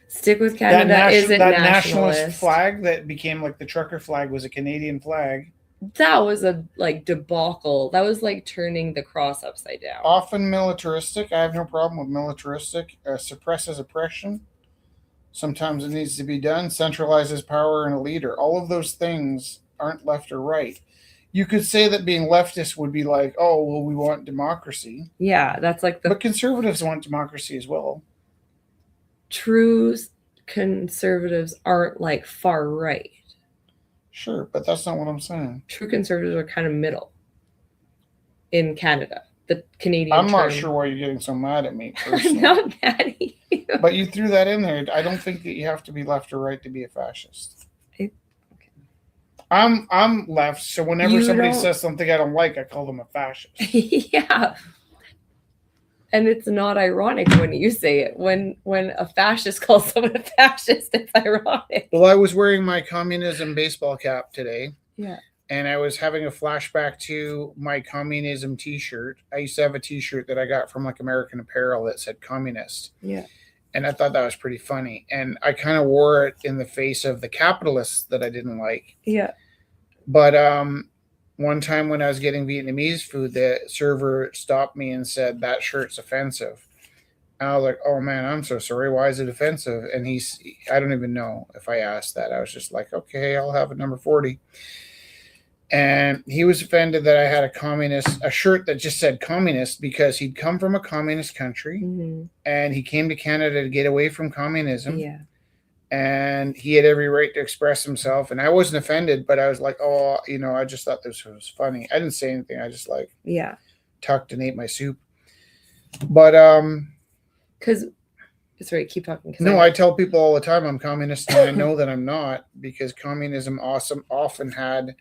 Stick with Canada isn't that nationalist. Nationalist flag that became like the trucker flag was a Canadian flag. That was a debacle. That was like turning the cross upside down. Often militaristic. I have no problem with militaristic. Suppresses oppression. Sometimes it needs to be done. Centralizes power in a leader. All of those things aren't left or right. You could say that being leftist would be like, oh, well, we want democracy. Yeah, that's like But conservatives want democracy as well. True conservatives aren't like far right. Sure, but that's not what I'm saying. True conservatives are kind of middle in Canada. The Canadian I'm not sure why you're getting so mad at me. I'm not mad at you. But you threw that in there. I don't think that you have to be left or right to be a fascist. Okay. I'm left, so whenever somebody says something I don't like, I call them a fascist. Yeah. And it's not ironic when you say it. When a fascist calls someone a fascist, it's ironic. Well, I was wearing my communism baseball cap today. Yeah. And I was having a flashback to my communism t-shirt. I used to have a t-shirt that I got from like American Apparel that said communist. Yeah. And I thought that was pretty funny. And I kind of wore it in the face of the capitalists that I didn't like. Yeah. But one time when I was getting Vietnamese food, the server stopped me and said, that shirt's offensive. And I was like, oh man, I'm so sorry. Why is it offensive? And I don't even know if I asked that. I was just like, okay, I'll have a number 40. And he was offended that I had a shirt that just said communist because he'd come from a communist country and he came to Canada to get away from communism. Yeah. And he had every right to express himself. And I wasn't offended, but I was like, oh, I just thought this was funny. I didn't say anything. I just tucked and ate my soup. But because sorry, keep talking. No, I tell people all the time I'm communist, and I know that I'm not, because communism often had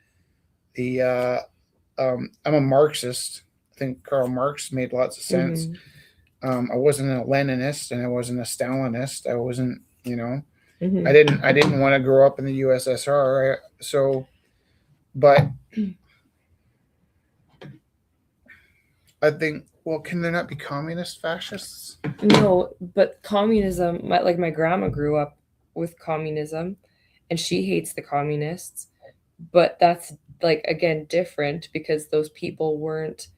the I'm a Marxist. I think Karl Marx made lots of sense. I wasn't a Leninist and I wasn't a Stalinist. I wasn't, I didn't want to grow up in the USSR. But I think, well, can there not be communist fascists? No, but communism, my grandma grew up with communism and she hates the communists, but that's again different because those people weren't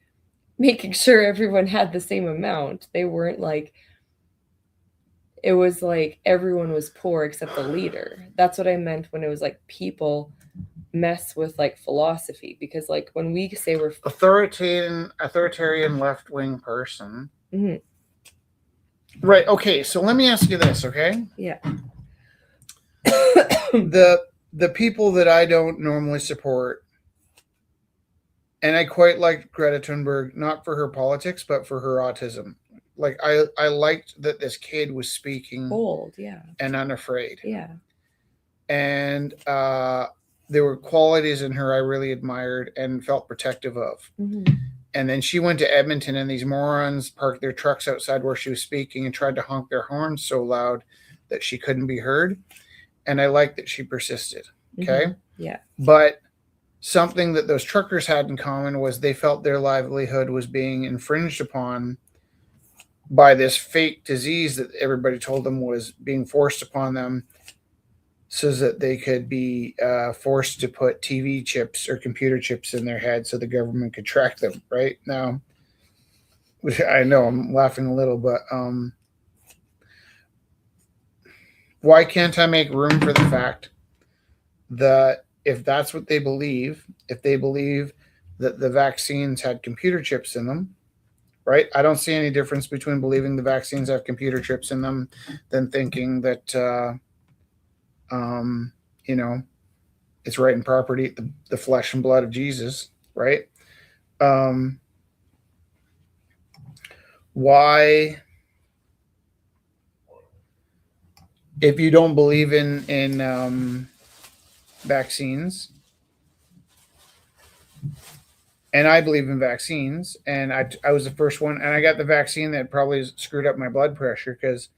making sure everyone had the same amount. They weren't it was everyone was poor except the leader. That's what I meant when it was people mess with philosophy, because when we say we're authoritarian left-wing person Right. Okay. So let me ask you this. Okay. Yeah. The people that I don't normally support, and I quite liked Greta Thunberg, not for her politics, but for her autism. Like I liked that this kid was speaking Bold. Yeah. and unafraid. Yeah. And there were qualities in her I really admired and felt protective of. Mm-hmm. And then she went to Edmonton, and these morons parked their trucks outside where she was speaking and tried to honk their horns so loud that she couldn't be heard. And I liked that she persisted. Okay. Mm-hmm. Yeah. But something that those truckers had in common was they felt their livelihood was being infringed upon by this fake disease that everybody told them was being forced upon them, so that they could be forced to put TV chips or computer chips in their head so the government could track them. Right now, I know I'm laughing a little, but why can't I make room for the fact that if that's what they believe, if they believe that the vaccines had computer chips in them, right? I don't see any difference between believing the vaccines have computer chips in them than thinking that, you know, it's right and proper to eat the flesh and blood of Jesus, right? Why, if you don't believe in vaccines, and I believe in vaccines, and I was the first one, and I got the vaccine that probably screwed up my blood pressure because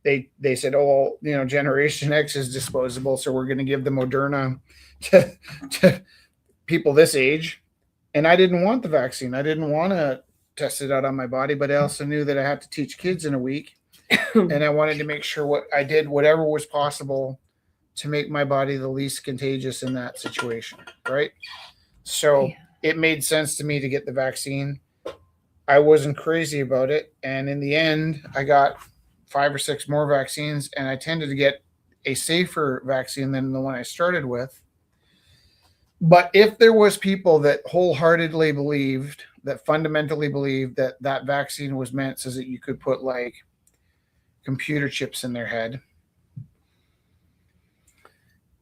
they said, oh, you know, Generation X is disposable, so we're going to give the Moderna to people this age. And I didn't want the vaccine. I didn't want to test it out on my body, but I also knew that I had to teach kids in a week, and I wanted to make sure what I did, whatever was possible, to make my body the least contagious in that situation, right? So it made sense to me to get the vaccine. I wasn't crazy about it, and in the end, I got 5 or 6 more vaccines, and I tended to get a safer vaccine than the one I started with. But if there was people that wholeheartedly believed, that fundamentally believed that that vaccine was meant so that you could put like computer chips in their head,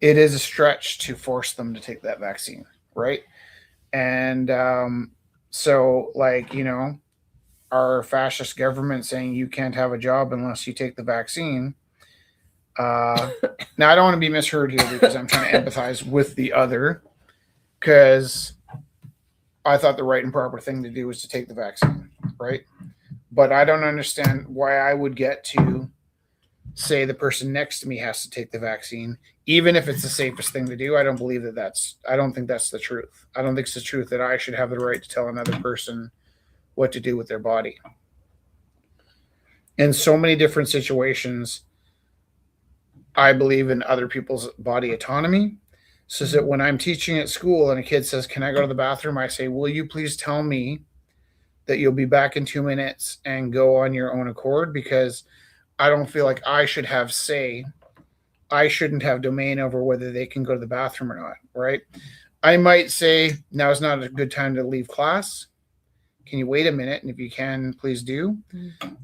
it is a stretch to force them to take that vaccine, right? And so, like, you know, our fascist government saying you can't have a job unless you take the vaccine. Now, I don't want to be misheard here because I'm trying to empathize with the other, because I thought the right and proper thing to do was to take the vaccine, right? But I don't understand why I would get to say the person next to me has to take the vaccine, even if it's the safest thing to do. I don't believe I don't think that's the truth. I don't think it's the truth that I should have the right to tell another person what to do with their body. In so many different situations, I believe in other people's body autonomy. So that when I'm teaching at school and a kid says, "Can I go to the bathroom?" I say, "Will you please tell me that you'll be back in 2 minutes and go on your own accord?" Because I don't feel like I should have say. I shouldn't have domain over whether they can go to the bathroom or not, right? I might say, "Now is not a good time to leave class. Can you wait a minute? And if you can, please do."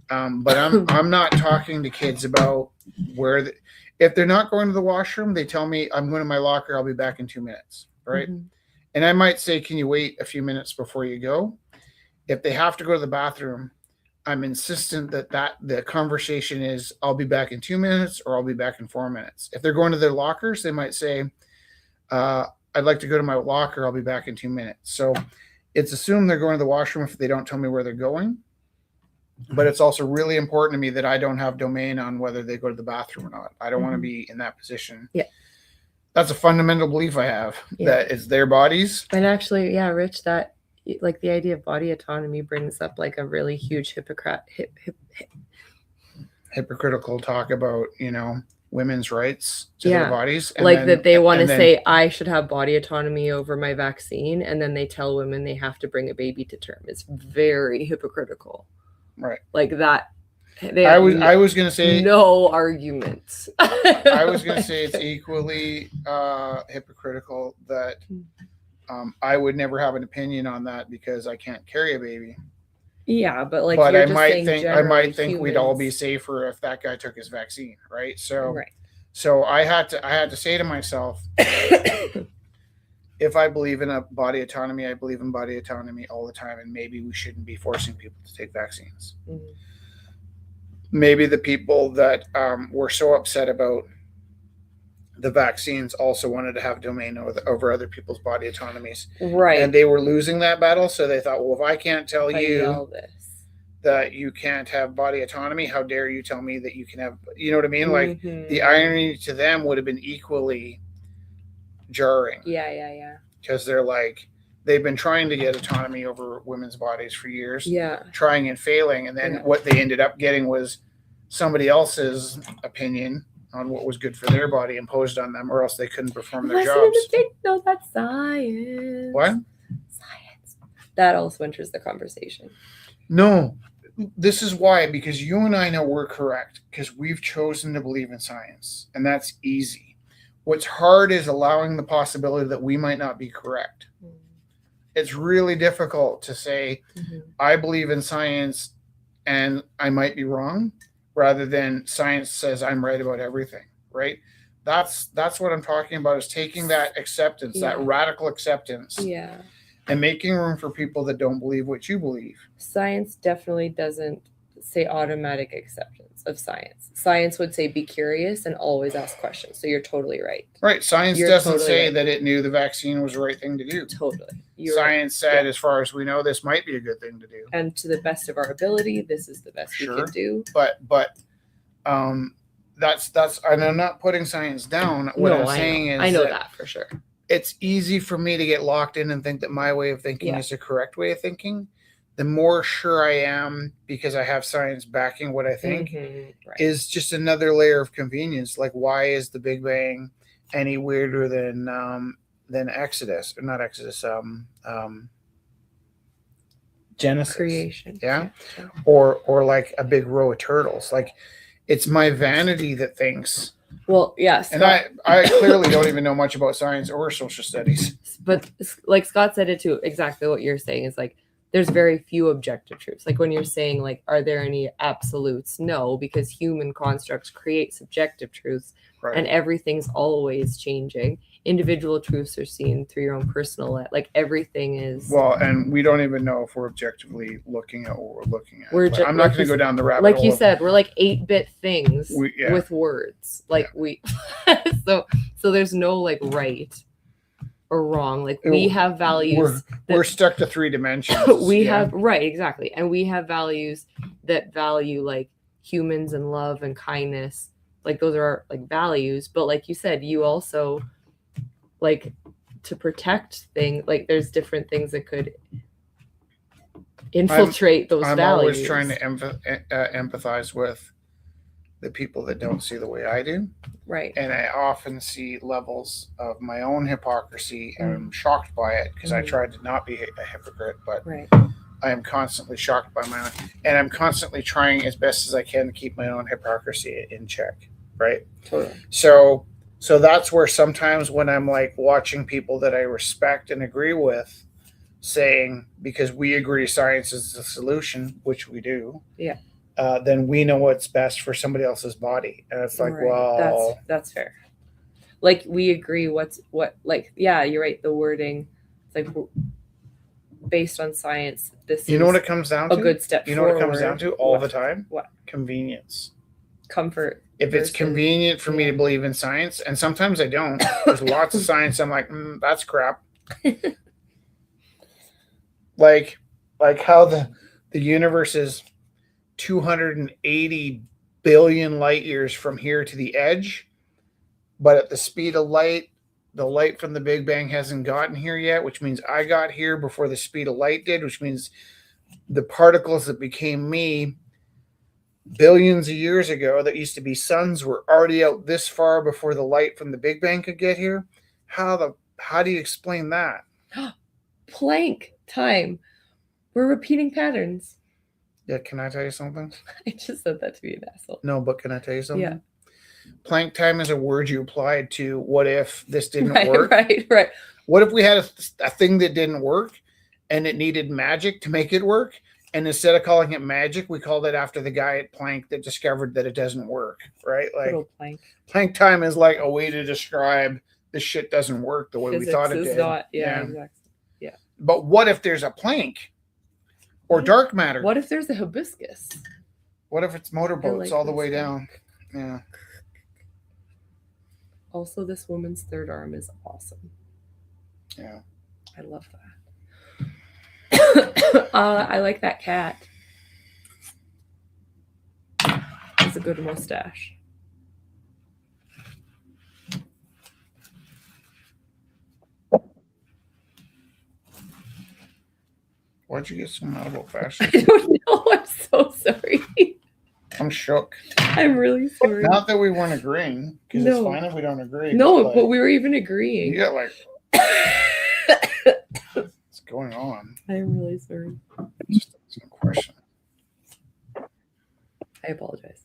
But I'm not talking to kids about where if they're not going to the washroom, they tell me, "I'm going to my locker. I'll be back in 2 minutes," right? Mm-hmm. And I might say, "Can you wait a few minutes before you go?" If they have to go to the bathroom, I'm insistent that the conversation is, "I'll be back in 2 minutes," or "I'll be back in 4 minutes." If they're going to their lockers, they might say, "I'd like to go to my locker. I'll be back in 2 minutes." So it's assumed they're going to the washroom if they don't tell me where they're going. But it's also really important to me that I don't have domain on whether they go to the bathroom or not. I don't want to be in that position. Yeah. That's a fundamental belief I have, that it's their bodies. And actually, yeah, Rich, that like the idea of body autonomy brings up like a really huge hypocritical talk about, you know, women's rights to their bodies. And like then, that they want to say, I should have body autonomy over my vaccine. And then they tell women they have to bring a baby to term. It's very hypocritical. Right. Like that. I was going to say no arguments. I was going to say it's equally hypocritical that I would never have an opinion on that because I can't carry a baby. Yeah, but like but you're I just might saying think generally we'd all be humans- safer if that guy took his vaccine, right? So right. so I had to say to myself, if I believe in a body autonomy, I believe in body autonomy all the time, and maybe we shouldn't be forcing people to take vaccines. Mhm. Maybe the people that were so upset about the vaccines also wanted to have domain over other people's body autonomies, Right. and they were losing that battle. So they thought, well, if I can't tell If I you yell this. that you can't have body autonomy, how dare you tell me that you can have? You know what I mean? Like Mhm. the irony to them would have been equally jarring. Yeah. Because they're like, they've been trying to get autonomy over women's bodies for years, Yeah. trying and failing, and then Yeah. what they ended up getting was somebody else's opinion on what was good for their body imposed on them, or else they couldn't perform their Listen jobs. to the big, no, that's science. What? Science. That also enters the conversation. No, this is why, because you and I know we're correct, because we've chosen to believe in science, and that's easy. What's hard is allowing the possibility that we might not be correct. It's really difficult to say, I believe in science and I might be wrong, rather than science says I'm right about everything, right? That's what I'm talking about, is taking that acceptance, that radical acceptance, and making room for people that don't believe what you believe. Science definitely doesn't say automatic acceptance of science. Science would say be curious and always ask questions. So you're totally right. Right. Science You're doesn't totally say right. that it knew the vaccine was the right thing to do. Totally. Science said, as far as we know, this might be a good thing to do. And to the best of our ability, this is the best we can do. But that's and I'm not putting science down. What I'm saying is, I know that for sure. It's easy for me to get locked in and think that my way of thinking is the correct way of thinking. The more sure I am, because I have science backing what I think, is just another layer of convenience. Like, why is the Big Bang any weirder than Exodus, or not Exodus, Genesis, creation, or like a big row of turtles? Like, it's my vanity that thinks. Well, yes, and I clearly don't even know much about science or social studies. But like Scott said it too, exactly what you're saying is like, there's very few objective truths. Like when you're saying like, are there any absolutes? No, because human constructs create subjective truths, and everything's always changing. Individual truths are seen through your own personal, like everything is. Well, and we don't even know if we're objectively looking at what we're looking at. I'm not going to go down the rabbit hole. Like you said, we're like 8-bit things with words. Like so there's no like right or wrong. Like we have values. We're stuck to 3 dimensions. We have exactly, and we have values that value like humans and love and kindness. Like those are our like values. But like you said, you also like to protect things. Like there's different things that could infiltrate those values. I'm always trying to empathize with the people that don't see the way I do. Right. And I often see levels of my own hypocrisy, and I'm shocked by it, because I tried to not be a hypocrite, but I am constantly shocked by my own, and I'm constantly trying as best as I can to keep my own hypocrisy in check. Right. Totally. So that's where sometimes when I'm like watching people that I respect and agree with saying, because we agree science is the solution, which we do. Yeah. Then we know what's best for somebody else's body. And it's like, well, that's fair. Like we agree like, yeah, you're right. The wording, it's like based on science. This you know what it comes down to? A good step. You know what it comes down to all the time? What? Convenience. Comfort. If it's convenient for me to believe in science, and sometimes I don't. There's lots of science I'm like, that's crap. like how the universe is 280 billion light years from here to the edge, but at the speed of light, the light from the Big Bang hasn't gotten here yet, which means I got here before the speed of light did, which means the particles that became me billions of years ago that used to be suns were already out this far before the light from the Big Bang could get here. How do you explain that? Planck time. We're repeating patterns. Yeah, can I tell you something? I just said that to be an asshole. No, but can I tell you something? Yeah. Planck time is a word you applied to what if this didn't work? Right. What if we had a thing that didn't work and it needed magic to make it work? And instead of calling it magic, we called it after the guy at Planck that discovered that it doesn't work, right? Good Like old plank. Planck time is like a way to describe this shit doesn't work the way we Physics thought it is did. not. Yeah, exactly. Yeah. But what if there's a Planck or dark matter? What if there's a hibiscus? What if it's motorboats like all the this way thing. down? Yeah. Also, this woman's third arm is awesome. Yeah. I love that. I like that cat. It's a good mustache. Why'd you get so mad about fashion? I don't know. I'm so sorry. I'm shook. I'm really sorry. Not that we weren't agreeing, because it's fine if we don't agree. No, but we were even agreeing. You got like, what's going on? I'm really sorry. Just some question. I apologize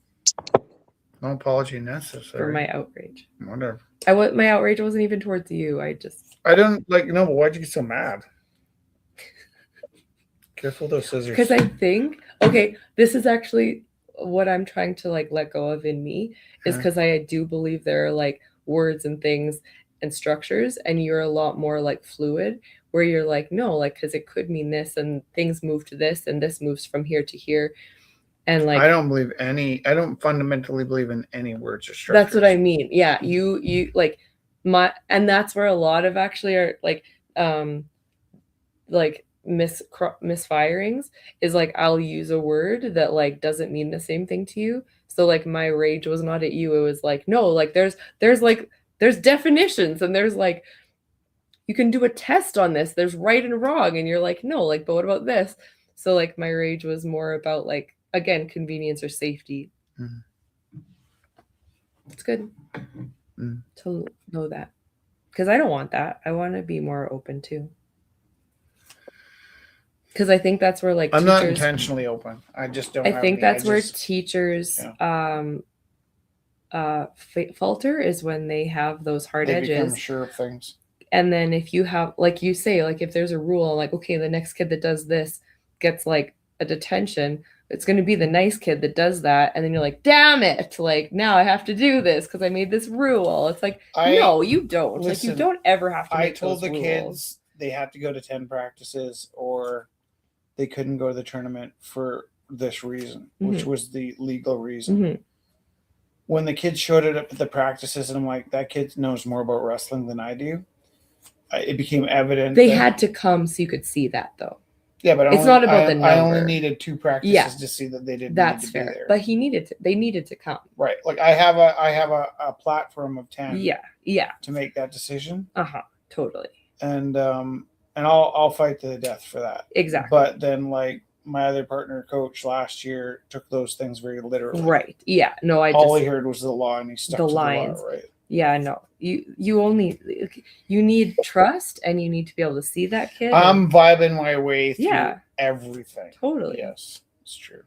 No apology necessary. for my outrage. Whatever. My outrage wasn't even towards you. I don't like. No, but why'd you get so mad? Careful those scissors. Because I think, okay, this is actually what I'm trying to like let go of in me, is because I do believe there are like words and things and structures, and you're a lot more like fluid, where you're like, no, like, because it could mean this, and things move to this, and this moves from here to here. And like, I don't fundamentally believe in any words or structures. That's what I mean. Yeah, you like and that's where a lot of actually are like misfirings is like, I'll use a word that like doesn't mean the same thing to you. So like my rage was not at you. It was like, no, like there's definitions, and there's like, you can do a test on this. There's right and wrong. And you're like, no, like, but what about this? So like my rage was more about like, again, convenience or safety. Mm-hmm. It's good to know that, because I don't want that. I want to be more open too. Because I think that's where like I'm not intentionally open. I just don't. I think that's where teachers falter, is when they have those hard edges. They become sure of things. And then if you have, like you say, like if there's a rule, like, okay, the next kid that does this gets like a detention, it's going to be the nice kid that does that. And then you're like, damn it, like now I have to do this because I made this rule. It's like, no, you don't. Listen, like, you don't ever have to make those rules. I told the kids they had to go to 10 practices or they couldn't go to the tournament for this reason, which was the legal reason. When the kids showed it up at the practices, and I'm like, that kid knows more about wrestling than I do, it became evident. They had to come so you could see that, though. Yeah, but it's not about the number. I only needed 2 practices to see that they didn't. That's need to fair. Be there. But they needed to come. Right. Like I have a platform of 10. Yeah. To make that decision. Totally. And I'll fight to the death for that. Exactly. But then like my other partner coach last year took those things very literally. Right. Yeah. No, all he heard was the law, and he stuck to the lines. Law, right? Yeah, no. You need trust, and you need to be able to see that kid. I'm vibing my way through everything. Totally. Yes, it's true.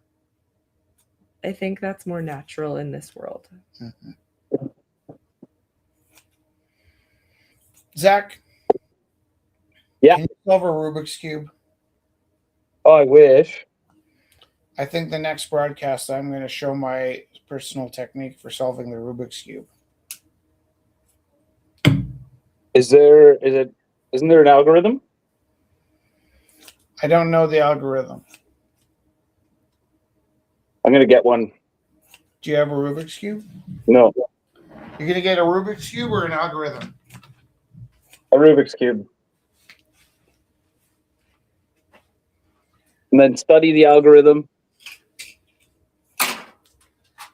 I think that's more natural in this world. Zach. Yeah. Can you solve a Rubik's Cube? Oh, I wish. I think the next broadcast I'm going to show my personal technique for solving the Rubik's Cube. Isn't there an algorithm? I don't know the algorithm. I'm going to get one. Do you have a Rubik's Cube? No. You're going to get a Rubik's Cube or an algorithm? A Rubik's Cube. And then study the algorithm.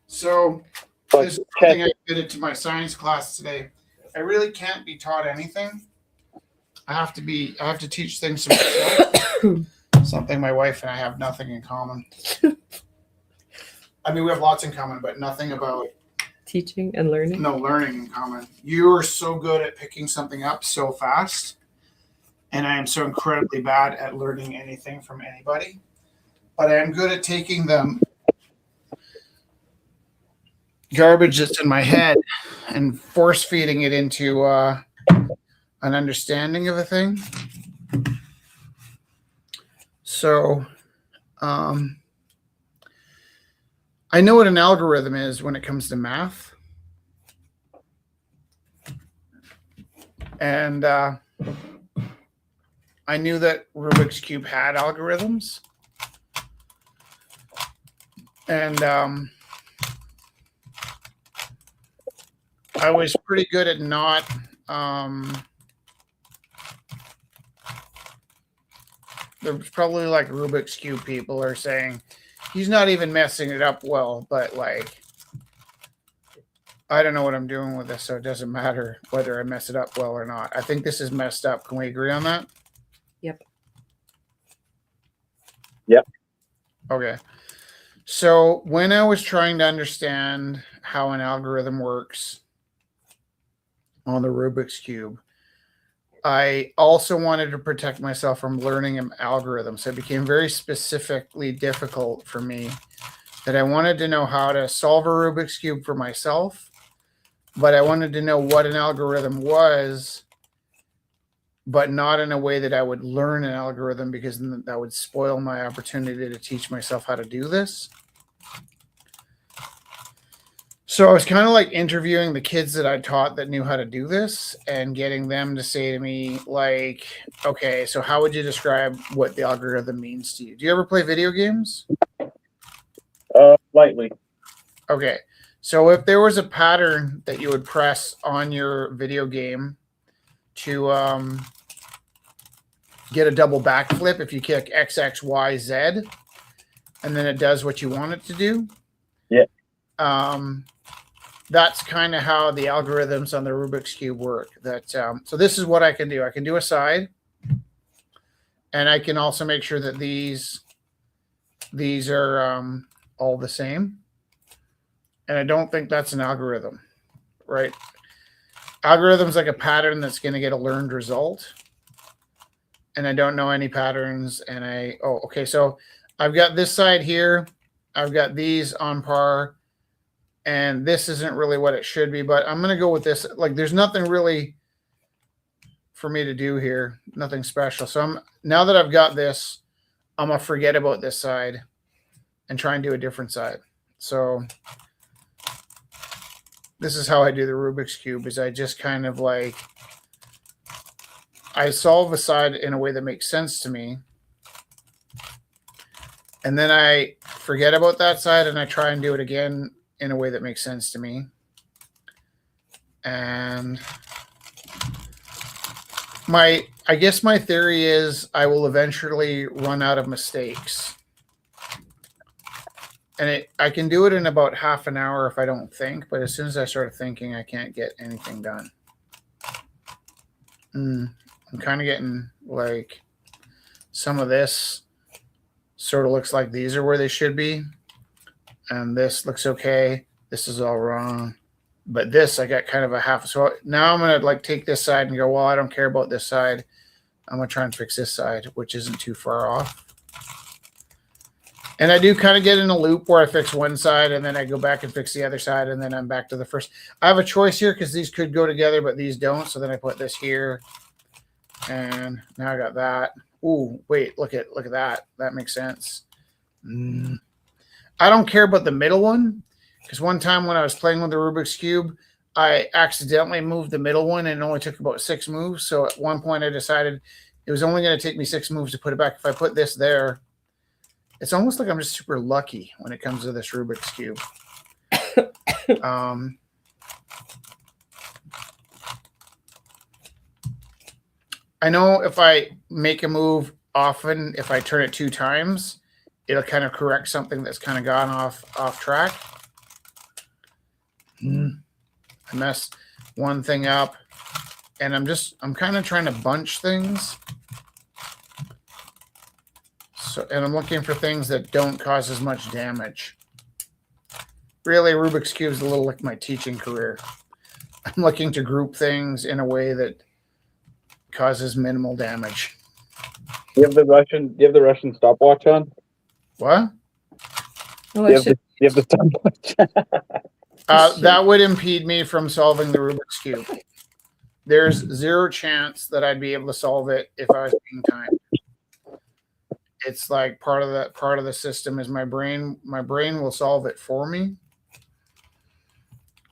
So, this is something I did to my science class today. I really can't be taught anything. I have to teach things to myself. Something my wife and I have nothing in common. I mean, we have lots in common, but nothing about teaching and learning. No learning in common. You are so good at picking something up so fast, and I am so incredibly bad at learning anything from anybody. But I am good at taking the garbage that's in my head and force feeding it into an understanding of a thing. So I know what an algorithm is when it comes to math. And I knew that Rubik's Cube had algorithms. And I was pretty good at not there's probably like Rubik's Cube people are saying he's not even messing it up well, but like I don't know what I'm doing with this, so it doesn't matter whether I mess it up well or not. I think this is messed up. Can we agree on that? Yep. Yep. Okay. So when I was trying to understand how an algorithm works on the Rubik's Cube, I also wanted to protect myself from learning an algorithm. So it became very specifically difficult for me that I wanted to know how to solve a Rubik's Cube for myself, but I wanted to know what an algorithm was, but not in a way that I would learn an algorithm, because that would spoil my opportunity to teach myself how to do this. So I was kind of like interviewing the kids that I taught that knew how to do this and getting them to say to me, like, okay, so how would you describe what the algorithm means to you? Do you ever play video games? Lightly. Okay. So if there was a pattern that you would press on your video game to get a double backflip, if you kick X, X, Y, Z, and then it does what you want it to do. Yeah. That's kind of how the algorithms on the Rubik's Cube work. That so this is what I can do. I can do a side, and I can also make sure that these are all the same. And I don't think that's an algorithm, right? Algorithm's like a pattern that's going to get a learned result. And I don't know any patterns. And okay, so I've got this side here. I've got these on par. And this isn't really what it should be, but I'm going to go with this. Like, there's nothing really for me to do here. Nothing special. So now that I've got this, I'm going to forget about this side and try and do a different side. So this is how I do the Rubik's Cube, is I just kind of like, I solve a side in a way that makes sense to me. And then I forget about that side and I try and do it again in a way that makes sense to me. And I guess my theory is I will eventually run out of mistakes. And I can do it in about half an hour if I don't think, but as soon as I start thinking, I can't get anything done. I'm kind of getting like some of this sort of looks like these are where they should be. And this looks okay. This is all wrong. But this, I got kind of a half. So now I'm going to like take this side and go, well, I don't care about this side. I'm going to try and fix this side, which isn't too far off. And I do kind of get in a loop where I fix one side and then I go back and fix the other side. And then I'm back to the first. I have a choice here because these could go together, but these don't. So then I put this here. And now I got that. Ooh, wait, look at that. That makes sense. I don't care about the middle one, because one time when I was playing with the Rubik's Cube, I accidentally moved the middle one and it only took about 6 moves. So at one point I decided it was only going to take me 6 moves to put it back. If I put this there, it's almost like I'm just super lucky when it comes to this Rubik's Cube. I know if I make a move often, if I turn it 2 times, it'll kind of correct something that's kind of gone off track. I mess one thing up, and I'm kind of trying to bunch things. So, and I'm looking for things that don't cause as much damage. Really, Rubik's Cube is a little like my teaching career. I'm looking to group things in a way that causes minimal damage. Do you have the Russian stopwatch on? What? Oh, You have the stopwatch. That would impede me from solving the Rubik's Cube. There's 0 chance that I'd be able to solve it if I was being timed. It's like part of the system is my brain. My brain will solve it for me,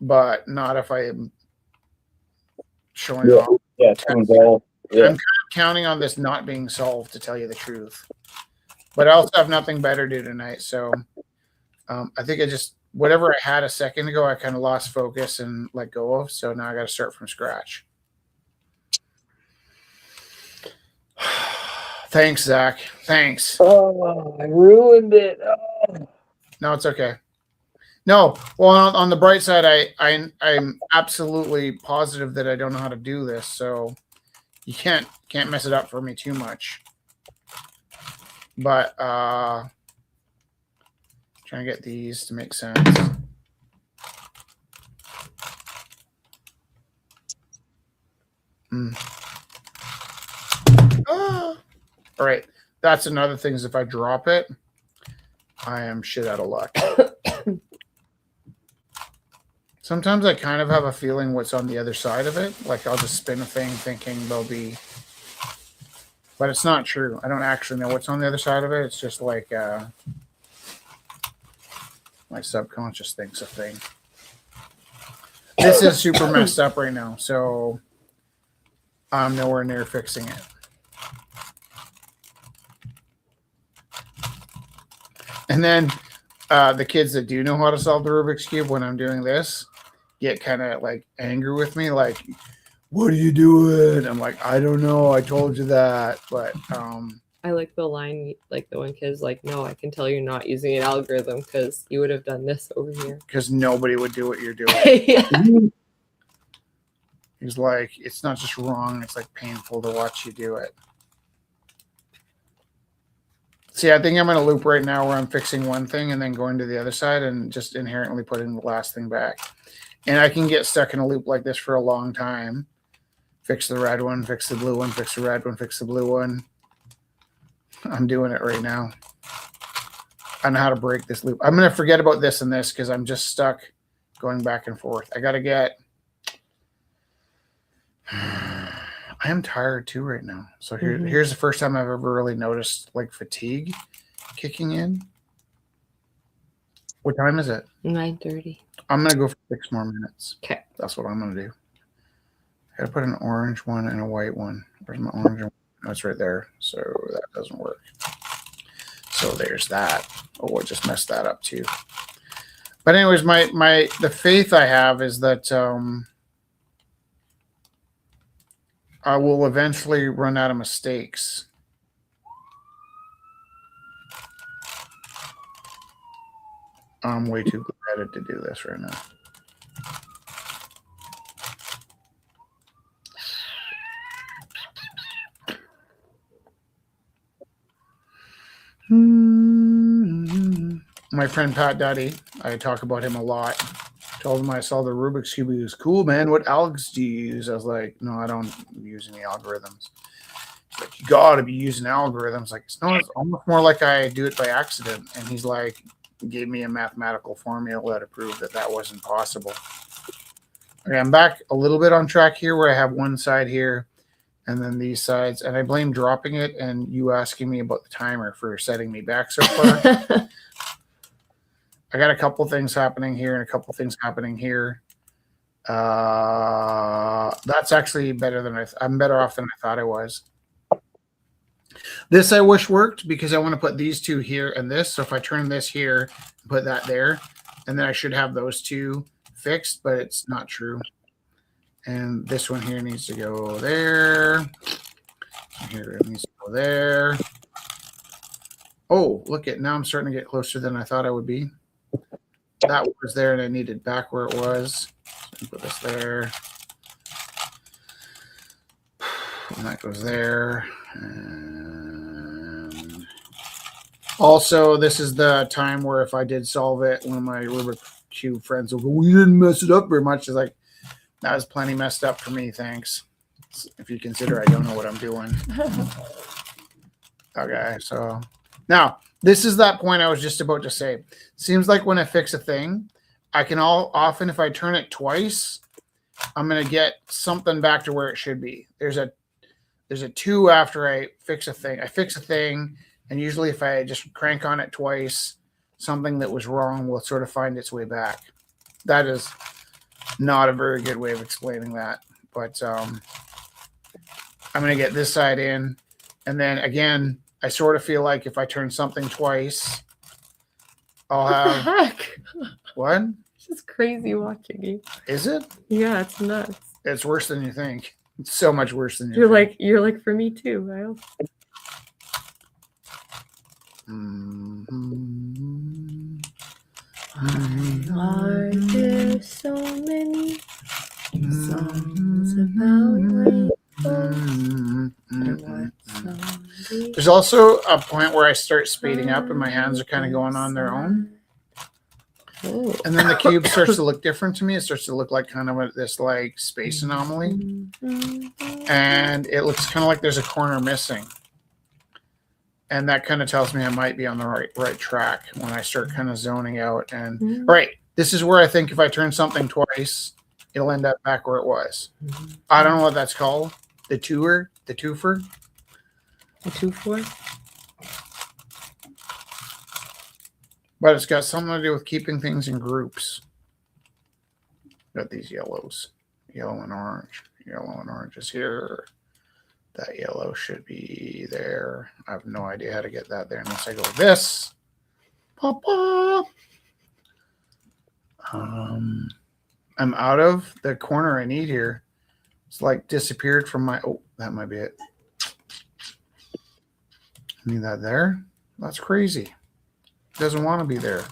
but not if I am showing off. Yeah, too involved. Yeah. I'm kind of counting on this not being solved, to tell you the truth. But I also have nothing better to do tonight, so I think I just whatever I had a second ago, I kind of lost focus and let go of. So now I got to start from scratch. Thanks, Zach. Thanks. Oh, I ruined it. Oh. No, it's okay. No, well, on the bright side, I'm absolutely positive that I don't know how to do this, so you can't mess it up for me too much. But trying to get these to make sense. All right, that's another thing is if I drop it, I am shit out of luck. Sometimes I kind of have a feeling what's on the other side of it. Like I'll just spin a thing thinking there'll be, but it's not true. I don't actually know what's on the other side of it. It's just like my subconscious thinks a thing. This is super messed up right now, so I'm nowhere near fixing it. And then the kids that do know how to solve the Rubik's Cube when I'm doing this get kind of like angry with me, like, what are you doing? I'm like, I don't know. I told you that. But I like the line, like the one kid's like, no, I can tell you're not using an algorithm because you would have done this over here. Because nobody would do what you're doing. Yeah. He's like, it's not just wrong. It's like painful to watch you do it. See, I think I'm in a loop right now where I'm fixing one thing and then going to the other side and just inherently putting the last thing back. And I can get stuck in a loop like this for a long time. Fix the red one, fix the blue one, fix the red one, fix the blue one. I'm doing it right now. I know how to break this loop. I'm going to forget about this and this because I'm just stuck going back and forth. I got to get... I am tired too right now. So here's the first time I've ever really noticed like fatigue kicking in. What time is it? 9:30. I'm going to go for 6 more minutes. Okay. That's what I'm going to do. I got to put an orange one and a white one. Where's my orange one? Oh, it's right there. So that doesn't work. So there's that. Oh, I just messed that up too. But anyways, the faith I have is that I will eventually run out of mistakes. I'm way too good at it to do this right now. My friend Pat Duddy, I talk about him a lot. Told him I saw the Rubik's Cube. He was cool, man. What algs do you use? I was like, no, I don't use any algorithms. He's like, you got to be using algorithms. Like, no, it's almost more like I do it by accident. And he's like, gave me a mathematical formula to prove that that wasn't possible. Okay, I'm back a little bit on track here where I have one side here and then these sides. And I blame dropping it and you asking me about the timer for setting me back so far. I got a couple things happening here and a couple things happening here. That's actually better than I'm better off than I thought I was. This I wish worked because I want to put these two here and this. So if I turn this here and put that there, and then I should have those two fixed, but it's not true. And this one here needs to go there. Here it needs to go there. Oh, look at now I'm starting to get closer than I thought I would be. That was there and I needed back where it was. So put this there. And that goes there. And also, this is the time where if I did solve it, one of my Rubik's Cube friends will go, well, you didn't mess it up very much. It's like, that was plenty messed up for me, thanks. If you consider I don't know what I'm doing. Okay, so now this is that point I was just about to say. Seems like when I fix a thing, I can often, if I turn it twice, I'm going to get something back to where it should be. There's a 2 after I fix a thing. I fix a thing, And usually if I just crank on it twice, something that was wrong will sort of find its way back. That is not a very good way of explaining that. But I'm going to get this side in. And then again, I sort of feel like if I turn something twice, I'll have... What the heck? What? It's just crazy watching you. Is it? Yeah, it's nuts. It's worse than you think. It's so much worse than you think. You're like for me too. I also... Are there so many songs about rainbows? There's also a point where I start speeding up and my hands are kind of going on their own. Oh. And then the cube starts to look different to me. It starts to look like kind of this like space anomaly. And it looks kind of like there's a corner missing. And that kind of tells me I might be on the right track when I start kind of zoning out. And right, this is where I think if I turn something twice, it'll end up back where it was. I don't know what that's called. The twofer. A 2-4? But it's got something to do with keeping things in groups. Got these yellows. Yellow and orange. Yellow and orange is here. That yellow should be there. I have no idea how to get that there unless I go with this. Papa. I'm out of the corner I need here. It's like disappeared from my... Oh, that might be it. I need that there. That's crazy. It doesn't want to be there.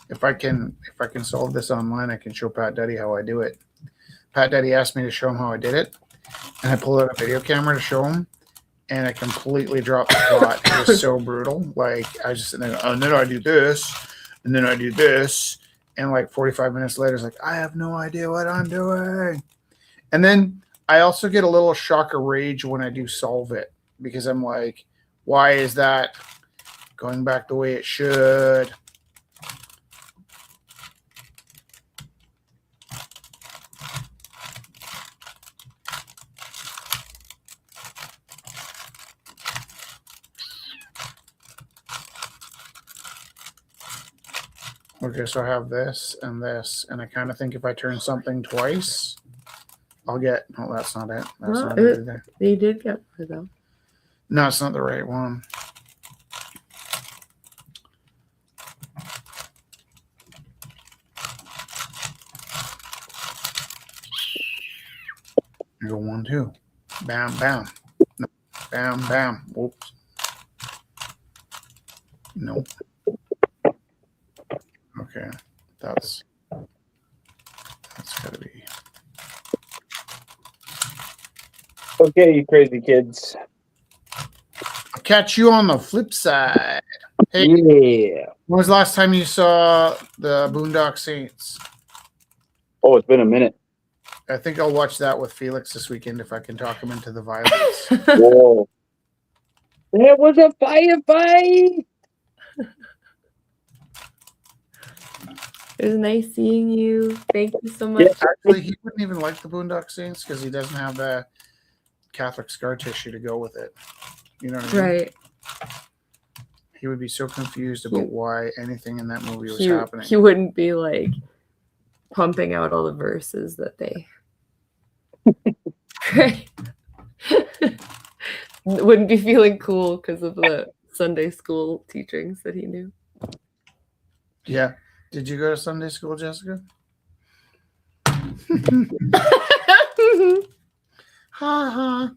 If I can solve this online, I can show Pat Duddy how I do it. Pat Duddy asked me to show him how I did it, and I pulled out a video camera to show him, and I completely dropped the plot. It was so brutal. Like I just and then I do this, and then I do this, and like 45 minutes later, it's like I have no idea what I'm doing. And then I also get a little shock of rage when I do solve it because I'm like, why is that going back the way it should? Okay, so I have this, and I kind of think if I turn something twice, I'll get... No, that's not it. That's not it either. They did get one, though. No, it's not the right one. I go 1, 2. Bam, bam. No. Bam, bam. Whoops. Nope. Okay, that's gotta be... Okay, you crazy kids. I'll catch you on the flip side. Hey, Yeah. when was the last time you saw the Boondock Saints? Oh, it's been a minute. I think I'll watch that with Felix this weekend if I can talk him into the violence. Whoa. There was a firefight. It was nice seeing you. Thank you so much. Yeah. Actually, he wouldn't even like the Boondock Saints because he doesn't have the Catholic scar tissue to go with it. You know what I mean? Right. He would be so confused about why anything in that movie was He happening. wouldn't be like pumping out all the verses that they right. Wouldn't be feeling cool because of the Sunday school teachings that he knew. Yeah. Did you go to Sunday school, Jessica? Ha ha.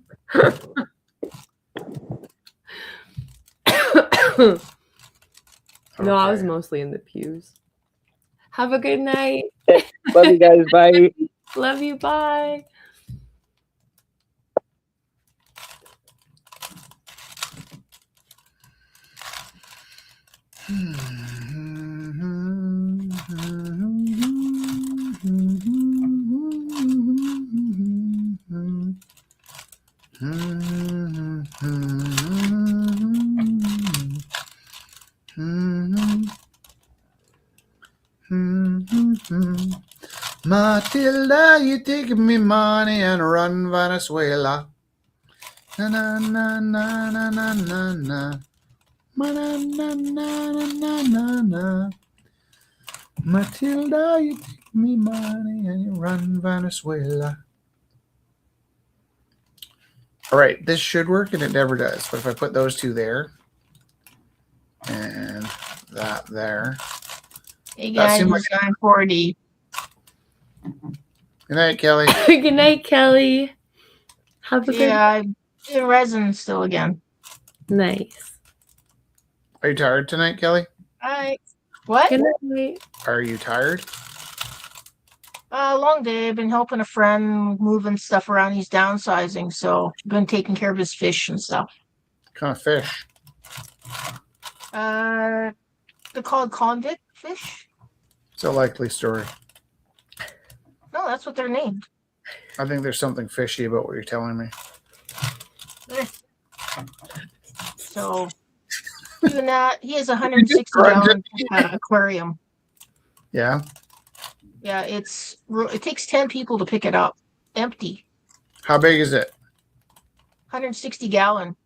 No, I was mostly in the pews. Have a good night. Love you guys. Bye. Love you. Bye. Matilda, you take me money and run Venezuela. Na na na na na na na na. Na na na na na na na. Matilda, you take me money and you run Venezuela. All right, this should work, and it never does. But if I put those two there and that there. Hey guys, it's 9:40. Good night, Kelly. Good night, Kelly. Have a good Yeah, I'm in resin still again. Nice. Are you tired tonight, Kelly? Alright. What? Good night. Are you tired? Long day. I've been helping a friend moving stuff around. He's downsizing, so I've been taking care of his fish and stuff. What kind of fish? They're called convict fish. It's a likely story. No, that's what they're named. I think there's something fishy about what you're telling me. So, doing that, he has a 160-gallon aquarium. Yeah? Yeah, it takes 10 people to pick it up. Empty. How big is it? 160-gallon.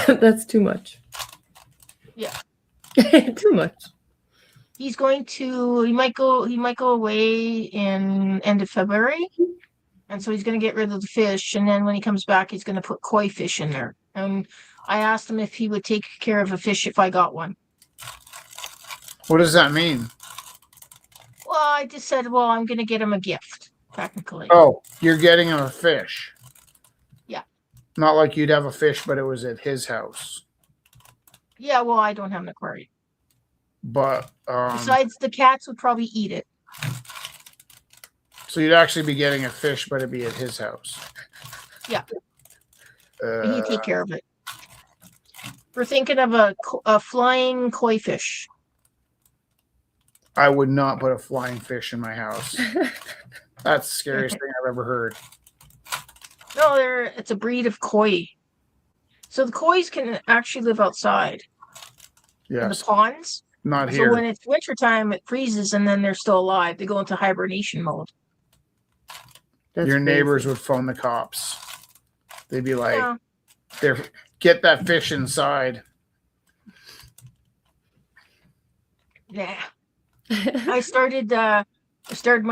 That's too much. Yeah. Too much. He's going to. He might go away in end of February, and so he's going to get rid of the fish. And then when he comes back, he's going to put koi fish in there. And I asked him if he would take care of a fish if I got one. What does that mean? Well, I just said, well, I'm going to get him a gift, technically. Oh, you're getting him a fish. Yeah. Not like you'd have a fish, but it was at his house. Yeah, well, I don't have an aquarium. But besides, the cats would probably eat it. So you'd actually be getting a fish, but it'd be at his house. Yeah. He'd take care of it. We're thinking of a flying koi fish. I would not put a flying fish in my house. That's the scariest thing I've ever heard. No, it's a breed of koi. So the kois can actually live outside. Yes. In the ponds. Not here. So when it's wintertime, it freezes and then they're still alive. They go into hibernation mode. Your neighbors would phone the cops. They'd be like, get that fish inside. Yeah. I started my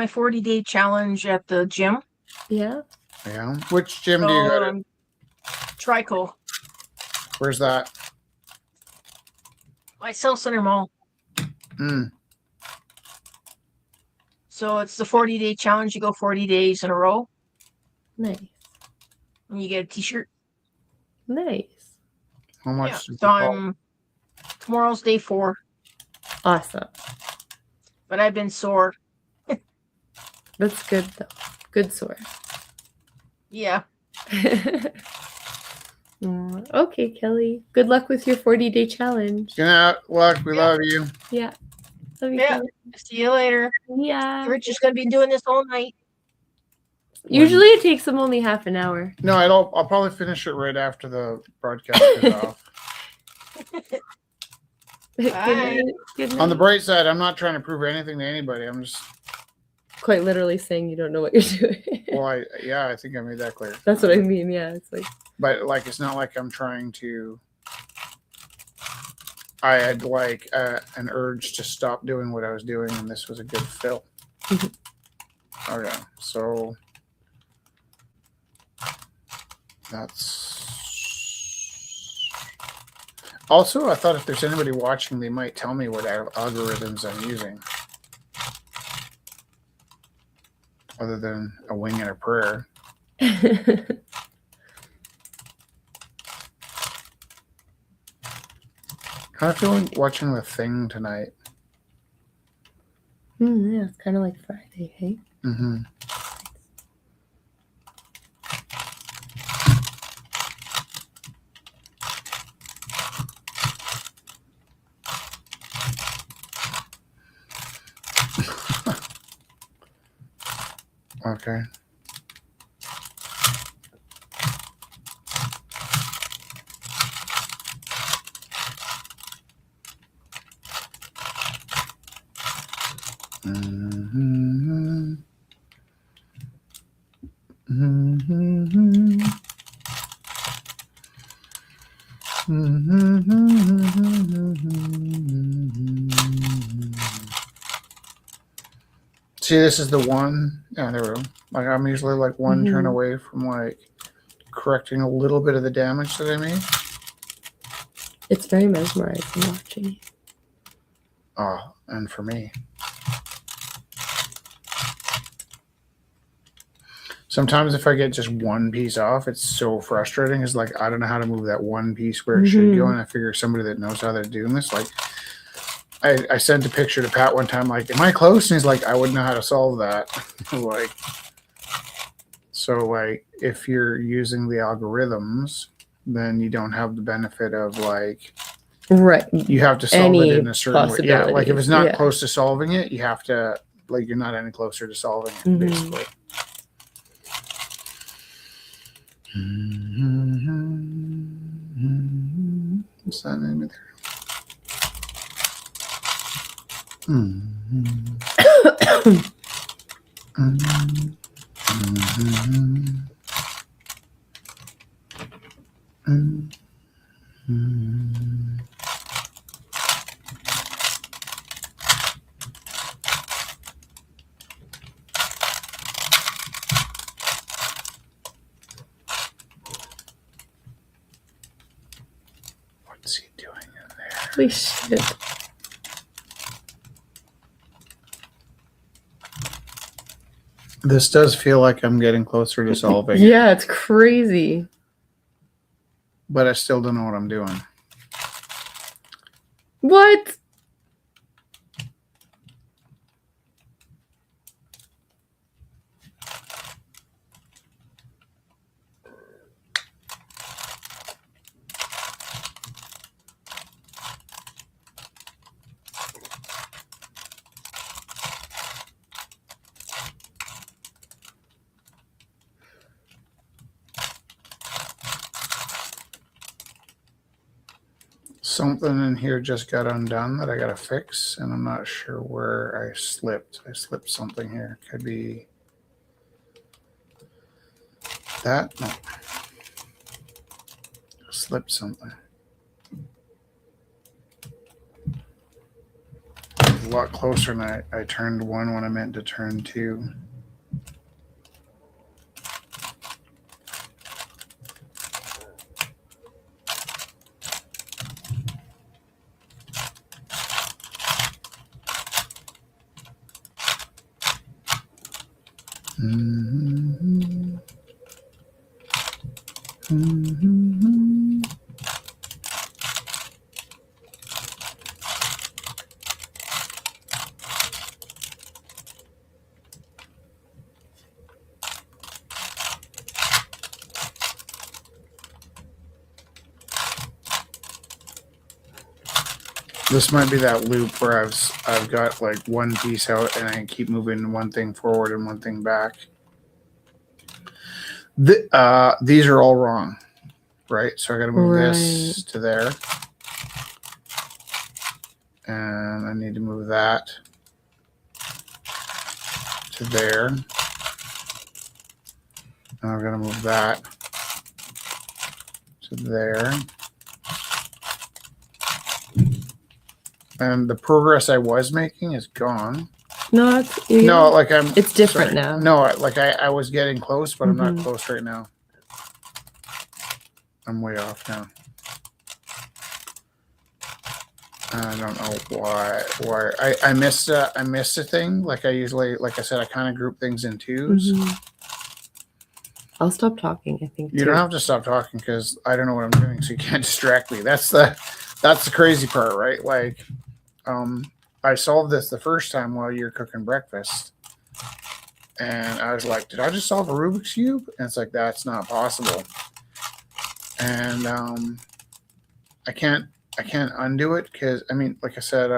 40-day challenge at the gym. Yeah. Yeah. Which gym do you go to? Trico. Where's that? My South Center Mall. So it's the 40-day challenge. You go 40 days in a row. Nice. And you get a t-shirt. Nice. How much? So tomorrow's day 4. Awesome. But I've been sore. That's good though. Good sore. Yeah. Okay, Kelly. Good luck with your 40-day challenge. Good night, luck. We love you. Yeah. Love you, Yeah. Kelly. See you later. Yeah. Rich is going to be doing this all night. Usually it takes them only half an hour. No, I'll probably finish it right after the broadcast is off. Good night. Good night. On the bright side, I'm not trying to prove anything to anybody. I'm just quite literally saying you don't know what you're doing. Well, I think I made that clear. That's what I mean. Yeah, it's like. But like, it's not like I'm trying to. I had like an urge to stop doing what I was doing, and this was a good fill. Okay, so that's. Also, I thought if there's anybody watching, they might tell me what algorithms I'm using. Other than a wing and a prayer. Kind of feeling watching The Thing tonight. Yeah, it's kind of like Friday, hey? Mm-hmm. Okay. Mm-hmm. See, this is the one. Yeah, there we go. Like I'm usually like one turn Mhm. away from like correcting a little bit of the damage that I made. It's very mesmerizing watching. Oh, and for me. Sometimes if I get just one piece off, it's so frustrating. It's like I don't know how to move that one piece where it should go, and I figure somebody that knows how they're doing this, like I sent a picture to Pat one time, like, am I close? And he's like, I wouldn't know how to solve that. Like, so like if you're using the algorithms, then you don't have the benefit of like Right. you have to solve Any it in a certain way. Yeah, like if it's not possibilities, yeah. close to solving it, you have to like you're not any closer to solving it, basically. What's that name of there? What's he doing in there? Holy shit. This does feel like I'm getting closer to solving it, Yeah, it's crazy. but I still don't know what I'm doing. What? Something in here just got undone that I got to fix, and I'm not sure where I slipped. I slipped something here. Could be that. No. I slipped something. A lot closer than I turned one when I meant to turn two. This might be that loop where I've got like one piece out and I keep moving one thing forward and one thing back. These are all wrong, right? So I got to move this to there, and I need to move that to there. And I'm going to move that to there. And the progress I was making is gone. No, it's different sorry. now. No, like I was getting close, but I'm not close right now. I'm way off now. I don't know why I missed a thing. Like I usually, like I said, I kind of group things in twos. I'll stop talking, I think. You don't have to stop talking because I don't know what I'm doing, so you can't distract me. That's the crazy part, right? Like, I solved this the first time while you're cooking breakfast, and I was like, "Did I just solve a Rubik's cube?" And it's like that's not possible. And I can't undo it because I mean, like I said,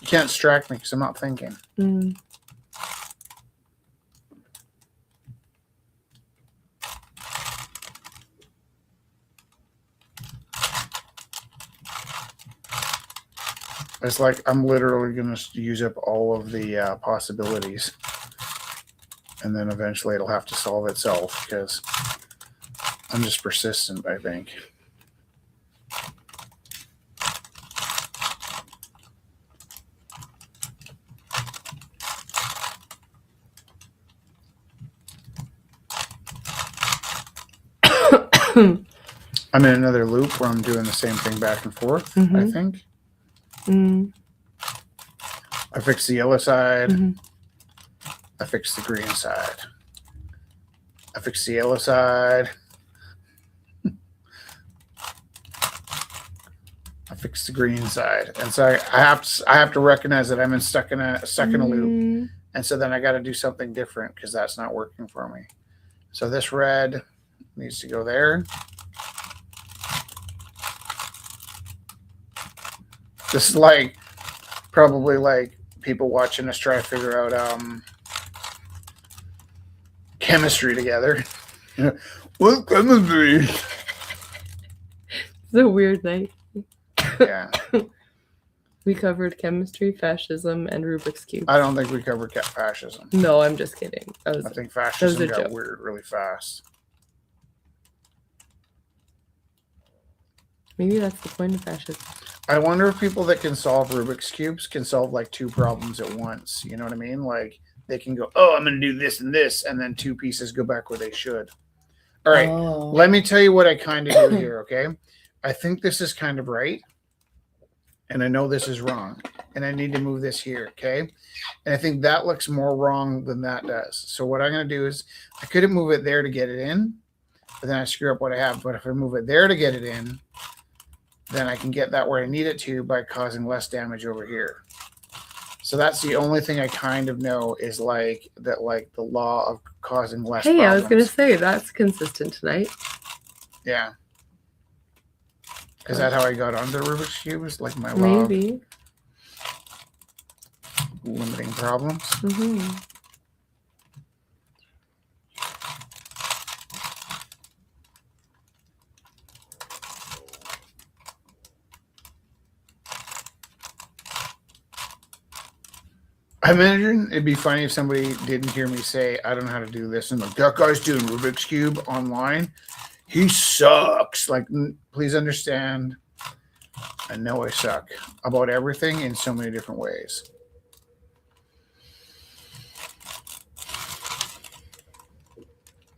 you can't distract me because I'm not thinking. It's like I'm literally going to use up all of the possibilities. And then eventually it'll have to solve itself because I'm just persistent, I think. I'm in another loop where I'm doing the same thing back and forth, I think. I fixed the yellow side. I fixed the green side. I fixed the yellow side. I fixed the green side. And so I have to recognize that I'm stuck in a loop. And so then I got to do something different because that's not working for me. So this red needs to go there. This is like probably like people watching us try to figure out chemistry together. What chemistry? It's a weird night. Yeah. We covered chemistry, fascism, and Rubik's Cube. I don't think we covered fascism. No, I'm just kidding. I think fascism got joke. weird really fast. Maybe that's the point of fascism. I wonder if people that can solve Rubik's Cubes can solve like two problems at once. You know what I mean? Like they can go, oh, I'm going to do this, and then two pieces go back where they should. All right. Oh. Let me tell you what I kind of do here, okay? I think this is kind of right. And I know this is wrong. And I need to move this here, okay? And I think that looks more wrong than that does. So what I'm going to do is I couldn't move it there to get it in, but then I screw up what I have. But if I move it there to get it in, then I can get that where I need it to by causing less damage over here. So that's the only thing I kind of know is like that, like the law of causing less Hey, problems. I was going to say, that's consistent tonight. Yeah. Is that how I got onto Rubik's Cube? Is like my law Maybe. of limiting problems? I imagine it'd be funny if somebody didn't hear me say, I don't know how to do this. And like, that guy's doing Rubik's Cube online. He sucks. Like, please understand. I know I suck about everything in so many different ways.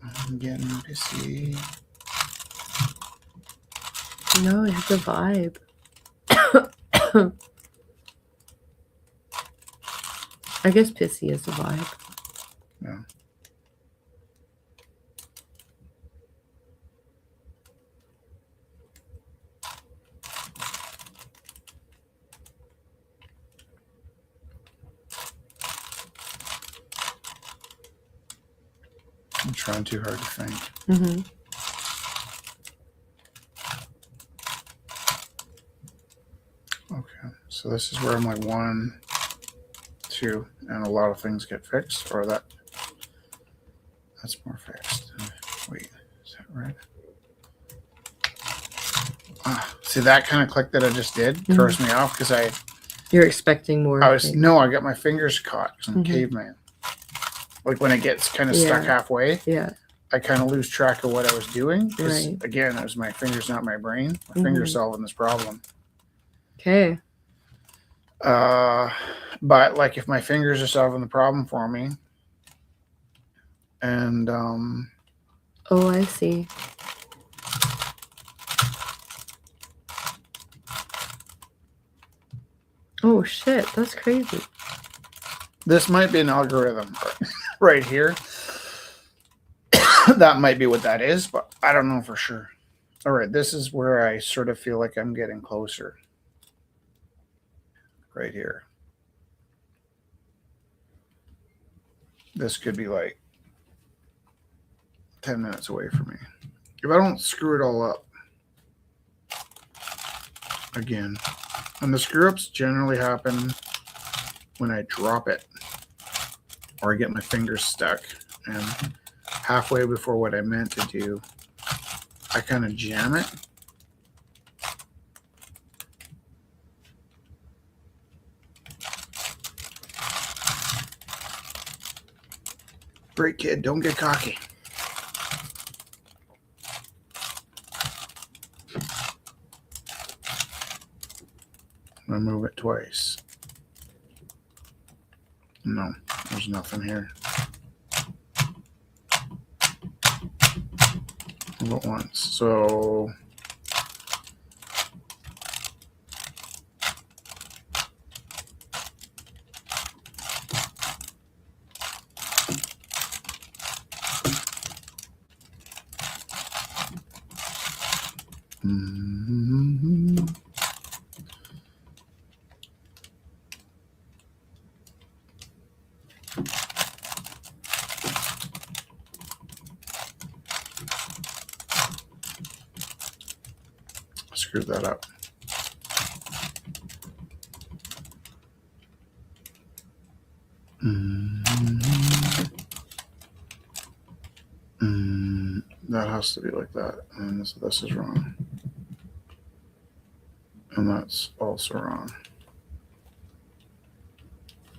I'm getting pissy. No, it's a vibe. I guess pissy is a vibe. Yeah. I'm trying too hard to think. Okay, so this is where I'm like 1, 2, and a lot of things get fixed, or that's more fixed. Wait, is that right? See that kind of click that I just did throws me off because You're expecting more. I got my fingers caught because I'm caveman. Like when it gets kind of stuck halfway, I kind of lose track of what I was doing. Right. Again, it was my fingers, not my brain. My fingers solving this problem. Okay. But like if my fingers are solving the problem for me, and oh, I see. Oh shit, that's crazy. This might be an algorithm right here. That might be what that is, but I don't know for sure. All right, this is where I sort of feel like I'm getting closer. Right here. This could be like 10 minutes away from me. If I don't screw it all up again, and the screw ups generally happen when I drop it or I get my fingers stuck, and halfway before what I meant to do, I kind of jam it. Great kid, don't get cocky. I'm gonna move it twice. No, there's nothing here. Move it once. So Mm-hmm. Screwed that up. That has to be like that. And this is wrong. And that's also wrong.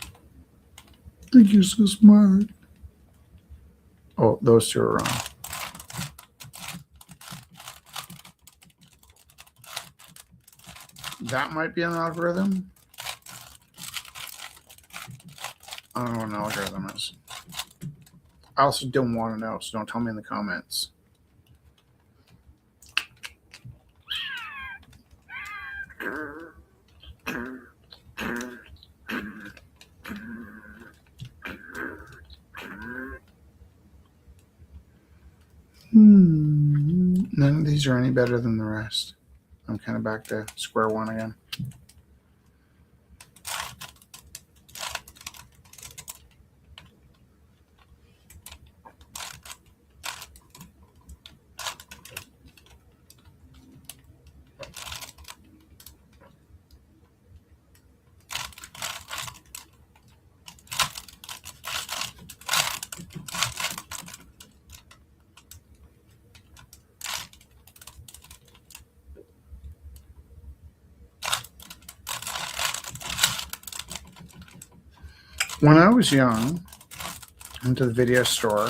I think you're so smart. Oh, those two are wrong. That might be an algorithm. I don't know what an algorithm is. I also don't want to know, so don't tell me in the comments. None of these are any better than the rest. I'm kind of back to square one again. When I was young, I went to the video store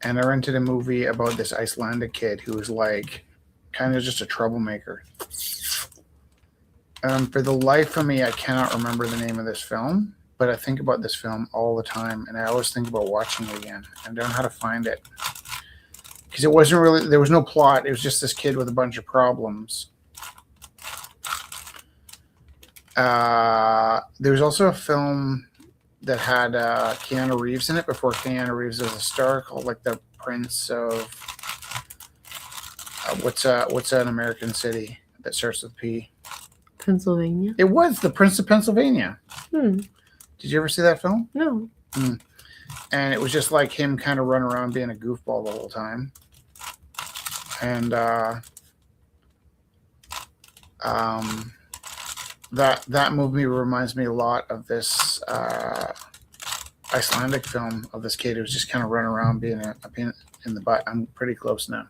and I rented a movie about this Icelandic kid who was like kind of just a troublemaker. For the life of me, I cannot remember the name of this film, but I think about this film all the time, and I always think about watching it again. I don't know how to find it because it wasn't really, there was no plot. It was just this kid with a bunch of problems. There was also a film that had Keanu Reeves in it before Keanu Reeves was a star, called like The Prince of what's an American city that starts with P? Pennsylvania. It was The Prince of Pennsylvania. Hmm. Did you ever see that film? No. And it was just like him kind of running around being a goofball the whole time. And that movie reminds me a lot of this Icelandic film of this kid who was just kind of running around being a pain in the butt. I'm pretty close now.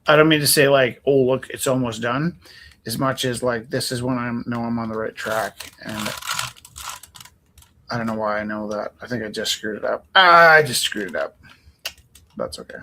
I don't mean to say like, oh, look, it's almost done, as much as like this is when I know I'm on the right track. And I don't know why I know that. I think I just screwed it up. I just screwed it up. That's okay.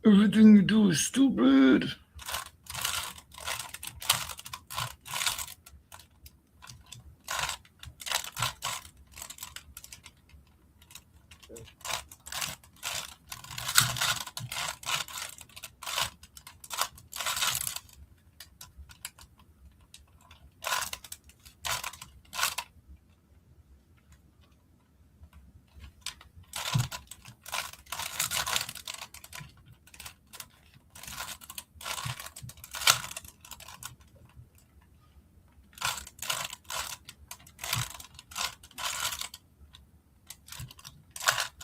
Everything you do is stupid.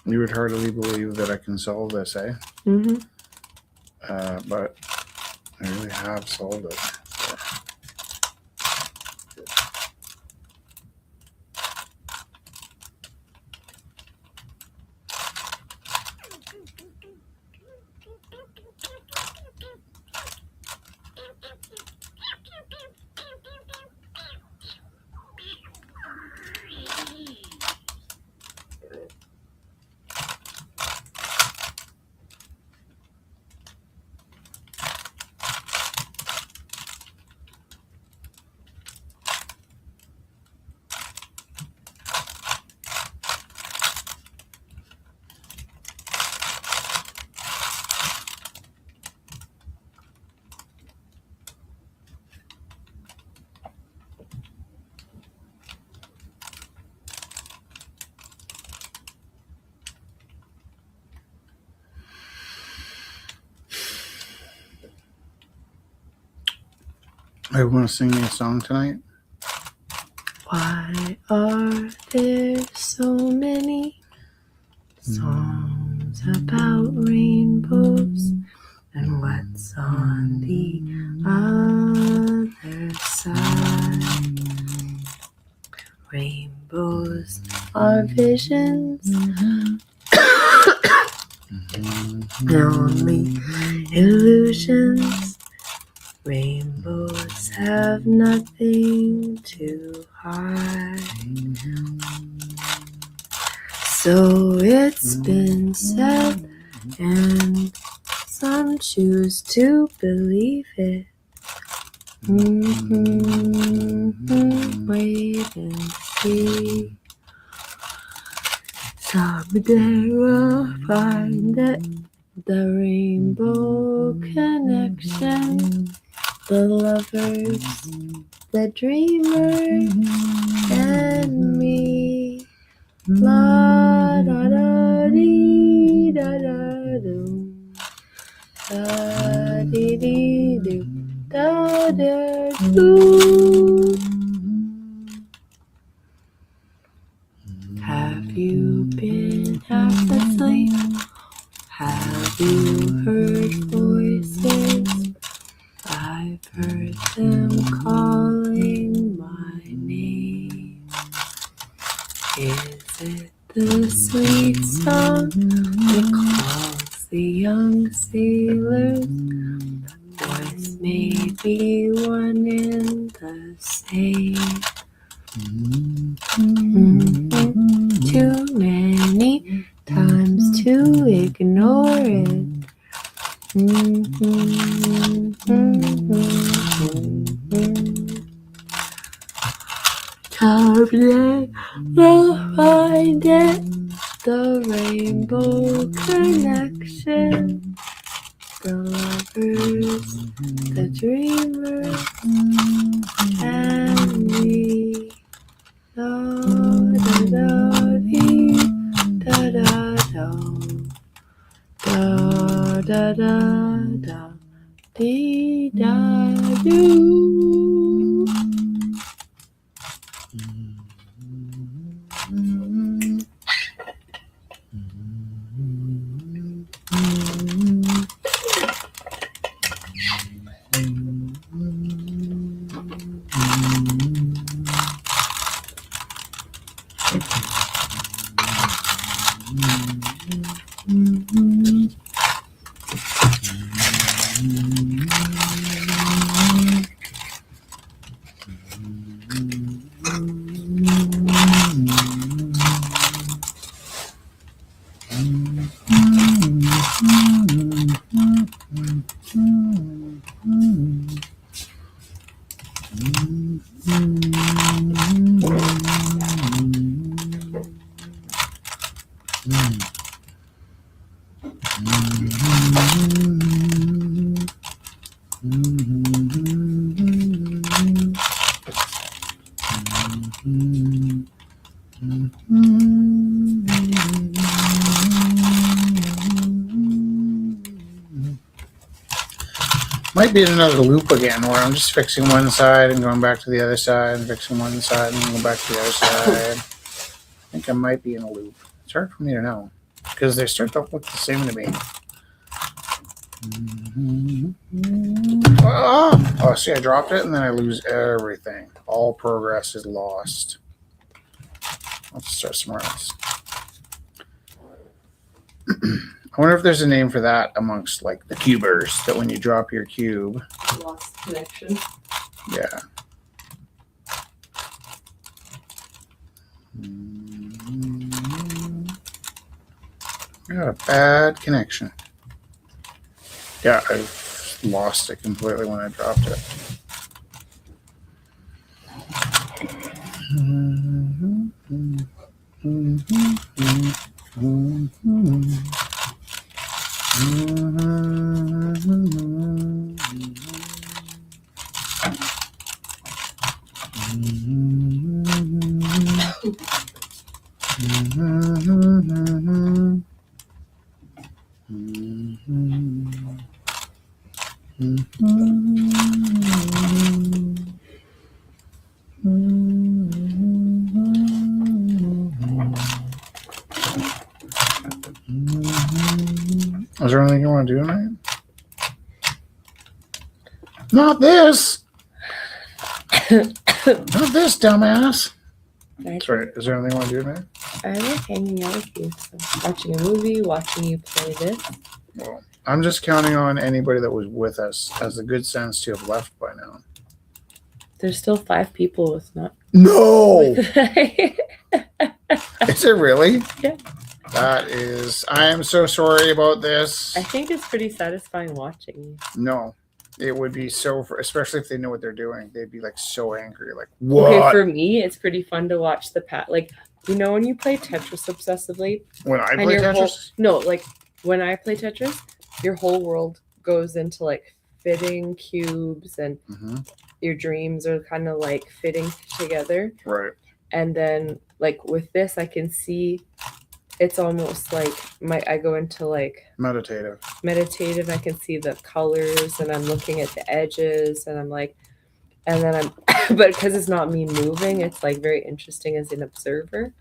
You would hardly believe that I can solve this, eh? Mm-hmm. But I really have solved it. I want to sing me a song tonight. Why are there so many songs about rainbows? And what's on the other side? Rainbows are visions, only illusions. Rainbows have nothing to hide. So it's been said, and some choose to believe it. Wait and see. Someday we'll find it, the rainbow connection. The lovers, the dreamers, and me. La da da dee da da do. Da dee dee do. Da da do. Have you been half asleep? Have you heard voices? I've heard them calling my name. Is it the sweet song that calls the young sailors? Voice may be one and the same. Too many times to ignore it. Someday we'll find it, the rainbow connection. The lovers, the dreamers, and me. Da da da dee, da da do. Da da da da dee da do. Might be in another loop again where I'm just fixing one side and going back to the other side and fixing one side and going back to the other side. I think I might be in a loop. It's hard for me to know because they start to look the same to me. Oh, see, I dropped it and then I lose everything. All progress is lost. Let's start somewhere else. I wonder if there's a name for that amongst like the cubers, that when you drop your cube. Lost connection. Yeah. I got a bad connection. Yeah, I lost it completely when I dropped it. Is there anything you want to do tonight? Not this! Not this, dumbass! Sorry, is there anything you want to do tonight? I like hanging out with you. So watching a movie, watching you play this. Well, I'm just counting on anybody that was with us has the good sense to have left by now. There's still 5 people with not. No! With Is it really? Yeah. That is. I am so sorry about this. I think it's pretty satisfying watching you. No. It would be so, especially if they know what they're doing, they'd be like so angry. Like, what? Okay, for me, it's pretty fun to watch the like, you know, when you play Tetris obsessively. When I play Tetris? When I play Tetris, your whole world goes into like fitting cubes and your dreams are kind of like fitting together. Right. And then like with this, I can see it's almost like I go into like meditative. I can see the colors and I'm looking at the edges and I'm like, and then I'm but because it's not me moving, it's like very interesting as an observer.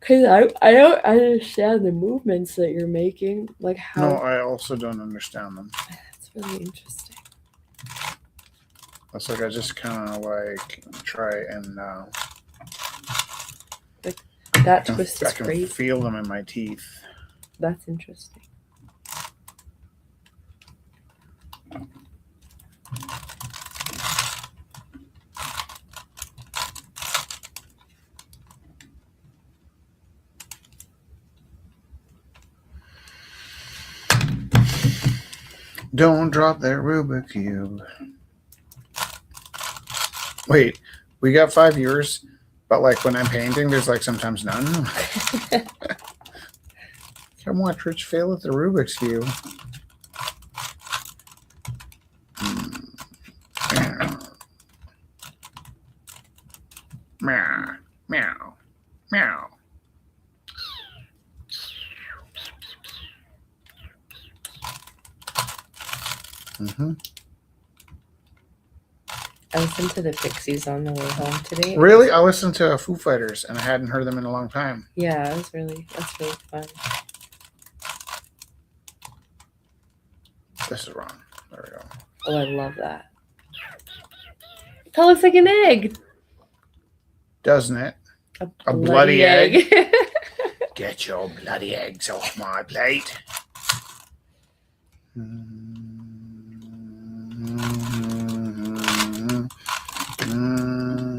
Because I don't understand the movements that you're making, like how. No, I also don't understand them. That's really interesting. That's like I just kind of like try and that twist is crazy. I can feel them in my teeth. That's interesting. Don't drop that Rubik's Cube. Wait, we got 5 viewers, but like when I'm painting, there's like sometimes none. Come watch Rich fail at the Rubik's Cube. Meow, meow, meow. I listened to the Pixies on the way home today. Really? I listened to Foo Fighters and I hadn't heard them in a long time. Yeah, that's really fun. This is wrong. There we go. Oh, I love that. That looks like an egg. Doesn't it? A bloody egg. Get your bloody eggs off my plate.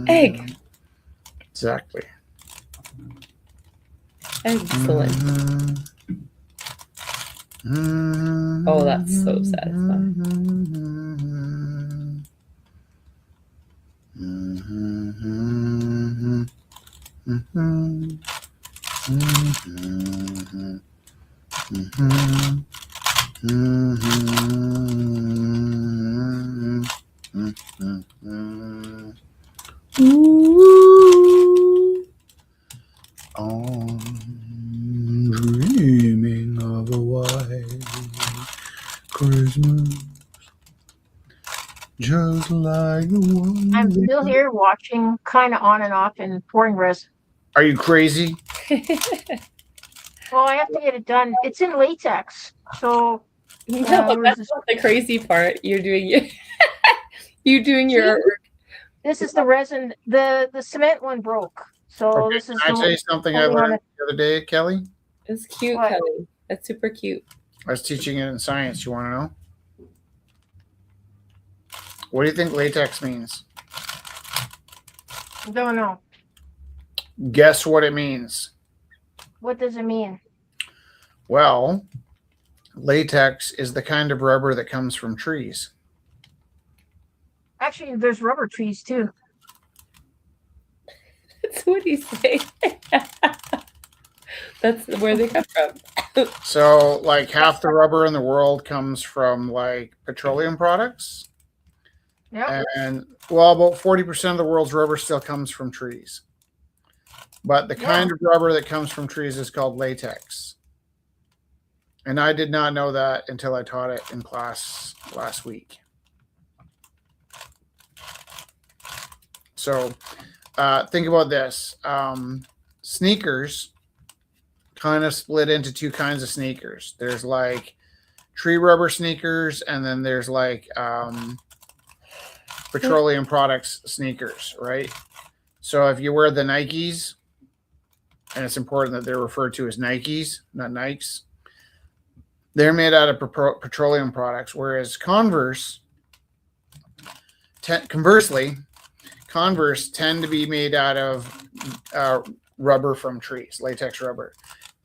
Egg. Exactly. Excellent. Oh, that's so satisfying. Ooh, I'm dreaming of a white Christmas, just like the one. I'm still here watching, kind of on and off, and pouring resin. Are you crazy? Well, I have to get it done. It's in latex, so No, there was that's this- not the crazy part. You're doing your you doing your See? artwork. this is the resin. The cement one broke, so Okay, this is can I the tell you something I holding on learned the other day, Kelly? It's cute, What? Kelly. That's super cute. I was teaching it in science. You want to know? What do you think latex means? Don't know. Guess what it means. What does it mean? Well, latex is the kind of rubber that comes from trees. Actually, there's rubber trees too. That's what he's saying. That's where they come from. So, like half the rubber in the world comes from like petroleum products. Yeah. And well, about 40% of the world's rubber still comes from trees. But the kind of rubber that comes from trees is called latex. And I did not know that until I taught it in class last week. So think about this. Sneakers kind of split into two kinds of sneakers. There's like tree rubber sneakers, and then there's like petroleum products sneakers, right? So if you wear the Nikes, and it's important that they're referred to as Nikes, not Nikes, they're made out of petroleum products, whereas conversely, Converse tend to be made out of rubber from trees, latex rubber.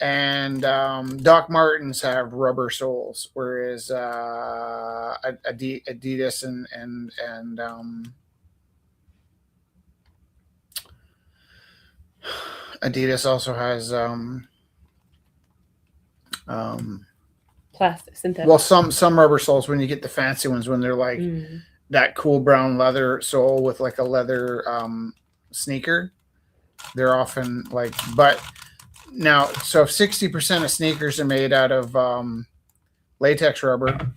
And Doc Martens have rubber soles, whereas Adidas and Adidas also has Plastic, synthetic. well, some rubber soles when you get the fancy ones, when they're like that cool brown leather sole with like a leather sneaker, they're often like, but now, so if 60% of sneakers are made out of latex rubber,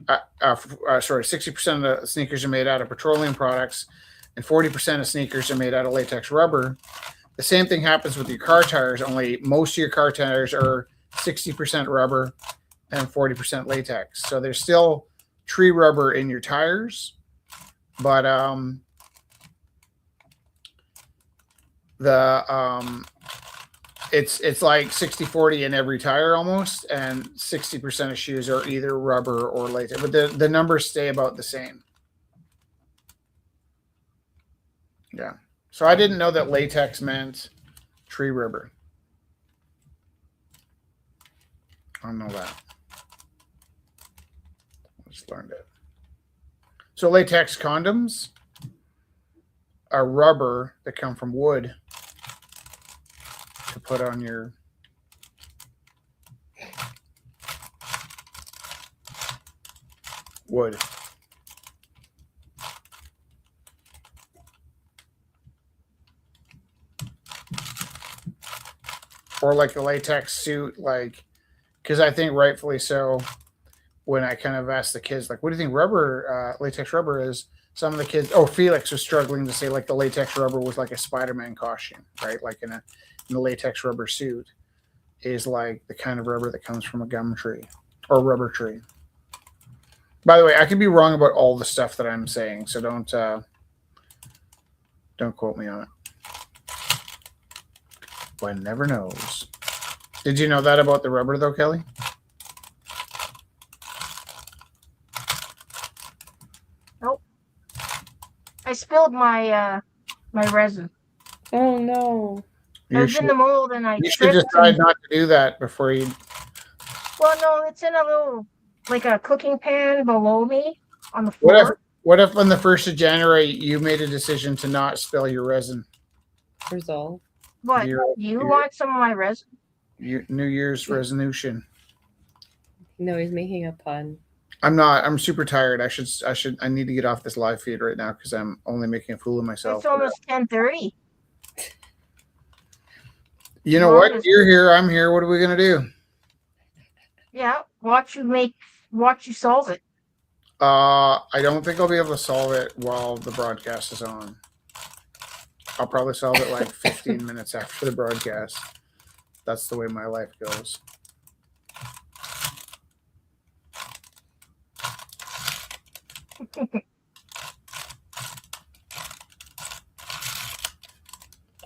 60% of the sneakers are made out of petroleum products, and 40% of sneakers are made out of latex rubber. The same thing happens with your car tires, only most of your car tires are 60% rubber and 40% latex. So there's still tree rubber in your tires, but it's like 60-40 in every tire almost, and 60% of shoes are either rubber or latex, but the numbers stay about the same. Yeah. So I didn't know that latex meant tree rubber. I don't know that. I just learned it. So latex condoms are rubber that come from wood to put on your wood. Or like a latex suit, like, because I think rightfully so, when I kind of asked the kids, like, what do you think rubber, latex rubber is? Some of the kids, Felix was struggling to say like the latex rubber was like a Spider-Man costume, right? Like in a latex rubber suit is like the kind of rubber that comes from a gum tree or rubber tree. By the way, I could be wrong about all the stuff that I'm saying, so don't quote me on it. One never knows. Did you know that about the rubber though, Kelly? Nope. I spilled my my resin. Oh no. I was in the mold and I You should tripped. decide not to do that before you. Well, no, it's in a little, like a cooking pan below me on the floor. What if on the 1st of January you made a decision to not spill your resin? Resolve. What? You want some of my resin? New Year's resolution. No, he's making a pun. I'm not. I'm super tired. I need to get off this live feed right now because I'm only making a fool of myself. It's almost 10:30. You know what? You're here. I'm here. What are we gonna do? Yeah, watch you solve it. I don't think I'll be able to solve it while the broadcast is on. I'll probably solve it like 15 minutes after the broadcast. That's the way my life goes.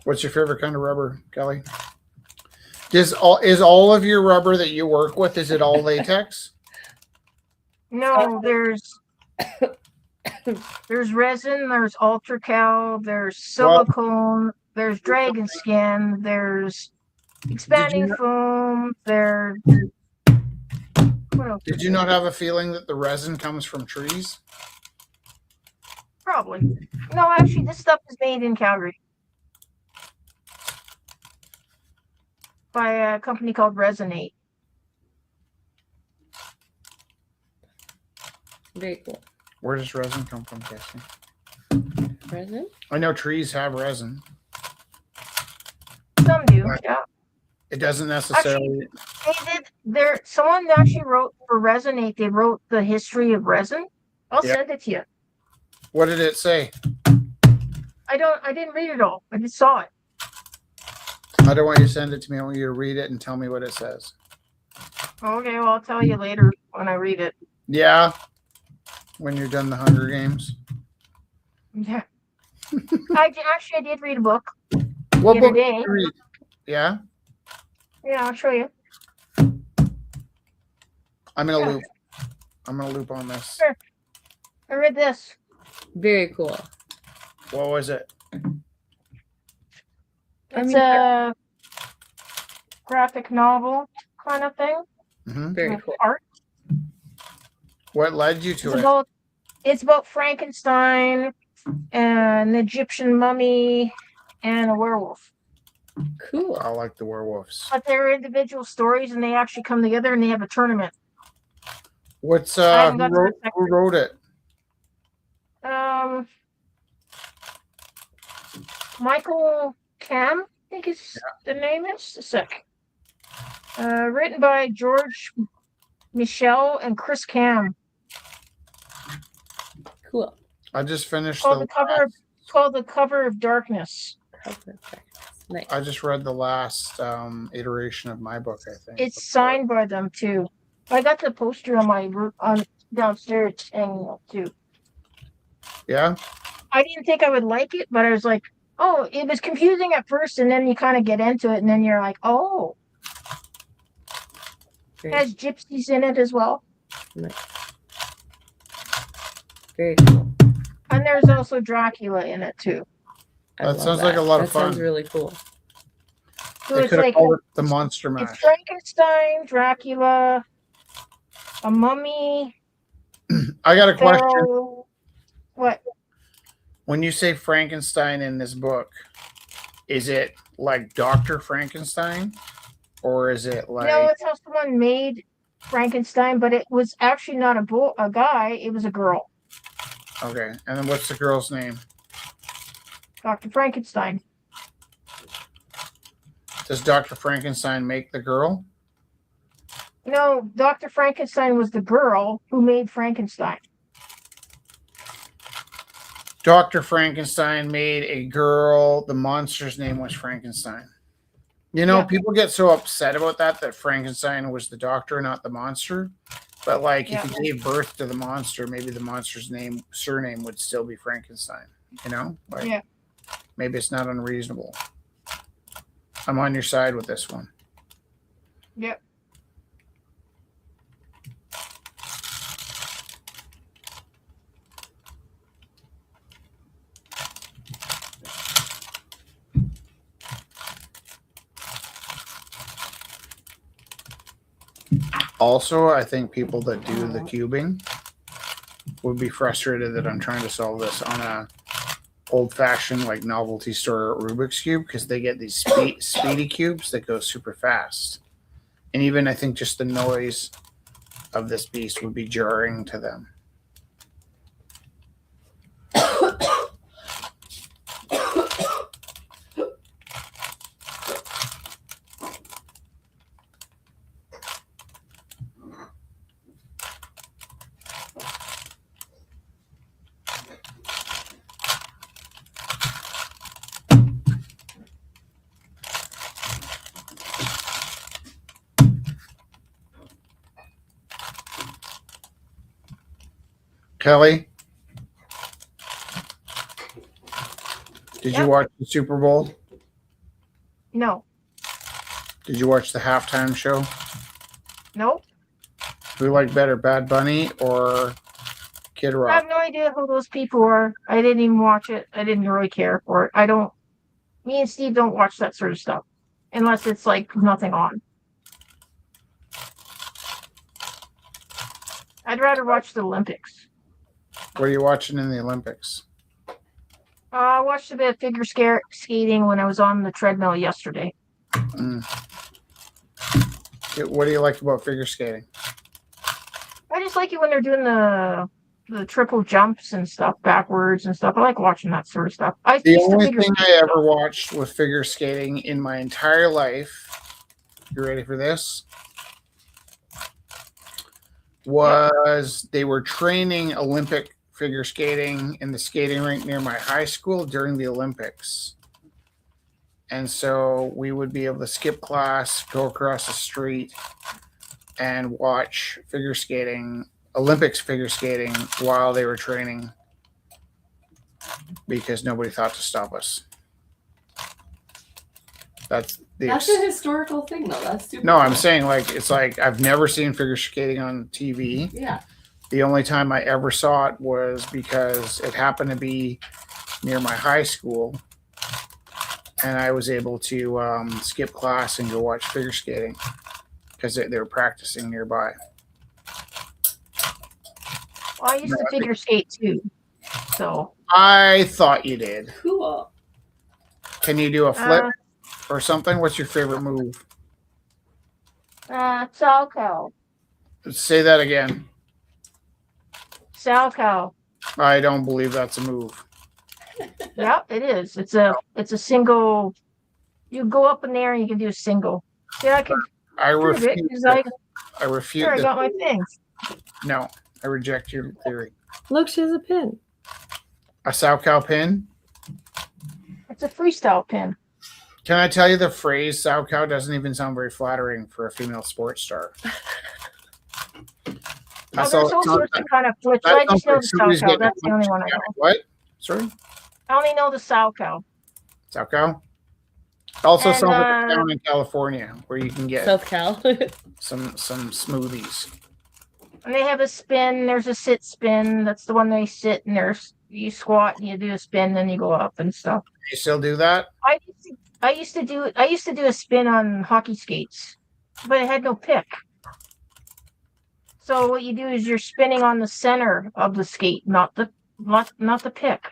What's your favorite kind of rubber, Kelly? Is all of your rubber that you work with, is it all latex? No, there's resin, there's ultracal, there's silicone, there's dragon skin, there's expanding foam, there. Did you not have a feeling that the resin comes from trees? Probably. No, actually, this stuff is made in Calgary by a company called Resonate. Very cool. Where does resin come from, Cassie? Resin? I know trees have resin. Some do, yeah. It doesn't necessarily. Actually, someone actually wrote for Resonate. They wrote the history of resin. I'll send it to you. What did it say? I didn't read it all. I just saw it. I don't want you to send it to me. I want you to read it and tell me what it says. Okay, well, I'll tell you later when I read it. Yeah. When you're done the Hunger Games. Yeah. I did read a book. What book did you read? Yeah? Yeah, I'll show you. I'm in a loop. I'm in a loop on this. Sure. I read this. Very cool. What was it? It's a graphic novel kind of thing. Mm-hmm. Very cool. Art. What led you to it? It's about Frankenstein, an Egyptian mummy, and a werewolf. Cool. I like the werewolves. But they're individual stories, and they actually come together, and they have a tournament. What's who wrote it? Michael Cam, I think is the name is. A sec. Written by George Michel and Chris Cam. Cool. I just finished It's called The Cover of Darkness. Nice. I just read the last iteration of my book, I think. It's signed by them too. I got the poster on downstairs hanging too. Yeah? I didn't think I would like it, but I was like, oh, it was confusing at first, and then you kind of get into it, and then you're like, oh. It has gypsies in it as well. Nice. Very cool. And there's also Dracula in it too. That sounds like a lot of fun. That sounds really cool. So they it's could have like called it the Monster Mash. It's Frankenstein, Dracula, a mummy. I got a question. What? When you say Frankenstein in this book, is it like Dr. Frankenstein? Or is it like... No, it's how someone made Frankenstein, but it was actually not a guy, it was a girl. Okay, and then what's the girl's name? Dr. Frankenstein. Does Dr. Frankenstein make the girl? No, Dr. Frankenstein was the girl who made Frankenstein. Dr. Frankenstein made a girl. The monster's name was Frankenstein. You know, people get so upset about that Frankenstein was the doctor, not the monster. But like, if he gave birth to the monster, maybe the monster's surname would still be Frankenstein. You know? Like, maybe it's not unreasonable. I'm on your side with this one. Yep. Also, I think people that do the cubing would be frustrated that I'm trying to solve this on a old-fashioned like novelty store Rubik's Cube because they get these speedy cubes that go super fast. And even I think just the noise of this beast would be jarring to them. Kelly, did you watch the Super Bowl? No. Did you watch the halftime show? Nope. Who liked better, Bad Bunny or Kid I Rock? have no idea who those people are. I didn't even watch it. I didn't really care for it. Me and Steve don't watch that sort of stuff unless it's like nothing on. I'd rather watch the Olympics. What are you watching in the Olympics? I watched a bit of figure skating when I was on the treadmill yesterday. What do you like about figure skating? I just like it when they're doing the triple jumps and stuff backwards and stuff. I like watching that sort of stuff. The only thing I ever watched with figure skating in my entire life, you ready for this? Was they were training Olympic figure skating in the skating rink near my high school during the Olympics. And so we would be able to skip class, go across the street, and watch figure skating, Olympics figure skating, while they were training because nobody thought to stop us. That's a historical thing, though. That's super. No, I'm saying it's like I've never seen figure skating on TV. Yeah. The only time I ever saw it was because it happened to be near my high school, and I was able to skip class and go watch figure skating because they were practicing nearby. Well, I used to figure skate too, so. I thought you did. Cool. Can you do a flip or something? What's your favorite move? Salchow. Say that again. Salchow. I don't believe that's a move. Yeah, it is. It's a single. You go up in there and you can do a single. Yeah, I refute. I refute. Sure, I got my things. No, I reject your theory. Look, she has a pin. A Salchow pin? It's a freestyle pin. Can I tell you the phrase Salchow doesn't even sound very flattering for a female sports star? There's all sorts of kind of flips. I just know the Salchow. That's the only one I know. What? Sorry? I only know the Salchow. Salchow? Also sounds like a town in California where you can get South Cal. some smoothies. And they have a spin. There's a sit spin. That's the one they sit and you squat and you do a spin, then you go up and stuff. You still do that? I used to do a spin on hockey skates, but it had no pick. So what you do is you're spinning on the center of the skate, not the pick.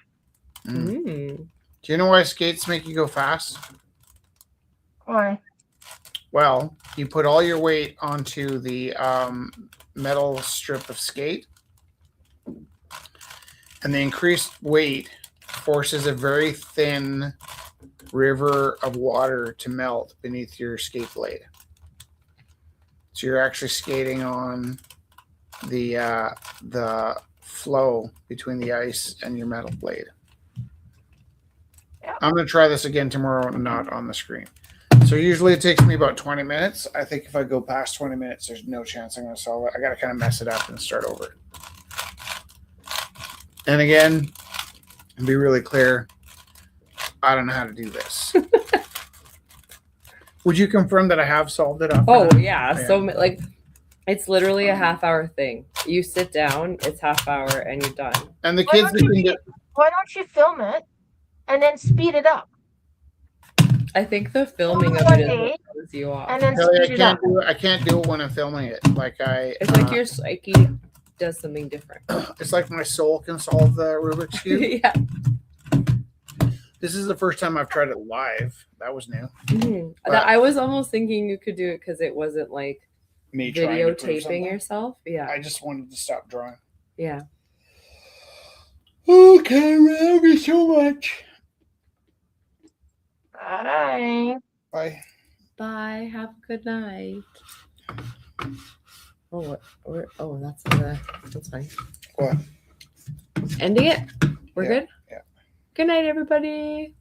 Mm. Do you know why skates make you go fast? Why? Well, you put all your weight onto the metal strip of skate, and the increased weight forces a very thin river of water to melt beneath your skate blade. So you're actually skating on the flow between the ice and your metal blade. Yeah. I'm going to try this again tomorrow, not on the screen. So usually it takes me about 20 minutes. I think if I go past 20 minutes, there's no chance I'm going to solve it. I got to kind of mess it up and start over. And again, and be really clear, I don't know how to do this. Would you confirm that I have solved it up? Oh, yeah. So, like, it's literally a half-hour thing. You sit down, it's half-hour, and you're done. And the kids why don't you film it and then speed it up? I think the filming of it is what throws you off. And then speed it up. I can't do it when I'm filming it. It's like your psyche does something different. It's like my soul can solve the Rubik's Cube. Yeah. This is the first time I've tried it live. That was new. I was almost thinking you could do it because it wasn't like Me trying to prove videotaping something. yourself. Yeah. I just wanted to stop drawing. Yeah. Okay, love you so much. Bye. Bye. Bye. Have a good night. Oh, that's fine. What? Ending it. We're Yeah, good. yeah. Good night, everybody.